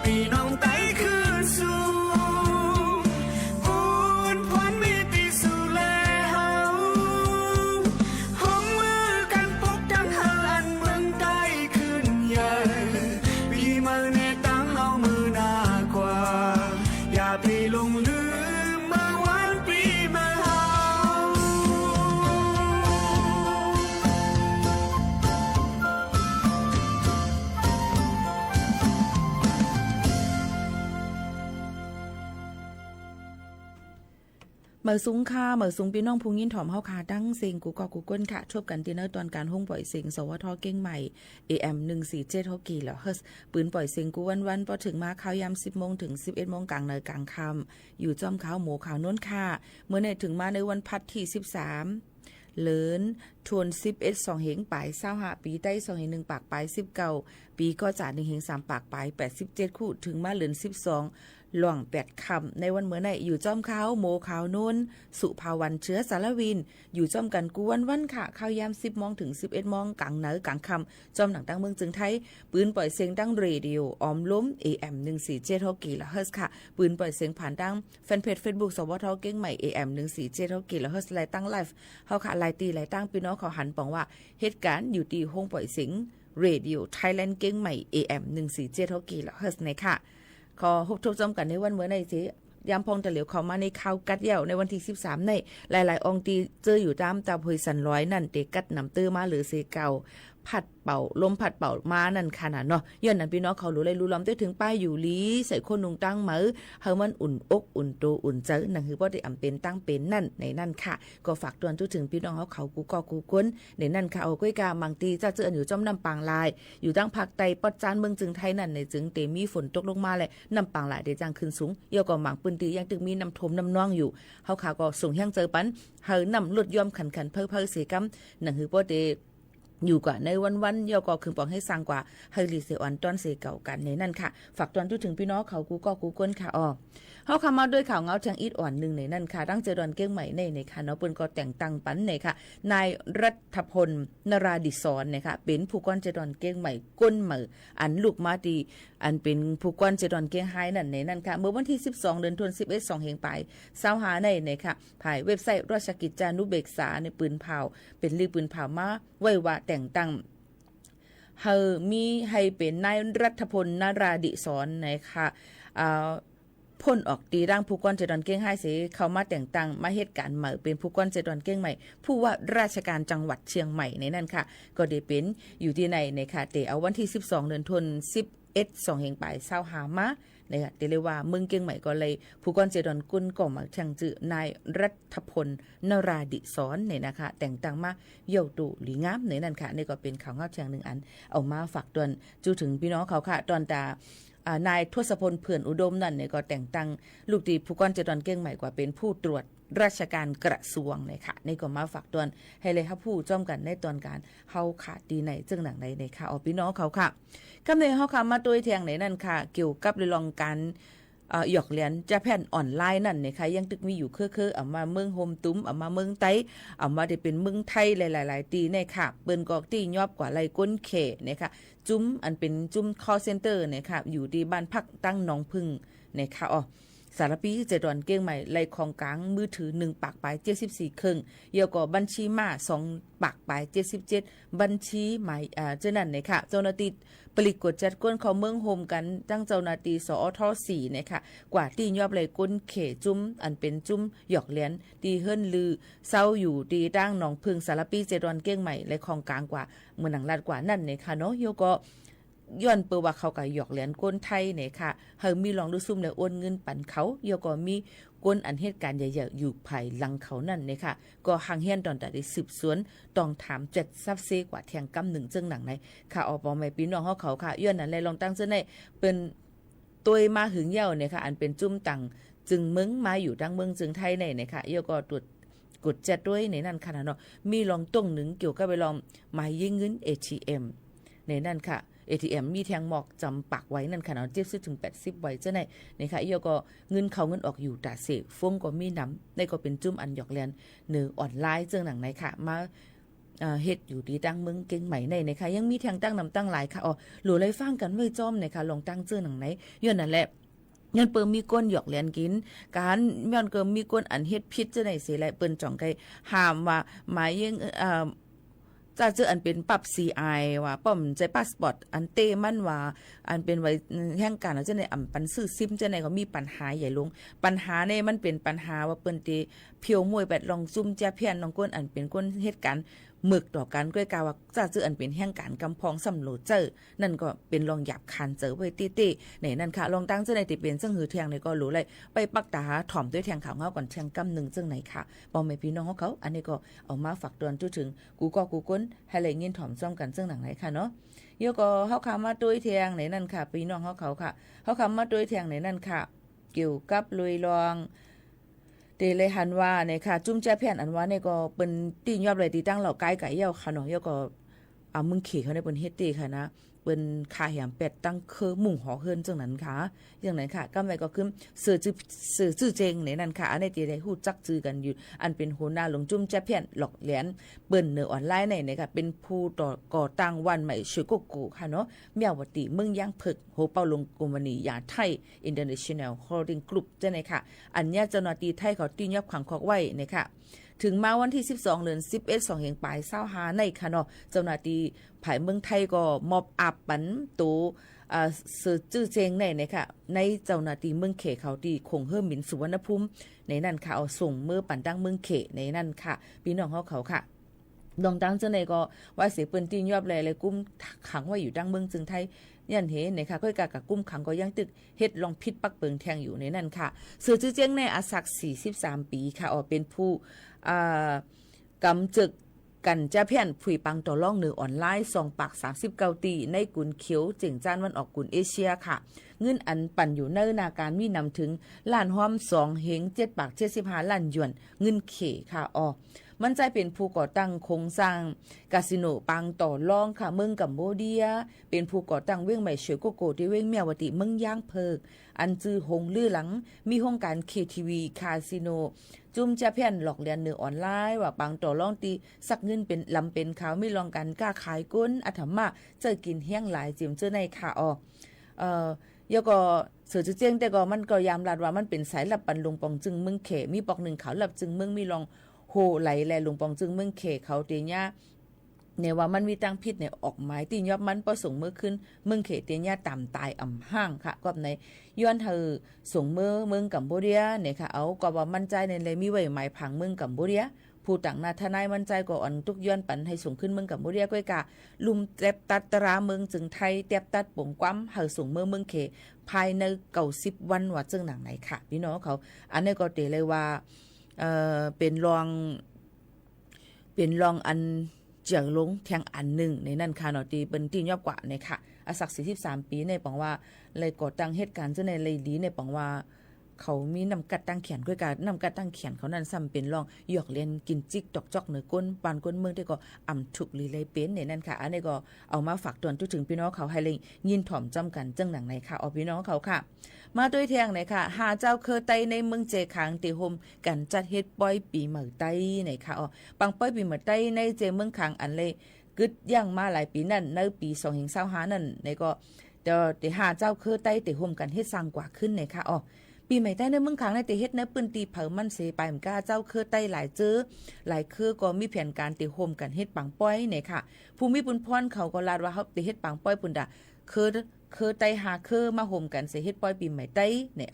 ปีน้องไตคือสู้ปูนพวนมีที่สู้แลเฮาหอมมือกันปกดังเฮาอันเมืองใต้ขึ้นใหญ่ปีมาในตั้งเฮามือหน้ากว่าอย่าไปลงลืมเมื่อวันปีมาเฮา เหมือสูงค่ะเหมือสูงพี่น้องพุงยินถ่อมเฮาค่ะดั้งเสียงกูกอกูก้นค่ะชบกันดินเนอร์ตอนการห้องปล่อยเสียงสวทเก้งใหม่ AM 147ฮอกกี้แล้วเฮิร์สปืนปล่อยเสียงกูวันพอถึงมาข่าวยาม 10 โมงถึง 11 โมงกลางเนยกลางค่ำอยู่จอมขาวหมูขาวน้นค่ะเมื่อในถึงมาในวันพัดที่13เลินทวน11 2เหงปลาย25ปีใต้2เหง1ปากปลาย19ปีก็จ่า1เหง3ปากปลาย87คู่ถึงมาเลิน12หล่วง8คำในวันเมื่อในอยู่จอมขาวโมขาวนุ่นสุภาวันเชื้อสารวินอยู่จอมกันกูวันค่ะข้าวยาม 10 โมงถึง 11 โมงกลางเนอกลางคำจอมหนังตั้งเมืองจึงไทยปืนปล่อยเสียงดังเรดิโอออมล้ม AM 147ฮอกกี้ละเฮิร์สค่ะปืนปล่อยเสียงผ่านดังแฟนเพจ Facebook สวทเก้งใหม่ AM 147ฮอกกี้ละเฮิร์สไลน์ตั้งไลฟ์เฮาค่ะไลน์ตีไลน์ตั้งพี่น้องเขาหันปองว่าเหตุการณ์อยู่ที่ห้องปล่อยเสียงเรดิโอไทยแลนด์เก้งใหม่ AM 147ฮอกกี้ละเฮิร์สในค่ะขอพบจอมกันในวันเมื่อในสิยามพองตะเหลียวเข้ามาในข่าวกัดเหี่ยวในวันที่13ในหลายๆองค์ตีเจออยู่ตามตาพวยสันร้อยนั่นเตกัดนำตื้อมาหรือเสเก่า ผัดเป่าลมผัดเป่ามานั่นขนาดเนาะย้อนนั้นพี่น้องเขารู้เลยรู้ล้อมได้ถึงป้ายอยู่ลีใส่คนนุงตั้งเหมือเฮามันอุ่นอกอุ่นโตอุ่นใจนั่นคือบ่ได้อำเป็นตั้งเป็นนั่นในนั่นค่ะก็ฝากตวนทุกถึงพี่น้องเขากูก็กูก้นในนั่นค่ะเอาก้อยกาบางตีจะเจออยู่จ้อมน้ำปางลายอยู่ตั้งภาคใต้ปอดจานเมืองจึงไทยนั่นในจึงเตมีฝนตกลงมาแหละน้ำปางลายได้จางขึ้นสูงเยอะกว่าหมางปืนตียังตึกมีน้ำทมน้ำน่องอยู่เฮาขาก็ส่งแห้งเจอปันเฮานำลดย่อมขันเพิ่เสียกำนั่นคือบ่ได้อยู่กว่าในวันๆเยาก็คือปองให้สร้างกว่าเฮลิเซออนตอนเสเก่ากันในนั่นค่ะฝากตอนทุกถึงพี่น้องเขากูก็กูก้นค่ะอ๋อเฮาคำมาด้วยข่าวเงาจังอีดอ่อนหนึ่งในนั่นค่ะตั้งเจดอนเก้งใหม่ในค่ะเนาะเปิ้นก็แต่งตั้งปันในค่ะนายรัฐพลนราดิศรนะคะเป็นผู้ก้อนเจดอนเก้งใหม่ก้นเหมืออันลูกมาดีอันเป็นผู้ก้อนเจดอนเก้งไฮนั่นในนั่นค่ะเมื่อวันที่12เดือนธันวาคม2เฮงไป25หาในค่ะภายเว็บไซต์ราชกิจจานุเบกษาในปืนเผาเป็นลีปืนเผามาไว้ว่าแต่งตั้งเฮามีให้เป็นนายรัฐพลนราดิศรนะคะพ้นออกตีร่างผู้ก้อนเจดอนเก้งไฮเสเข้ามาแต่งตั้งมาเหตุการณ์ใหม่เป็นผู้ก้อนเจดอนเก้งใหม่ผู้ว่าราชการจังหวัดเชียงใหม่ในนั่นค่ะก็ได้เป็นอยู่ที่ไหนนะคะแต่เอาวันที่12เดือนธันวาคม2เฮงไป25หามานะคะแต่เลยว่าเมืองเก้งใหม่ก็เลยผู้ก้อนเจดอนกุนก็มาช่างจื่อนายรัฐพลนราดิศรเนี่ยนะคะแต่งตั้งมาเยี่ยวตู่หลีงามในนั่นค่ะนี่ก็เป็นข่าวเงาเชียงหนึ่งอันเอามาฝากตอนจูถึงพี่น้องเขาค่ะตอนตานายทศพลเผื่อนอุดมนั่นเนี่ยก็แต่งตั้งลูกดีผู้ก้อนเจดอนเก้งใหม่กว่าเป็นผู้ตรวจราชการกระทรวงเลยค่ะนี่ก็มาฝากตอนให้เลยครับผู้จ้อมกันในตอนการเฮาขาดดีในจึงหนังในค่ะเอาพี่น้องเขาค่ะกำเนิดเฮาค่ะมาตัวแทงไหนนั่นค่ะเกี่ยวกับเรื่องการหยอกเลียนจะแผ่นออนไลน์นั่นเนี่ยค่ะยังตึกมีอยู่คือเอามาเมืองโฮมตุ้มเอามาเมืองไต้เอามาได้เป็นเมืองไทยหลายๆตีเนี่ยค่ะเปิ้นก็ตียอบกว่าไรก้นเขเนี่ยค่ะจุ้มอันเป็นจุ้ม call center เนี่ยค่ะอยู่ที่บ้านพักตั้งหนองพึ่งเนี่ยค่ะอ๋อสารปีเจดอนเก้งใหม่ไล่ของกลางมือถือ1ปากปลาย74ครึ่งเกี่ยวกับบัญชีมา2ปากปลาย77บัญชีหมายเจ้านั่นเนี่ยค่ะเจ้าหน้าที่ปลิกกดจัดก้นเขาเมืองโฮมกันตั้งเจ้าหน้าที่สอท4เนี่ยค่ะกว่าที่ยอบเลยก้นเขจุ้มอันเป็นจุ้มหยอกเลียนตีเฮิรนลือเศร้าอยู่ตีตั้งหนองพึ่งสารปีเจดอนเก้งใหม่ไล่ของกลางกว่าเมืองหนังลาดกว่านั่นเนี่ยค่ะเนาะโยก็ย้อนเปิดว่าเขาก็หยอกเหรียญก้นไทยเนี่ยค่ะเฮามีลองดูซุ่มแล้วโอนเงินปันเขาเดี๋ยวก็มีก้นอันเหตุการณ์ใหญ่ๆอยู่ภายหลังเขานั่นเนี่ยค่ะก็หังเฮียนตอนแต่ได้สืบสวนต้องถาม7ซับเซกว่าแทงกำ1จึงหนังไหนค่ะออกบ่แม่พี่น้องเขาค่ะย้อนนั้นเลยลองตั้งซื่อในเป็นตัวมาหึงเหี่ยวเนี่ยค่ะอันเป็นจุ้มตังจึงมึงมาอยู่ดังเมืองจึงไทยเนี่ยค่ะเดี๋ยวก็ตรวจกดจัดด้วยในนั่นค่ะเนาะมีลองต้งหนึ่งเกี่ยวกับไปลองหมายยิงเงิน ATM ในนั่นค่ะATM มีแทงหมอกจำปักไว้นั่นค่ะเนาะ70ถึง80ไว้เจ้าไหนนี่ค่ะอีก็เงินเขาเงินออกอยู่ตาเสฟงก็มีน้ำในก็เป็นจุ่มอันหยอกเลียนเนื้อออนไลน์เจ้าหนังไหนค่ะมาเฮ็ดอยู่ที่ตั้งเมืองเก่งใหม่ในนะคะยังมีแทงตั้งนำตั้งหลายค่ะอ๋อหลัวเลยฟังกันไว้จ้อมนะคะลองตั้งเจ้าหนังไหนย้อนนั่นแหละย้อนเปิ่มมีก้นหยอกเลียนกินการย้อนเกิมมีก้นอันเฮ็ดพิษเจ้าไหนเสียแหละเปิ้นจ่องไกห้ามว่าหมายยังจะเจออันเป็นปรับ CI ว่าป้อมใจพาสปอร์ตอันเต้มันว่าอันเป็นไว้แห่งการจะในอ่ำปันซื้อซิมจะในก็มีปัญหาใหญ่ลงปัญหาในมันเป็นปัญหาว่าเปิ้นติเพียวมวยแบบลองซุ่มแจ้เพี้ยนน้องก้นอันเป็นก้นเหตุการณ์หมึกต่อกันก้อยกาว่าจะเจออันเป็นแห่งการกำพองสำโหลเจอนั่นก็เป็นลองหยาบคันเจอไว้ตี้ๆในนั่นค่ะลองตั้งเจ้าในติเป็นซึ่งหือเทียงในก็รู้เลยไปปักตาถ่อมด้วยแทงขาวเงาก่อนแทงกำ1ซึ่งไหนค่ะบ่แม่พี่น้องเขาอันนี้ก็เอามาฝากตอนจุถึงกูก็กูก้นให้เลยยินถ่อมซ่อมกันซึ่งหนังไหนค่ะเนาะเดี๋ยวก็เฮาคำมาด้วยแทงในนั่นค่ะพี่น้องเขาค่ะเฮาคำมาด้วยแทงในนั่นค่ะเกี่ยวกับลุยลองเตเลยหันว่าเนี่ยค่ะจุ้มแจ้เพี้ยนอันว่าเนี่ยก็เป็นตียอบเลยตีตั้งเหล่าไกลไก่เย่าค่ะเนาะเย่าก็มึงขี่เขาในเป็นเฮ็ดตีค่ะนะเป็นคาแหมเป็ดตั้งคือหมุ่งหอเฮิรนจังนั้นค่ะอย่างนั้นค่ะก็ไม่ก็คือสื่อชื่อเจงในนั้นค่ะอันนี้ตีได้ฮู้จักจื้อกันอยู่อันเป็นหัวหน้าหลงจุ้มแจ้เพี้ยนหลอกเหรียญเปิ้นเนื้อออนไลน์ในค่ะเป็นผู้ก่อตั้งวันใหม่ชื่อกุกูค่ะเนาะเมียววติเมืองย่างผึกโหเปาลงกุมณียาไทย International Holding Group จังได๋ค่ะอันเนี้ยเจ้าหน้าที่ไทยเขาตียอบขังคอกไว้นะคะถึงมาวันที่12เดือน11 2เฮงปลาย25ในค่ะเนาะเจ้าหน้าที่ภายเมืองไทยก็มอบอับปันตูชื่อเจงในนะคะในเจ้าหน้าที่เมืองเขเขาที่คงเฮิมหมินสุวรรณภูมิในนั่นค่ะเอาส่งมือปั่นตั้งเมืองเขในนั่นค่ะพี่น้องเขาค่ะ ดองดังเจ้าในก็ว่าเสียปืนตีนยอบเลยกุ้มขังไว้อยู่ดังเมืองจึงไทยยันเห็นนะคะก็กะกับกุ้มขังก็ยังตึกเฮ็ดลองพิษปักเปิงแทงอยู่ในนั่นค่ะสื่อจื้อเจียงในอาศัก43 ปีค่ะเป็นผู้กำจึกกันจะเพี้ยนผุยปังต่อล่องเหนือออนไลน์2 ปาก 39 ตีในกุนเขียวเจียงจานวันออกกุนเอเชียค่ะเงินอันปั่นอยู่ในนาการมีนำถึงล้านห้อม2 เฮง7 ปาก 75 ล้านหยวนเงินเขค่ะมันใจเป็นผู้ก่อตั้งโครงสร้างคาสิโนปังต่อรองค่ะเมืองกัมพูเดียเป็นผู้ก่อตั้งเว้งใหม่เฉยโกโกที่เว้งเมียวติเมืองย่างเพิกอันจื้อหงลือหลังมีโครงการ KTV คาสิโนจุ่มจะเพี้ยนหลอกเลียนเนื้อออนไลน์ว่าปังต่อรองตีสักเงินเป็นลำเป็นขาวไม่ลองกันกล้าขายก้นอัธมาเจอกินแห้งหลายจิมเจอในค่ะยก็เสือจื้อเจียงแต่ก็มันก็ยามลาดว่ามันเป็นสายลับปันลงปองจึงเมืองเขมีปอกหนึ่งเขาลับจึงเมืองมีลองโหไหลแลลงปองจึงเมืองเขเขาเตียะเนี่ยว่ามันมีตั้งพิษเนี่ยออกหมายตียอบมันประสงค์เมื่อขึ้นเมืองเขเตียะต่ำตายอ่ำห้างค่ะก็ในย้อนเธอส่งเมืองกัมพูเดียเนี่ยค่ะเอาก็ว่ามั่นใจในเลยมีไว้หมายผังเมืองกัมพูเดียผู้ต่างนาทนายมั่นใจก็อ่อนทุกย้อนปันให้ส่งขึ้นเมืองกัมพูเดียก้อยกะลุมเต็บตัดตราเมืองจึงไทยเต็บตัดป่งกว้ำเฮาส่งเมืองเขภายใน90 วันว่าจึงหนังไหนค่ะพี่น้องเขาอันนี้ก็เตเลยว่าเป็นรองอันเจียงลงแทงอันหนึ่งในนั่นค่ะเนาะตีเป็นตียอบกว่าเนี่ยค่ะอาศัก43 ปีในปองว่าเลยก่อตั้งเหตุการณ์เจ้าในเลยดีในปองว่าเขามีนำกัดตั้งเขียนด้วยกันนำกัดตั้งเขียนเขานั้นซ้ำเป็นรองหยอกเล่นกินจิกตอกจอกเหนือก้นปานก้นเมืองที่ก็อ่ำฉุกลีเลยเป็นในนั่นค่ะอันนี้ก็เอามาฝากตวนทุกถึงพี่น้องเขาให้เลยยินถ่อมจำกันจังหนังในค่ะพี่น้องเขาค่ะมาด้วยแทงไหนค่ะหาเจ้าเคอไตในเมืองเจคางติโฮมกันจัดเฮ็ดป้อยปีเหมือไตไหนค่ะปังป้อยปีเหมือไตในเจเมืองคางอันเลยกึดย่างมาหลายปีนั่นในปี2025นั่นในก็เดี๋ยวหาเจ้าเคอไตติโฮมกันเฮ็ดสร้างกว่าขึ้นไหนค่ะปีใหม่ใต้ในเมืองคางในติเฮ็ดในปืนตีเผามันเสไปมก้าเจ้าเคอไตหลายเจอหลายเคอก็มีแผนการติโฮมกันเฮ็ดปังป้อยไหนค่ะภูมิปุนพรเขาก็ลาดว่าเฮาติเฮ็ดปังป้อยปุ่นดาเคอไตหาเคอมาโฮมกันเสเฮ็ดป้อยปีใหม่ไต้เนี่ย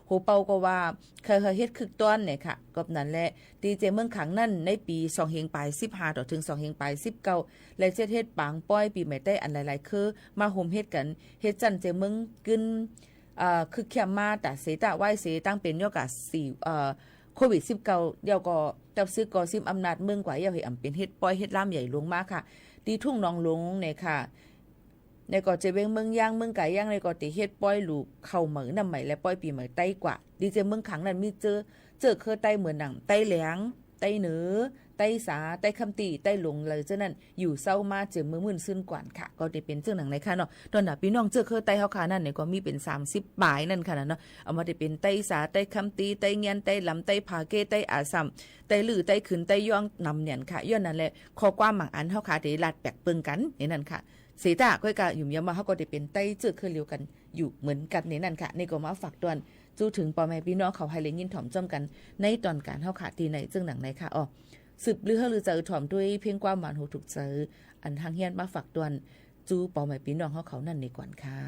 โหเปาก็ว่าเคยเฮ็ดคึกต้อนเนี่ยค่ะก็นั่นแหละตีเจเมืองขังนั่นในปี2เฮงปลาย15ต่อถึง2เฮงปลาย19และเฮ็ดปังป้อยปีใหม่ไต้อันหลายๆคือมาโฮมเฮ็ดกันเฮ็ดจันเจเมืองกึนคือแค่มาแต่เสตะไหว้เสตั้งเป็นยอดกะ4โควิด19เดี๋ยวก็ตับซื้อก็ซิมอำนาจเมืองกว่าเดี๋ยวให้อำเป็นเฮ็ดป้อยเฮ็ดล่ามใหญ่หลวงมาค่ะตีทุ่งนองหลวงเนี่ยค่ะในก็จะเว้งเมืองย่างเมืองไก่ย่างในก็ติเฮ็ดป้อยลูกเข้าเหมือนนำใหม่และป้อยปีเหมือนไต้กว่าดีเจเมืองขังนั้นมีเจอเคอไต้เหมือนหนังไต้แหลงไต้เหนือไต้สาไต้คำตีไต้หลงเลยเจ้านั้นอยู่เศร้ามาเจอมือมื่นซึ้นกว่าค่ะก็ได้เป็นเจ้าหนังในค่ะเนาะตอนน่ะพี่น้องเจอเคอไต้เฮาค่ะนั่นเนี่ยก็มีเป็น30ปลายนั่นค่ะเนาะเอามาได้เป็นไต้สาไต้คำตีไต้เงียนไต้ลำไต้ผาเกไต้อาซัมไต้ลือไต้ขึ้นไต้ย่องนำเนี่ยค่ะย้อนนั่นแหละข้อความบางอันเฮาค่ะได้ลัดแปลกเปิงกันนี่นั่นค่ะเสตาก้อยกะยุ่มยามมาเขาก็ได้เป็นไต้เจอเคยเลียวกันอยู่เหมือนกันในนั่นค่ะนี่ก็มาฝากตวนจู้ถึงพ่อแม่พี่น้องเขาให้เล่นยินถ่อมจ้อมกันในตอนการเฮาขาตีในจึงหนังในค่ะสืบหรือเฮาหรือเจอถ่อมด้วยเพียงความหวานหูถูกเจออันทางเฮียนมาฝากตวนจู้พ่อแม่พี่น้องเขานั่นในก่อนค่ะ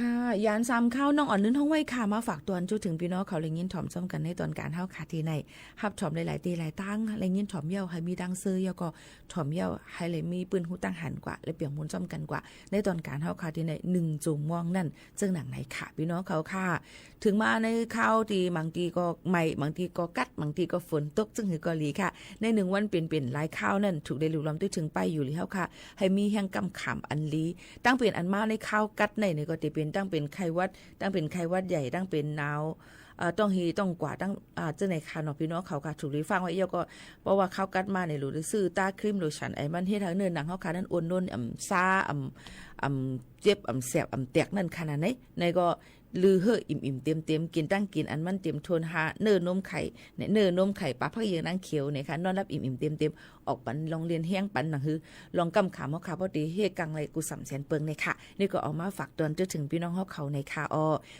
ค่ะยานซ้ำข้าวน้องอ่อนลื่นท้องไว้ค่ะมาฝากตวนจุถึงพี่น้องเขาเลยยินถ่อมซ้อมกันในตอนการเฮาค่ะที่ในฮับถ่อมหลายๆตีหลายตั้งเลยยินถ่อมเย่าให้มีดังซื้อยก็ถ่อมเย่าให้เลยมีปืนหูตั้งหันกว่าและเปียงมุนซ้อมกันกว่าในตอนการเฮาค่ะที่ใน1จุ่มม่วงนั่นซึ่งหนังไหนค่ะพี่น้องเขาค่ะถึงมาในข้าวที่บางทีก็ใหม่บางทีก็กัดบางทีก็ฝนตกซึ่งหือก็หลีค่ะใน1วันเปลี่ยนหลายข้าวนั่นถูกได้ลุกล้อมด้วยถึงไปอยู่หรือเฮาค่ะให้มีแห่งกำขำอันลีตั้งเปลี่ยนอันมาในข้าวกัดในก็จะเป็นตั้งเป็นไข้วัดตั้งเป็นไข้วัดใหญ่ตั้งเป็นหนาวต้องฮีต้องกว่าตั้งเจ้าในคาเนาะพี่น้องเขาค่ะถูกรีฟังไว้เยอะก็เพราะว่าข้าวกัดมาในหรือซื้อตาครีมโลชั่นไอ้มันเฮ็ดให้เนื้อหนังเฮาค่ะนั้นอ้วนนุ่นซ่าเจ็บแสบแตกนั่นขนาดไหนในก็ลือเฮออิ่มเต็มกินตั้งกินอันมันเต็มทนหาเนื้อนมไข่เนี่ยเนื้อนมไข่ปลาพักเยือนนางเขียวเนี่ยค่ะนอนรับอิ่มเต็มออกปันลองเรียนแห้งปันหนังฮือลองกำขามเฮาค่ะพอดีเฮกังไรกูสำแสนเปิงในค่ะนี่ก็เอามาฝากตอนจนถึงพี่น้องเฮาเขาในค่ะ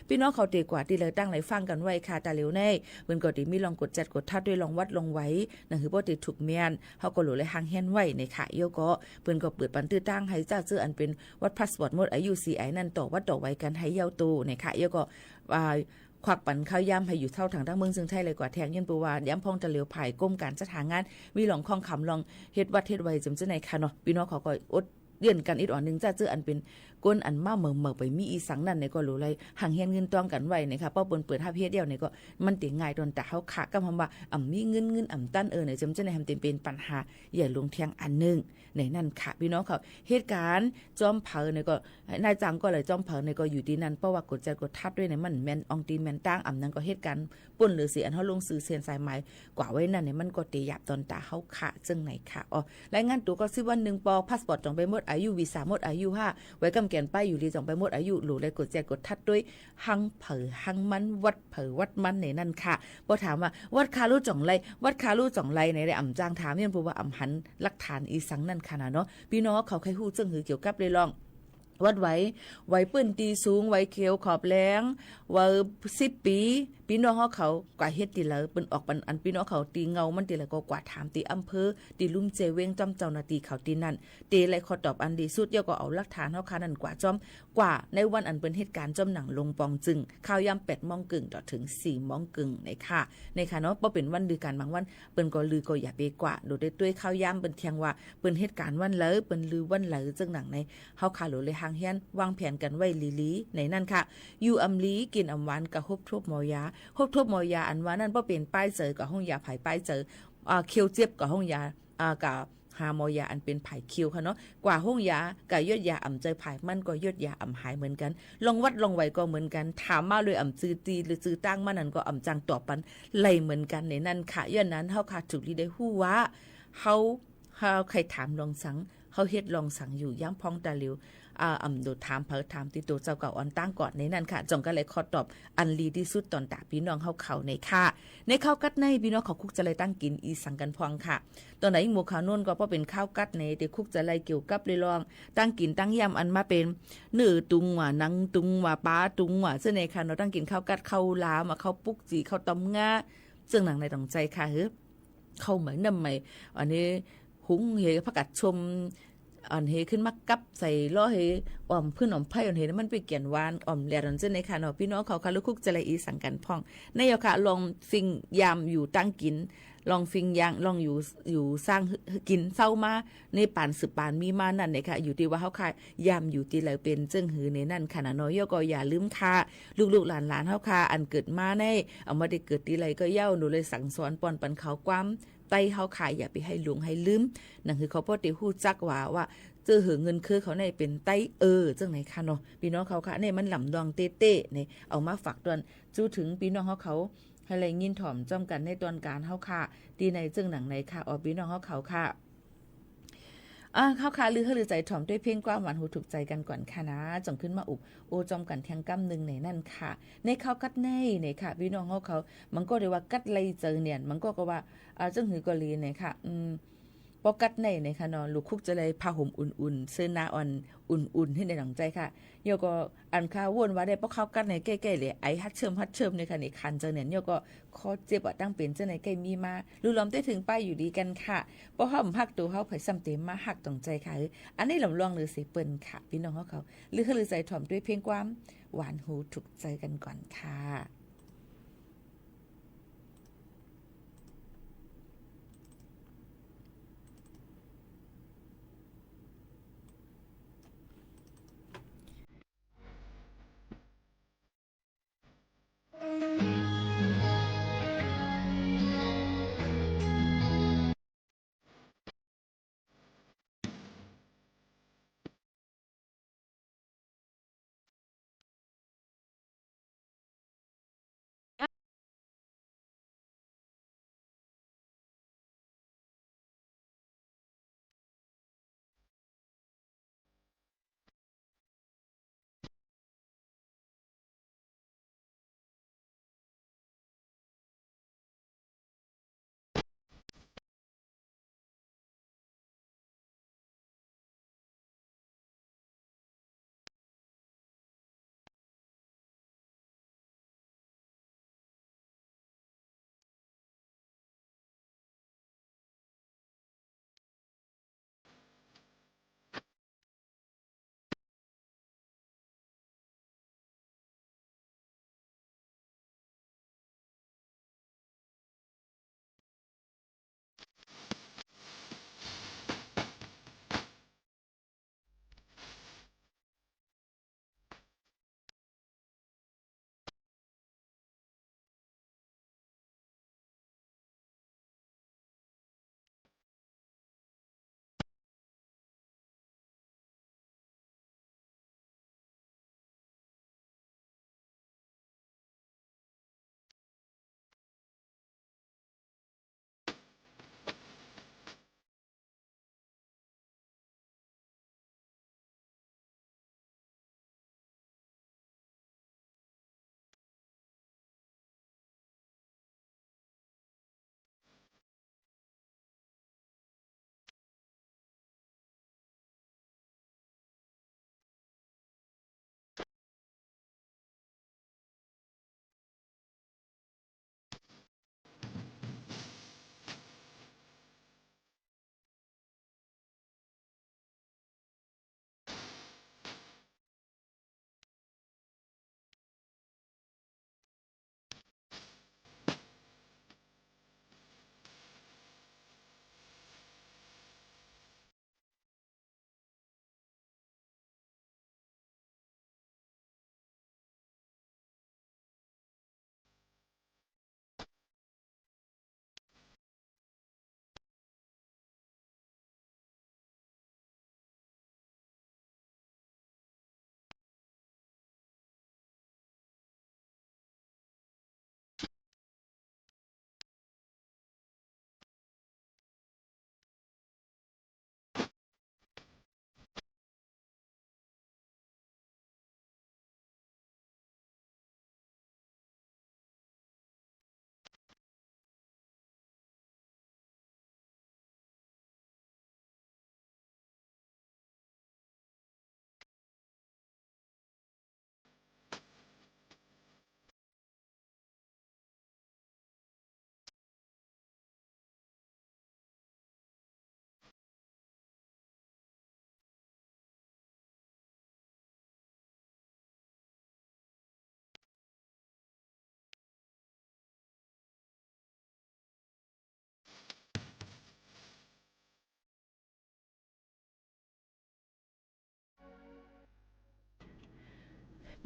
พี่น้องเขาตีกว่าที่เลยตั้งไรฟังกันไว้ค่ะตาเหลียวในเพิ่นก็ดีมีลองกดจัดกดทัดด้วยลองวัดลองไว้นั่นคือบ่ติถูกเมียนเฮาก็หลุเลยหางแฮนไว้ในค่ะโยก็เพิ่นก็เปิดปันตื้อตั้งให้เจ้าซื้ออันเป็นวัดพาสปอร์ตหมดอายุ4นั่นต่อวัดต่อไว้กันให้เยาตูในค่ะโยก็ควักปันข้าวย่ำให้อยู่เท่าถังทั้งเมืองซึ่งไทยเลยกว่าแทงยันปูวานย้ำพองจะเหลียวไผ่ก้มการจัดหางานมีหลองคองคำลองเฮ็ดวัดเฮ็ดไว้จำเจ้าในค่ะเนาะพี่น้องเขาก็อดเรียนกันอีกอ่อนนึงจ้าเจออันเป็นก้นอันมาเหม่อไปมีอีสังนั่นในก็รู้เลยห่างเฮียนเงินต้องกันไว้นะคะป้าเปิด5เฮ็ดเดียวนี่ก็มันติง่ายโดนแต่เฮาขะก็คำว่ามีเงินตั้นเนี่ยจำเจ้าในทำเป็นปัญหาใหญ่ลงเทียงอันนึงในนั่นค่ะพี่น้องเขาเหตุการณ์จอมเผาเนี่ยก็นายจังก็เลยจอมเผาเนี่ยก็อยู่ที่นั่นเพราะว่ากดใจกดทัดด้วยเนี่ยมันแม่นอองตีแม่นตั้งนั้นก็เหตุการณ์ป่นหรือสิอันเฮาลงซื้อเสียนสายไหมกว่าไว้นั่นเนี่ยมันก็ตีหยาบตอนตาเฮาขะจังไหนค่ะรายงานตัวก็10วัน1ปอพาสปอร์ตจองไปหมดอายุวีซ่าหมดอายุ5ไว้กำแกนป้ายอยู่ดีจองไปหมดอายุหลูเลยกดใจกดทัดด้วยหังเผอหังมันวัดเผอวัดมันในนั่นค่ะบ่ถามว่าวัดคาลู่จ่องไรวัดคาลู่จ่องไรในได้จางถามยันผู้ว่าหันหลักฐานอีสังนั่นค่ะเนาะพี่น้องเขาใครฮู้จึงหือเกี่ยวกับเลยลองวัดไว้ปื้นตีสูงไว้เขียวขอบแรงว่า10 ปีพี่น้องเขากว่าเฮ็ดติแล้วเปิ้นออกปันอันพี่น้องเขาตีเงามันติแล้วก็กว่าถามตีอำเภอตีลุ่มเจเวงจอมเจ้าหน้าที่เขาตีนั่นตีไรขอตอบอันดีสุดเดี๋ยวก็เอาหลักฐานเฮาค่ะนั่นกว่าจอมกว่าในวันอันเป็นเหตุการณ์จอมหนังลงปองจึงข้าวยาม8:00 นต่อถึง4:00 นในค่ะเนาะบ่เป็นวันดือการบางวันเปิ้นก็ลือก็อย่าไปกว่าโดดได้ด้วยข้าวยามเปิ้นเที่ยงว่าเปิ้นเหตุการณ์วันเลยเปิ้นลือวันเลยจึงหนังในเฮาค่ะโหลเลยหางเฮียนวางแผนกันไว้ลีในนั่นค่ะอยู่อำลีกินอำหวานกับฮบทบหมอยาฮบทบหมอยาอันว่านั่นบ่เป็นป้ายเจอกับห้องยาไผป้ายเจอเคียวเจ็บกับห้องยากับหาหมอยาอันเป็นไผคิวค่ะเนาะกว่าห้องยากับยอดยาอ่ำใจไผมันก็ยอดยาอ่ำหายเหมือนกันลองวัดลองไว้ก็เหมือนกันถามมาเลยอ่ำจือตีหรือจือตั้งมานั่นก็อ่ำจังตอบปันไหลเหมือนกันในนั่นค่ะย้อนนั้นเฮาค่ะถูกลีได้ฮู้ว่าเฮาใครถามลองสังเฮาเฮ็ดลองสังอยู่ย่ำพองตาหลิวโดดถามเผอถามติตัวเจ้าเก่าอันตั้งก่อนในนั้นค่ะจงก็เลยขอตอบอันลีที่สุดตอนตาพี่น้องเขาในค่ะในข้าวกัดในพี่น้องเขาคุกจะเลยตั้งกินอีสังกันพองค่ะตอนไหนหมู่ขาวนุ่นก็เพราะเป็นข้าวกัดในแต่คุกจะเลยเกี่ยวกับเลยลองตั้งกินตั้งยำอันมาเป็นเนื้อตุงว่านังตุงว่าปลาตุงว่าซึ่งในค่ะเราตั้งกินข้าวกัดข้าวลามาข้าวปุกจีข้าวต้มงาซึ่งหนังในต้องใจค่ะเข้าเหมือนน้ำใหม่อันนี้หุงเฮผักกัดชมอ่อนเฮขึ้นมากับใส่ล้อเฮอ่อมพื้นอ่อมไผ่อ่อนเฮมันไปเกี่ยนวานอ่อมแหลดอนเส้นในค่ะเนาะพี่น้องเขาค่ะลูกคุกจะละอีสังกันพ่องในยค่ะลองฟิงยามอยู่ตั้งกินลองฟิงยางลองอยู่สร้างกินเศร้ามาในป่านสืบป่านมีมานั่นเนี่ยค่ะอยู่ที่ว่าเขาค่ะยามอยู่ที่ไหนเป็นจึงหือในนั่นค่ะเนาะย่อก็อย่าลืมค่ะลูกๆหลานๆเขาค่ะอันเกิดมาในเอามาได้เกิดที่ไหนก็เย้าหนูเลยสั่งสอนปอนปันเขาความไต้เฮาขายอย่าไปให้หลงให้ลืมนั่นคือเขาพอติฮู้จักว่าเจอหือเงินคือเขาในเป็นไต้จังไหนค่ะเนาะพี่น้องเขาค่ะในมันหล่ำดองเต้ๆนี่เอามาฝากตอนจูถึงพี่น้องเขาให้ไรยินถ่อมจ้อมกันในตอนการเฮาค่ะดีในจึงหนังในค่ะพี่น้องเขาค่ะเข้าคาลือใจถ่อมด้วยเพียงความหวานหูถูกใจกันก่อนค่ะนะจงขึ้นมาอุบโอจอมกันแทงกำนึงในนั่นค่ะในข้าวกัดในค่ะพี่น้องเขามันก็เรียกว่ากัดไลเจอเนี่ยมันก็ว่าจังหือกอลีเนี่ยค่ะพ ปอกัดในนะคะเนาะลูกคุกจะเลยผ้าห่มอุ่นๆเสื้อหน้าอ่อนอุ่นๆให้ในหลังใจค่ะโยก็อันค่าวนว่าได้ปอเข้ากัดในใกล้ๆเลยไอฮัดเชิมในค่ะนี่คันเจอเนี่ยโยก็คอเจ็บอ่ะตั้งเป็นเจ้าไหนใกล้มีมารู้ล้อมได้ถึงป้ายอยู่ดีกันค่ะปอห้อมฮักตัวเฮาไผซ้ำเต็มมาฮักตรงใจค่ะอันนี้ลำลองหรือสิเปิ้นค่ะพี่น้องเขาหรือใจถ่อมด้วยเพลงความหวานหูถูกใจกันก่อนค่ะ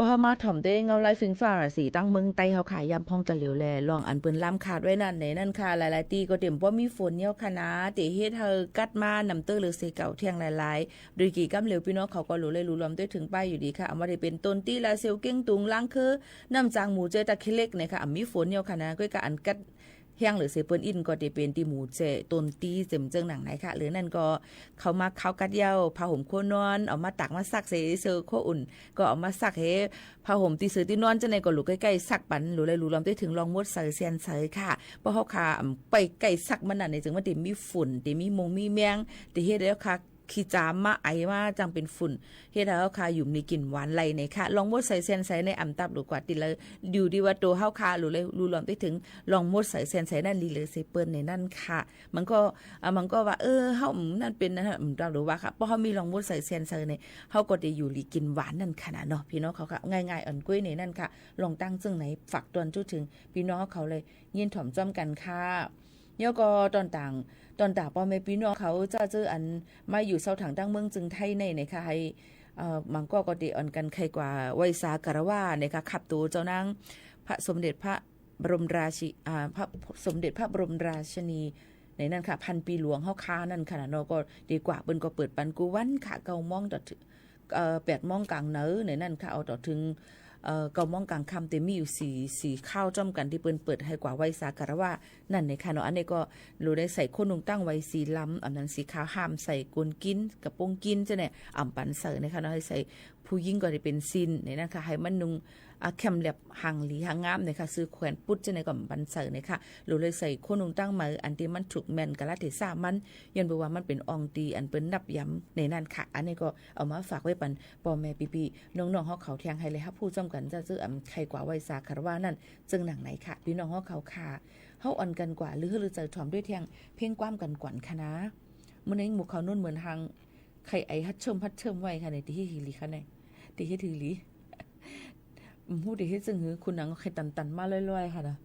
ปอมาถ่อมเด้งเอาไล่ฟิงฟ้าสีตั้งเมืองไต้เฮาขายยำพองจะเหลียวแลลองอันเปิ้นล้ำขาดไว้นั่นไหนนั่นค่ะหลายๆตีก็เต็มว่ามีฝนเนี่ยค่ะนะติเฮ็ดเฮากัดมานำเตอหรือเสเก่าเที่ยงหลายๆโดยกี่กำเหลียวพี่น้องเขาก็รู้เลยรู้ล้อมด้วยถึงป้ายอยู่ดีค่ะเอามาได้เป็นต้นตีลาเซลเก้งตุงล้างคือน้ำจางหมูเจตะคิเล็กเนี่ยค่ะมีฝนเนี่ยค่ะนะก็กะอันกัด เฮียงหรือเสเปิ้นอินก็จะเป็นตีหมูเจต้นตีเจิมเจิงหนังไหนค่ะหรือนั่นก็เขามาเขากัดเย้าผ้าห่มโคนอนเอามาตักมาซักเสเซอโคอุ่นก็เอามาซักเฮผ้าห่มตีซื้อตีนอนจังได๋ก็ลูกใกล้ๆซักปันหรือเลยรู้ลำได้ถึงลองมดเสยเซียนเสยค่ะเพราะเฮาค่ะไปใกล้ซักมันน่ะในจึงว่าติมีฝุ่นติมีมงมีแมงติเฮ็ดแล้วค่ะขี้จามมาไอมาจังเป็นฝุ่นเฮ็ดให้เฮาคาอยู่ในกลิ่นหวานไหลในค่ะลองมดใส่เส้นใส่ในอ่ำตับหรือกว่าติเลยอยู่ดีว่าตัวเฮาคาหรือเลยรู้ลอมไปถึงลองมดใส่เส้นใส่นั่นลีเลยใส่เปิ้นในนั่นค่ะมันก็ว่าเฮานั่นเป็นนั่นตับหรือว่าค่ะเพราะเฮามีลองมดใส่เส้นใส่ในเฮาก็ได้อยู่ลีกินหวานนั่นขนาดเนาะพี่น้องเขาค่ะง่ายๆอ่อนกุ้ยในนั่นค่ะลองตั้งซึ่งไหนฝากตวนจุดถึงพี่น้องเขาเลยยินถ่อมจ้อมกันค่ะแล้วก็ตอนต่างพ่อแม่พี่น้องเขาจะเจออันมาอยู่เซาถังตั้งเมืองจึงไทยในนะคะให้มันก็ดีอ่อนกันใครกว่าไวสาการวานะคะขับตัวเจ้านางพระสมเด็จพระบรมราชิพระสมเด็จพระบรมราชินีในนั้นค่ะพันปีหลวงเฮาค้านั่นค่ะเนาะก็ดีกว่าเปิ้นก็เปิดปันกูวันค่ะ9 โมงต่อ8 โมงกลางเนอในนั้นค่ะเอาต่อถึง9 โมงกลางค่ำแต่มีอยู่4ข้าวจ้อมกันที่เปิ้นเปิดให้กว่าไว้สาการว่านั่นในค่ะเนาะอันนี้ก็รู้ได้ใส่คนนุงตั้งไว้สีล้ำอันนั้นสีขาวห้ามใส่กลกินกับปงกินจ้ะเนี่ยอ่ำปันเสอนะคะเนาะให้ใส่ผู้หญิงก็ได้เป็นซินในนั้นค่ะให้มันนุงแคมแลบหางหลีหางงามเนี่ยค่ะซื้อแขวนปุ๊ดจ้ะเนี่ยก็ปันเสอเนี่ยค่ะรู้เลยใส่คนนุงตั้งมาอันที่มันถูกแม่นกะละเทศะมันย้อนบ่ว่ามันเป็นอองตีอันเปิ้นนับย้ำในนั้นค่ะอันนี้ก็เอามาฝากไว้ปันพ่อแม่พี่ๆน้องๆเฮาเขาเที่ยงให้เลยครับผู้จ้อมกันจะซื้อใครกว่าไว้สาคารวานั่นจึงหนังไหนค่ะพี่น้องเฮาเขาค่ะเฮาอ่อนกันกว่าหรือเจอถ่อมด้วยเที่ยงเพ่งความกันกว่าคณะมื้อนี้หมู่เขานุ่นเหมือนทางไข่ไอฮัดเชิมไว้ค่ะในที่ฮิลีค่ะในที่เฮ็ดฮิลีฮู้ได้เฮ็ดซึ่งหือคุณนังไข่ตันๆมาลอยๆค่ะนะ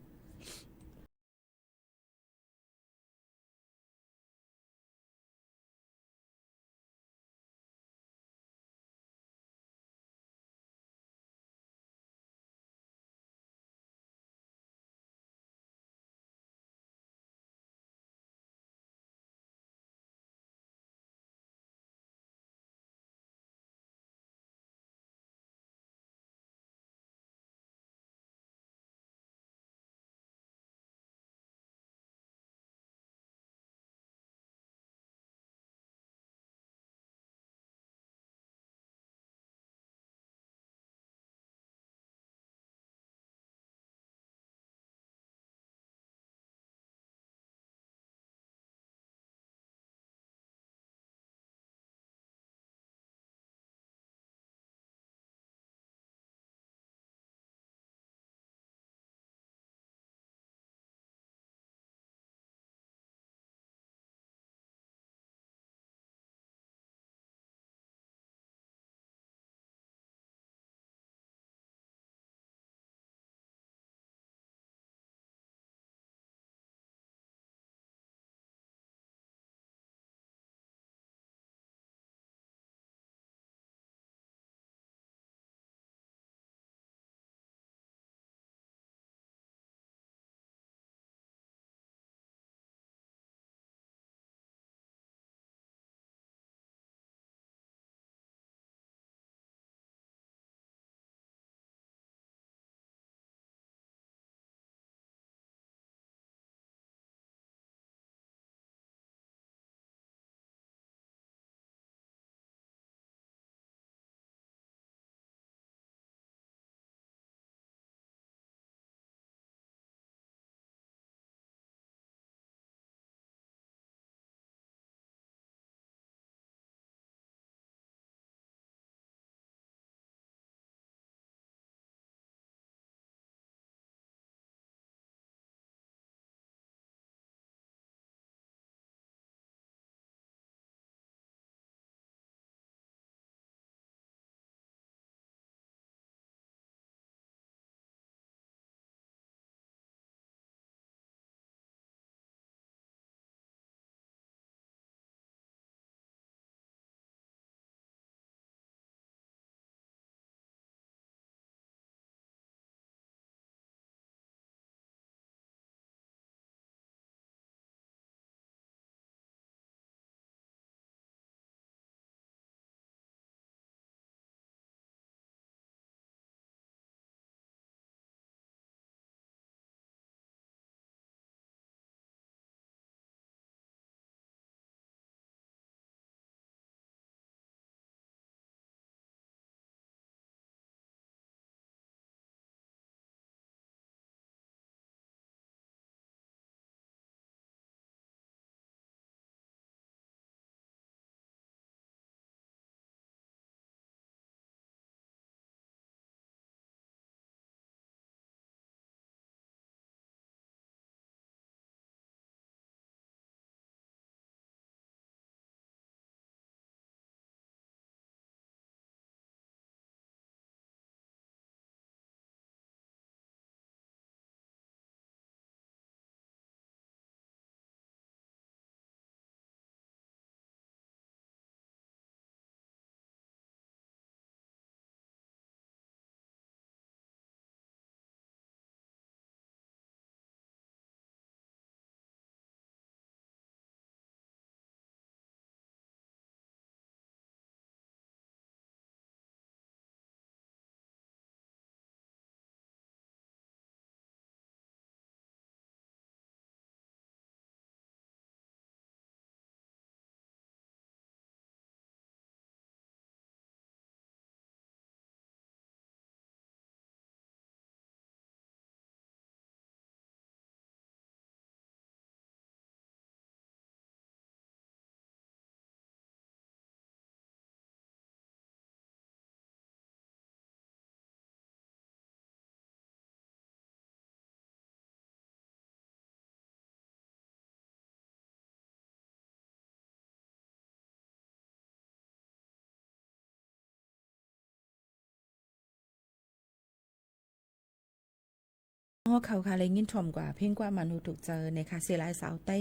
เขาค่ะเลยยินชมกว่าเพ่งกว่ามันหูถูกเจอในค่ะเสียหลายสาวใต้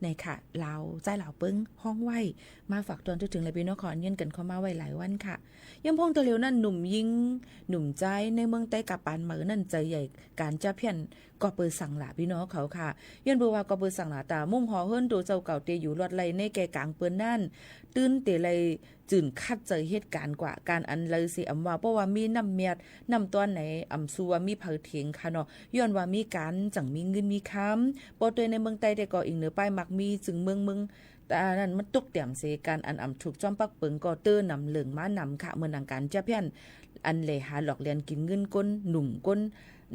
ในค่ะลาวใจเหล่าปึ้งห้องไหวมาฝากตอนถึงเลยพี่น้องขอเงินกันเข้ามาไว้หลายวันค่ะยังพงตะเหลียวนั่นหนุ่มยิงหนุ่มใจในเมืองใต้กับปานเหมือนั่นใจใหญ่การจะเพี้ยนก็เปิดสั่งหลาพี่น้องเขาค่ะยันบอกว่าก็เปิดสั่งหลาตามุ่งหอเฮิรนตัวเจ้าเก่าเตอยู่รอดไหลในแก่กลางเปิ้นนั่นตื้นเตเลยจื่นคัดเจอเหตุการณ์กว่าการอันเลยสิอำว่าเพราะว่ามีน้ำเมียดน้ำต้นไหนอำซัวมีเผาเถียงค่ะเนาะย้อนว่ามีการจังมีเงินมีคำปอตัวในเมืองใต้แต่ก็อีกเหนือไปมักมีจึงเมืองแต่นั้นมันตุกเตี่ยมเสการอันอำถูกจ้อมปักเปิงก็เตื้อนำเหลืองมานำค่ะเมื่อนังการจะเพี้ยนอันเลยหาหลอกเลียนกินเงินก้นหนุ่มก้น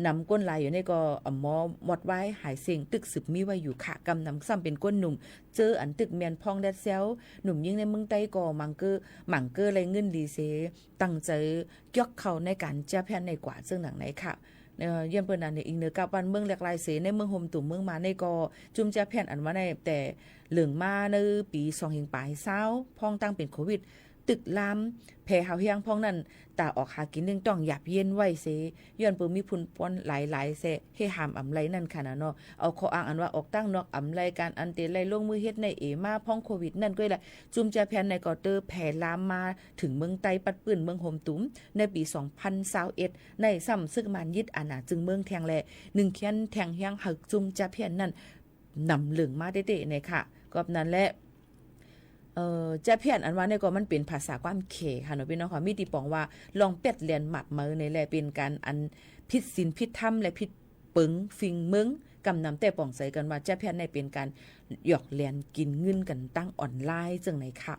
นำก้นลายอยู่ในก็หมอหมดไว้หายเสียงตึกสืบมีไว้อยู่ค่ะกำนำซ้ำเป็นก้นหนุ่มเจออันตึกเมียนพองแดดเซลหนุ่มยิ่งในเมืองใต้ก็มังเกออะไรเงินดีเสตั้งใจยกเขาในการจะเพี้ยนในกว่าซึ่งหนังไหนค่ะเยี่ยมเปิ้นอันนี้อีกเหนือกับวันเมืองแหลกลายเสในเมืองโฮมตุ่มเมืองมาในก็จุ่มจะเพี้ยนอันว่าในแต่เหลืองมาในปี2หิงปลายเศร้าพองตั้งเป็นโควิดตึกลามแผ่หาวเฮียงพ้องนั่นตาออกหากินนึงต้องหยับเย็นไว้เสย้อนเปิ้มีพุ่นป้อนหลายๆเสให้หามอำไลนั่นค่ะนะเนาะเอาข้ออ้างอันว่าออกตั้งนอกอำไลการอันเตไลลงมือเฮ็ดในมาพ้องโควิดนั่นก็แหละจุ่มจะแผ่นในก็เตอแผ่ลามมาถึงเมืองไต้ปัดปื้นเมืองโฮมตุ้มในปี2021ในซ้ำซึ่งมันยิดอาณาจึงเมืองแทงแล1เขียนแทงเฮียงหักจุ่มจะแผ่นนั่นนำเหลืองมาเด้ๆเนี่ยค่ะก็นั้นแหละจะเพี้ยนอันว่าในก็มันเป็นภาษาความเขค่ะเนาะพี่น้องค่ะมีติปองว่าลองเป็ดเรียนหมักมือในแลเป็นการอันผิดศีลผิดธรรมและผิดปึงฟิงมึงกำนำแต่ป่องใส่กันว่าจะเพี้ยนในเป็นการหยอกเลียนกินเงินกันตั้งออนไลน์จังไหนค่ะ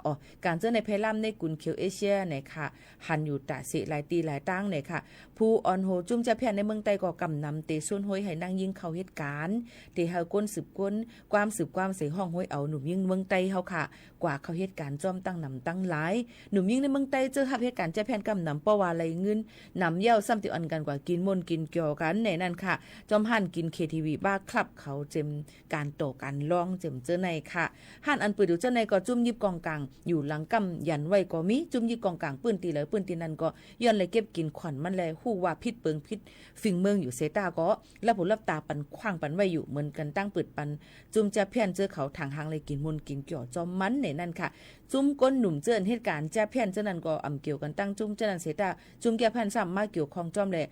การเจอในเพล่ำในกุนเคียวเอเชียไหนค่ะหันอยู่ตาเสหลายตีหลายตั้งไหนค่ะผู้ออนโฮจุ่มจะเพี้ยนในเมืองใต้ก็กำนำเตส่วนห้อยให้นั่งยิงเข้าเหตุการณ์เตเฮาก้นสืบก้นความสืบความเสียห้องห้อยเอาหนุ่มยิงเมืองใต้เฮาค่ะกว่าเขาเหตุการณ์จอมตั้งนำตั้งหลายหนุ่มยิงในเมืองใต้เจอเหตุการณ์จะเพี้ยนกำนำเพราะว่าอะไรเงินนำเย้าซ้ำติอันกันกว่ากินมนกินเกี่ยวกันในนั้นค่ะจอมหันกิน KTV บ้าคลับเขาเจมการโตการลองเจมเจอในค่ะหันอันปืนอยู่เจ้าในก็จุ่มยิบกองกลางอยู่หลังกำยันไว้ก็มีจุ่มยิบกองกลางปืนตีเลยปืนตีนั้นก็ย้อนเลยเก็บกินขวัญมันแลฮู้ว่าพิษเปิงพิษฟิงเมืองอยู่เซตาก็แล้วผลรับตาปันขว้างปันไว้อยู่เหมือนกันตั้งปืดปันจุ่มจะเพี้ยนเจอเขาทางหางเลยกินมนกินเกี่ยวจอมมันในนั้นค่ะจุ่มก้นหนุ่มเจอเหตุการณ์จะเพี้ยนเจ้านั้นก็เกี่ยวกันตั้งจุ่มเจ้านั้นเซตาจุ่มแก่พันซ้ำมาเกี่ยวข้องจอมเลย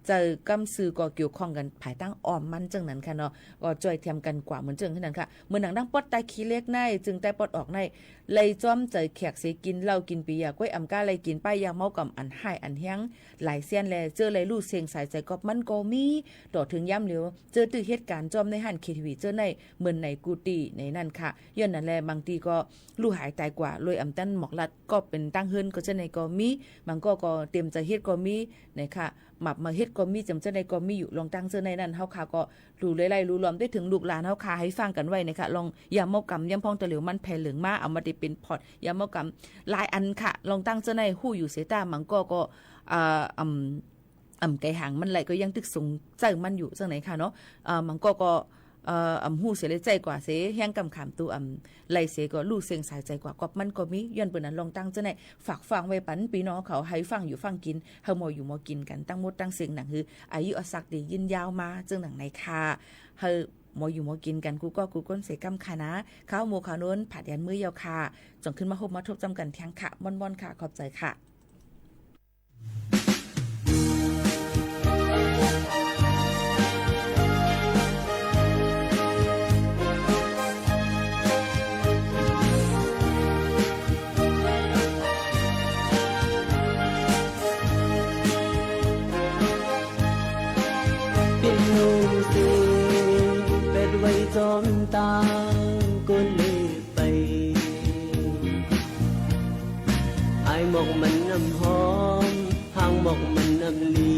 เจอกำซื้อก็เกี่ยวข้องกันภายตั้งอ้อมมันจังนั้นค่ะเนาะก็จ่อยเทียมกันกว่าเหมือนจังนั้นค่ะเหมือนหนังดังปอดใต้ขี้เล็กในจึงใต้ปอดออกในเลยจอมใจแขกเสกินเหล้ากินปียาก้อยก้าเลยกินป้ายยาเมากำอันหายอันแห้งหลายเสี้ยนแลเจอเลยลู่เสียงสายใจกอบมันก็มีต่อถึงย้ำเหลียวเจอตื้อเหตุการณ์จอมในหัน KTV เจอในเหมือนในกูตีในนั่นค่ะย้อนนั่นแลบางทีก็ลู่หายตายกว่าลอยตั้นหมอกลัดก็เป็นตั้งเฮิรนก็เจอในก็มีมันก็เต็มใจเฮ็ดก็มีนะคะหมับมาเฮ็ดก็มีจำเจอในก็มีอยู่ลองตั้งเจอในนั้นเฮาค่ะก็รู้ไล่ๆรู้รวมได้ถึงลูกหลานเฮาค่ะให้ฟังกันไว้นะคะลองอย่าเมากำย่ำพองตะเหลียวมันแผ่เหลืองมาเอามาได้เป็นพอร์ตอย่าเมากำหลายอันค่ะลองตั้งเจอในฮู้อยู่เสตามันก็ไก่หางมันไหลก็ยังตึกสูงใจมันอยู่จังไหนค่ะเนาะมันก็หูเสียเลยใจกว่าเสแห้งกำขามตัวไหลเสก็ลู่เสียงสายใจกว่ากอบมันก็มีย้อนเปิ้นนั้นลองตั้งจังไหนฝากฟังไว้ปันพี่น้องเขาให้ฟังอยู่ฟังกินเฮาหมออยู่หมอกินกันตั้งหมดตั้งเสียงหนังคืออายุอสักดียินยาวมาจังหนังไหนค่ะเฮาหมออยู่หมอกินกันกูก้นเสกำค่ะนะข้าวหมูขาวโน้นผัดยันมื้อยาวค่ะจงขึ้นมาฮบมาทบจำกันแทงค่ะม่อนๆค่ะขอบใจค่ะจอมตาก็เลยไปไอหมอกมันน้ำหอมห่างหมอกมันน้ำลี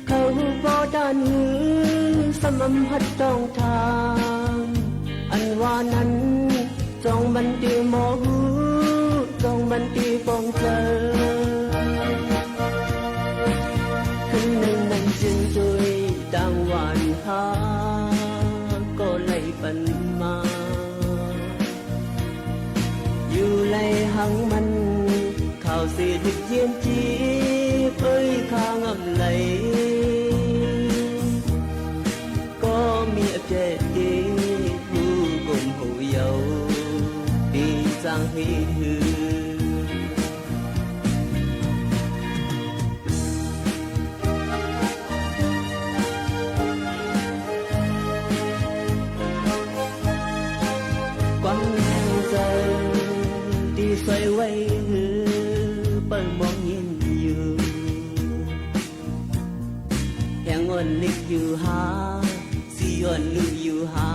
เขาบ่ดันสมำหัดจ้องทางอันว่านั้นจองบันตีหมอหูจองบันตีฟองเจอขึ้นหนึ่งนั้นจึงจุยดังหวานหาก็ไหลปันมาอยู่ไหลหังมันข่าวเสียดิบเย็นจีเอ้ยข้างอำไหล อนนึกอยู่หาสิย้อนนึกอยู่หา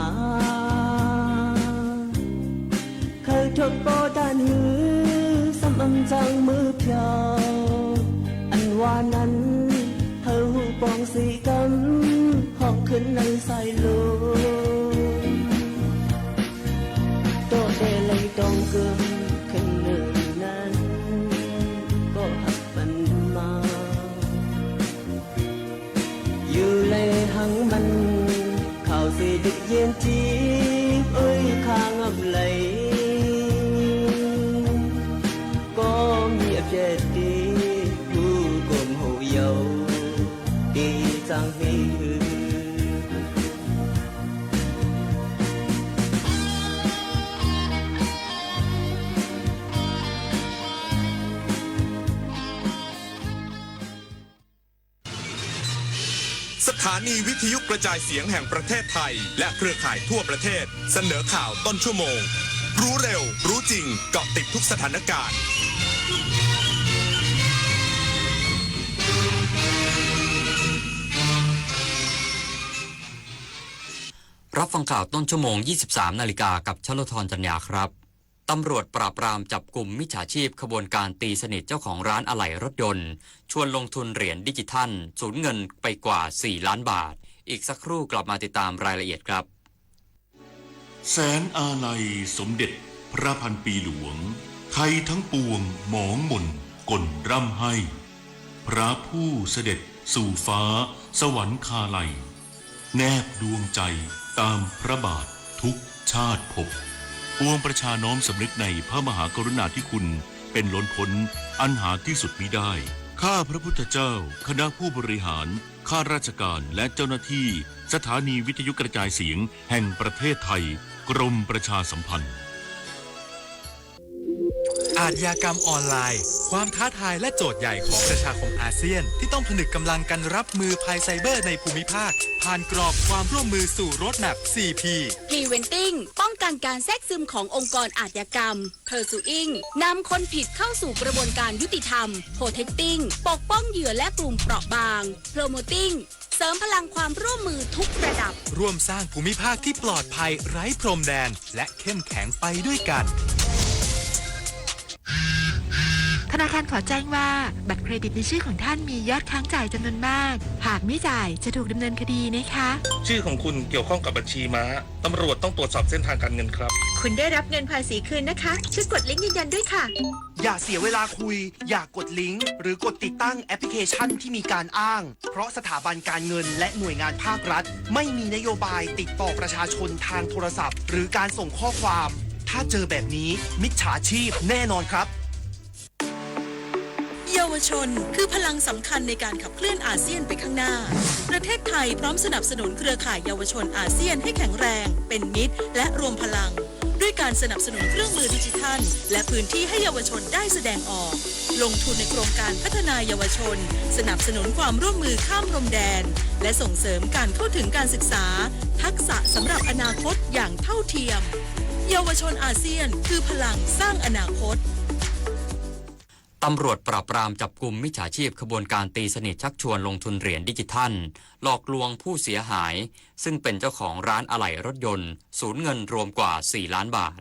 เคยทบโปตันหือสำอังจังมือเพียวอันว่านั้นเธอหูปองสีกำห้องขึ้นในสายลมโตเดเลยต้องเกินขึ้นหนึ่งนั้นก็หักมันมาอยู่เลยหังมันข่าวสิดึกเย็นจีเอ้ยข้างอับไหลก็มีอับเจ็ดดีผู้กลมหูเยาดีจังให้หือสถานีวิทยุกระจายเสียงแห่งประเทศไทยและเครือข่ายทั่วประเทศเสนอข่าวต้นชั่วโมงรู้เร็วรู้จริงเกาะติดทุกสถานการณ์รับฟังข่าวต้นชั่วโมง 23 นาฬิกากับชลธรจัญญาครับตำรวจปราบปรามจับกลุ่มมิจฉาชีพขบวนการตีสนิทเจ้าของร้านอะไหล่รถยนต์ชวนลงทุนเหรียญดิจิทัลสูญเงินไปกว่า4 ล้านบาทอีกสักครู่กลับมาติดตามรายละเอียดครับแสนอาลัยสมเด็จพระพันปีหลวงไทยทั้งปวงหมองมนก่นร่ำให้พระผู้เสด็จสู่ฟ้าสวรรคาลัยแนบดวงใจตามพระบาททุกชาติภพปวงประชาน้อมสำนึกในพระมหากรุณาธิคุณเป็นล้นพ้นอันหาที่สุดมิได้ข้าพระพุทธเจ้าคณะผู้บริหารข้าราชการและเจ้าหน้าที่สถานีวิทยุกระจายเสียงแห่งประเทศไทยกรมประชาสัมพันธ์อาชญากรรมออนไลน์ความท้าทายและโจทย์ใหญ่ของประชาคมอาเซียนที่ต้องผนึกกำลังกันรับมือภัยไซเบอร์ในภูมิภาคผ่านกรอบความร่วมมือสู่โรดแมพ 4P Preventing ป้องกันการแทรกซึมขององค์กรอาชญากรรม Pursuing นำคนผิดเข้าสู่กระบวนการยุติธรรม Protecting ปกป้องเหยื่อและกลุ่มเปราะบาง Promoting เสริมพลังความร่วมมือทุกระดับร่วมสร้างภูมิภาคที่ปลอดภัยไร้พรมแดนและเข้มแข็งไปด้วยกันธนาคารขอแจ้งว่าบัตรเครดิตในชื่อของท่านมียอดค้างจ่ายจำนวนมากหากไม่จ่ายจะถูกดำเนินคดีนะคะชื่อของคุณเกี่ยวข้องกับบัญชีม้าตำรวจต้องตรวจสอบเส้นทางการเงินครับคุณได้รับเงินภาษีคืนนะคะช่วยกดลิงก์ยืนยันด้วยค่ะอย่าเสียเวลาคุยอย่ากดลิงก์หรือกดติดตั้งแอปพลิเคชันที่มีการอ้างเพราะสถาบันการเงินและหน่วยงานภาครัฐไม่มีนโยบายติดต่อประชาชนทางโทรศัพท์หรือการส่งข้อความถ้าเจอแบบนี้มิจฉาชีพแน่นอนครับเยาวชนคือพลังสำคัญในการขับเคลื่อนอาเซียนไปข้างหน้าประเทศไทยพร้อมสนับสนุนเครือข่ายเยาวชนอาเซียนให้แข็งแรงเป็นมิตรและรวมพลังด้วยการสนับสนุนเครื่องมือดิจิทัลและพื้นที่ให้เยาวชนได้แสดงออกลงทุนในโครงการพัฒนาเยาวชนสนับสนุนความร่วมมือข้ามพรมแดนและส่งเสริมการเข้าถึงการศึกษาทักษะสำหรับอนาคตอย่างเท่าเทียมเยาวชนอาเซียนคือพลังสร้างอนาคตตำรวจปราบปรามจับกุมมิจฉาชีพขบวนการตีสนิทชักชวนลงทุนเหรียญดิจิทัลหลอกลวงผู้เสียหายซึ่งเป็นเจ้าของร้านอะไหล่รถยนต์สูญเงินรวมกว่า4 ล้านบาท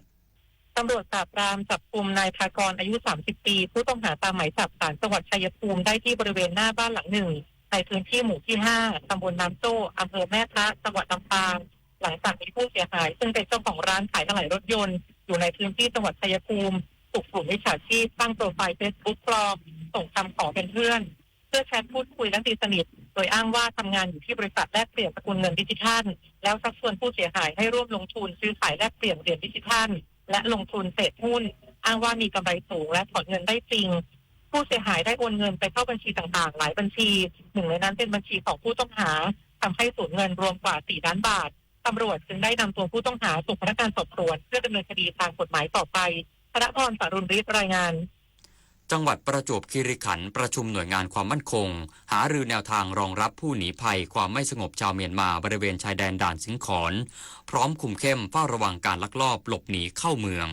ตำรวจปราบปรามจับกุมนายภากรอายุ30 ปีผู้ต้องหาตามหมายจับศาลจังหวัดชัยภูมิได้ที่บริเวณหน้าบ้านหลังหนึ่งในพื้นที่หมู่ที่5ตำบลน้ำโจ้อำเภอแม่ทะจังหวัดลำปางหลังจากมีผู้เสียหายซึ่งเป็นเจ้าของร้านขายอะไหล่รถยนต์อยู่ในพื้นที่จังหวัดชัยภูมิถูกกลุ่มมิจฉาชีพตั้งโปรไฟล์ Facebook ปลอมส่งคำขอเป็นเพื่อนเพื่อแชทพูดคุยและตีสนิทโดยอ้างว่าทำงานอยู่ที่บริษัทแลกเปลี่ยนสกุลเงินดิจิทัลแล้วชักชวนผู้เสียหายให้ร่วมลงทุนซื้อขายแลกเปลี่ยนเหรียญดิจิทัลและลงทุนเทรดหุ้นอ้างว่ามีกำไรสูงและถอนเงินได้จริงผู้เสียหายได้โอนเงินไปเข้าบัญชีต่างๆหลายบัญชีหนึ่งในนั้นเป็นบัญชีของผู้ต้องหาทำให้สูญเงินรวมกว่า4 ล้านบาทตำรวจจึงได้นำตัวผู้ต้องหาส่งพนักงานสอบสวนเพื่อดำเนินคดีตามกฎหมายต่อไปธนพร สารุณฤทธิ์รายงานจังหวัดประจวบคีรีขันธ์ประชุมหน่วยงานความมั่นคงหารือแนวทางรองรับผู้หนีภัยความไม่สงบชาวเมียนมาบริเวณชายแดนด่านสิงขรพร้อมคุมเข้มเฝ้าระวังการลักลอบหลบหนีเข้าเมือง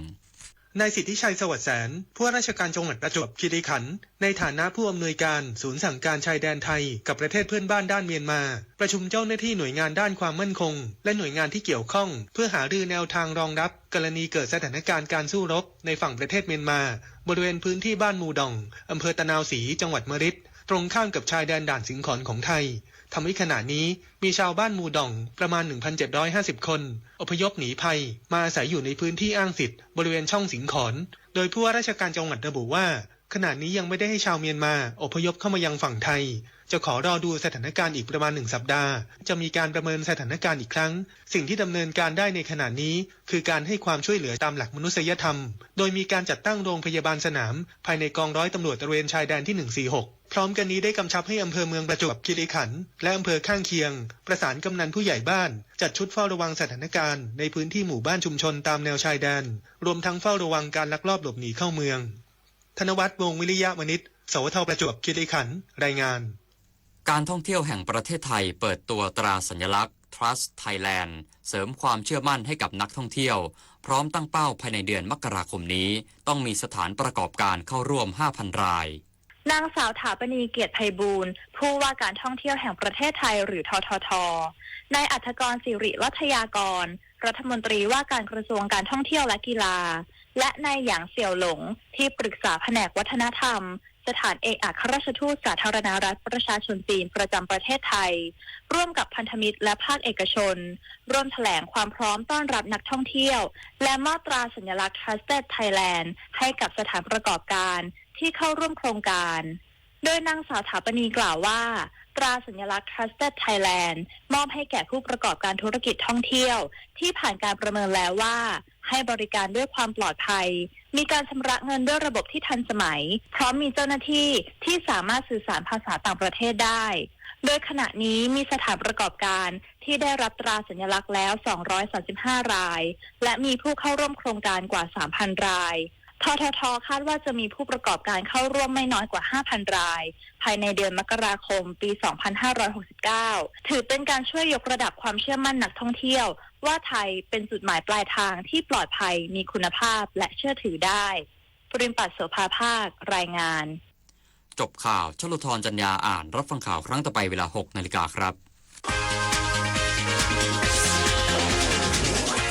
นายสิทธิชัยสวัสดิ์แสนผู้ว่าราชการจังหวัดประจวบคีรีขันธ์ในฐานะผู้อำนวยการศูนย์สั่งการชายแดนไทยกับประเทศเพื่อนบ้านด้านเมียนมาประชุมเจ้าหน้าที่หน่วยงานด้านความมั่นคงและหน่วยงานที่เกี่ยวข้องเพื่อหารือแนวทางรองรับกรณีเกิดสถานการณ์การสู้รบในฝั่งประเทศเมียนมาบริเวณพื้นที่บ้านมูดองอำเภอตะนาวศรีจังหวัดมะริดตรงข้ามกับชายแดนด่านสิงขอนของไทยทำให้ขณะนี้มีชาวบ้านมูดองประมาณ 1,750 คนอพยพหนีภัยมาอาศัยอยู่ในพื้นที่อ้างสิทธิ์บริเวณช่องสิงขอนโดยผู้ว่าราชการจังหวัดระบุว่าขณะนี้ยังไม่ได้ให้ชาวเมียนมาอพยพเข้ามายังฝั่งไทยจะขอรอดูสถานการณ์อีกประมาณ1 สัปดาห์จะมีการประเมินสถานการณ์อีกครั้งสิ่งที่ดำเนินการได้ในขณะนี้คือการให้ความช่วยเหลือตามหลักมนุษยธรรมโดยมีการจัดตั้งโรงพยาบาลสนามภายในกองร้อยตำรวจตระเวนชายแดนที่146พร้อมกันนี้ได้กำชับให้อำเภอเมืองประจวบคีรีขันธ์และอำเภอข้างเคียงประสานกำนันผู้ใหญ่บ้านจัดชุดเฝ้าระวังสถานการณ์ในพื้นที่หมู่บ้านชุมชนตามแนวชายแดนรวมทั้งเฝ้าระวังการลักลอบหลบหนีเข้าเมืองธนวัฒน์ วงศ์วิริยะวณิช สวทประจวบคีรีขันธ์รายงานการท่องเที่ยวแห่งประเทศไทยเปิดตัวตราสัญลักษณ์ Trust Thailand เสริมความเชื่อมั่นให้กับนักท่องเที่ยวพร้อมตั้งเป้าภายในเดือนมกราคมนี้ต้องมีสถานประกอบการเข้าร่วม 5,000 รายนางสาวถาปณีเกียรติไพบูลย์ผู้ว่าการท่องเที่ยวแห่งประเทศไทยหรือททท.นายอัฐกรศิริรัชยากรรัฐมนตรีว่าการกระทรวงการท่องเที่ยวและกีฬาและนายหยางเสี่ยวหลงที่ปรึกษาแผนกวัฒนธรรมสถานเอกอัครราชทูตสาธารณรัฐประชาชนจีนประจำประเทศไทยร่วมกับพันธมิตรและภาคเอกชนร่วมแถลงความพร้อมต้อนรับนักท่องเที่ยวและมอบตราสัญลักษณ์ Trusted Thailand ให้กับสถานประกอบการที่เข้าร่วมโครงการโดยนางสาวถาปณีกล่าวว่าตราสัญลักษณ์ Trusted Thailand มอบให้แก่ผู้ประกอบการธุรกิจท่องเที่ยวที่ผ่านการประเมินแล้วว่าให้บริการด้วยความปลอดภัยมีการชำระเงินด้วยระบบที่ทันสมัยพร้อมมีเจ้าหน้าที่ที่สามารถสื่อสารภาษาต่างประเทศได้โดยขณะนี้มีสถานประกอบการที่ได้รับตราสัญลักษณ์แล้ว235รายและมีผู้เข้าร่วมโครงการกว่า 3,000 รายททท.คาดว่าจะมีผู้ประกอบการเข้าร่วมไม่น้อยกว่า 5,000 รายภายในเดือนมกราคมปี 2569 ถือเป็นการช่วยยกระดับความเชื่อมั่นนักท่องเที่ยวว่าไทยเป็นจุดหมายปลายทางที่ปลอดภัยมีคุณภาพและเชื่อถือได้ปริมปัตร โสภาภาครายงานจบข่าวชลธรจัญญาอ่านรับฟังข่าวครั้งต่อไปเวลา 6 นาฬิกาครับ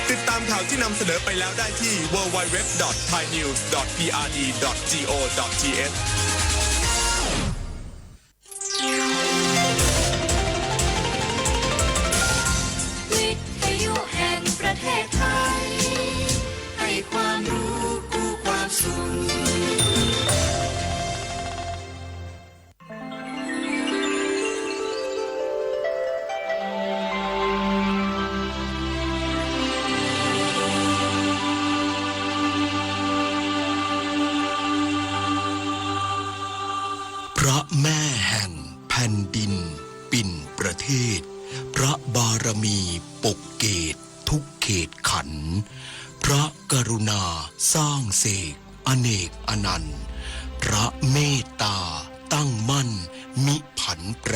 ติดตามข่าวที่นำเสนอไปแล้วได้ที่ www.thainews.prd.go.thวิทยุแห่งประเทศไทยให้ความรู้คู่ความสุขพระแม่แห่งแผ่นดินปิ่นประเทศพระบารมีปกเกตทุกเขตขันธ์พระกรุณาสร้างเสกอเนกอนันต์พระเมตตาตั้งมั่นมิผันแปร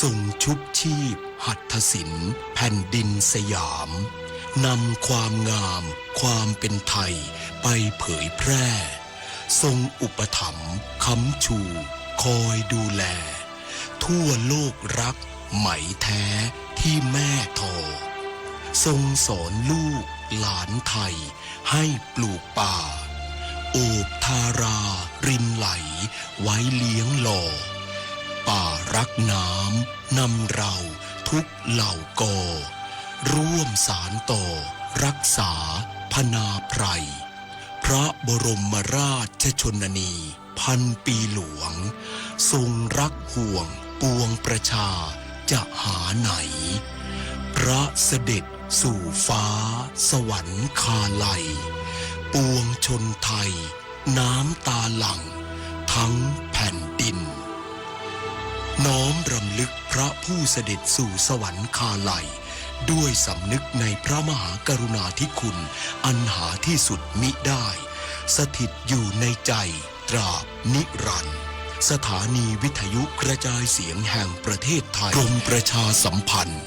ทรงชุบชีพหัตถศิลป์แผ่นดินสยามนำความงามความเป็นไทยไปเผยแพร่ทรงอุปถัมภ์ค้ำชูคอยดูแลทั่วโลกรักไหมแท้ที่แม่ทอทรงสอนลูกหลานไทยให้ปลูกป่าโอบทารารินไหลไว้เลี้ยงหล่อป่ารักน้ำนำเราทุกเหล่ากอร่วมสารต่อรักษาพนาไพรพระบรมราชชนนีพันปีหลวงทรงรักห่วงปวงประชาจะหาไหนพระเสด็จสู่ฟ้าสวรรคาลัยปวงชนไทยน้ำตาหลั่งทั้งแผ่นดินน้อมรำลึกพระผู้เสด็จสู่สวรรคาลัยด้วยสำนึกในพระมหากรุณาธิคุณอันหาที่สุดมิได้สถิตอยู่ในใจตราบนิรันดร์สถานีวิทยุกระจายเสียงแห่งประเทศไทยกรมประชาสัมพันธ์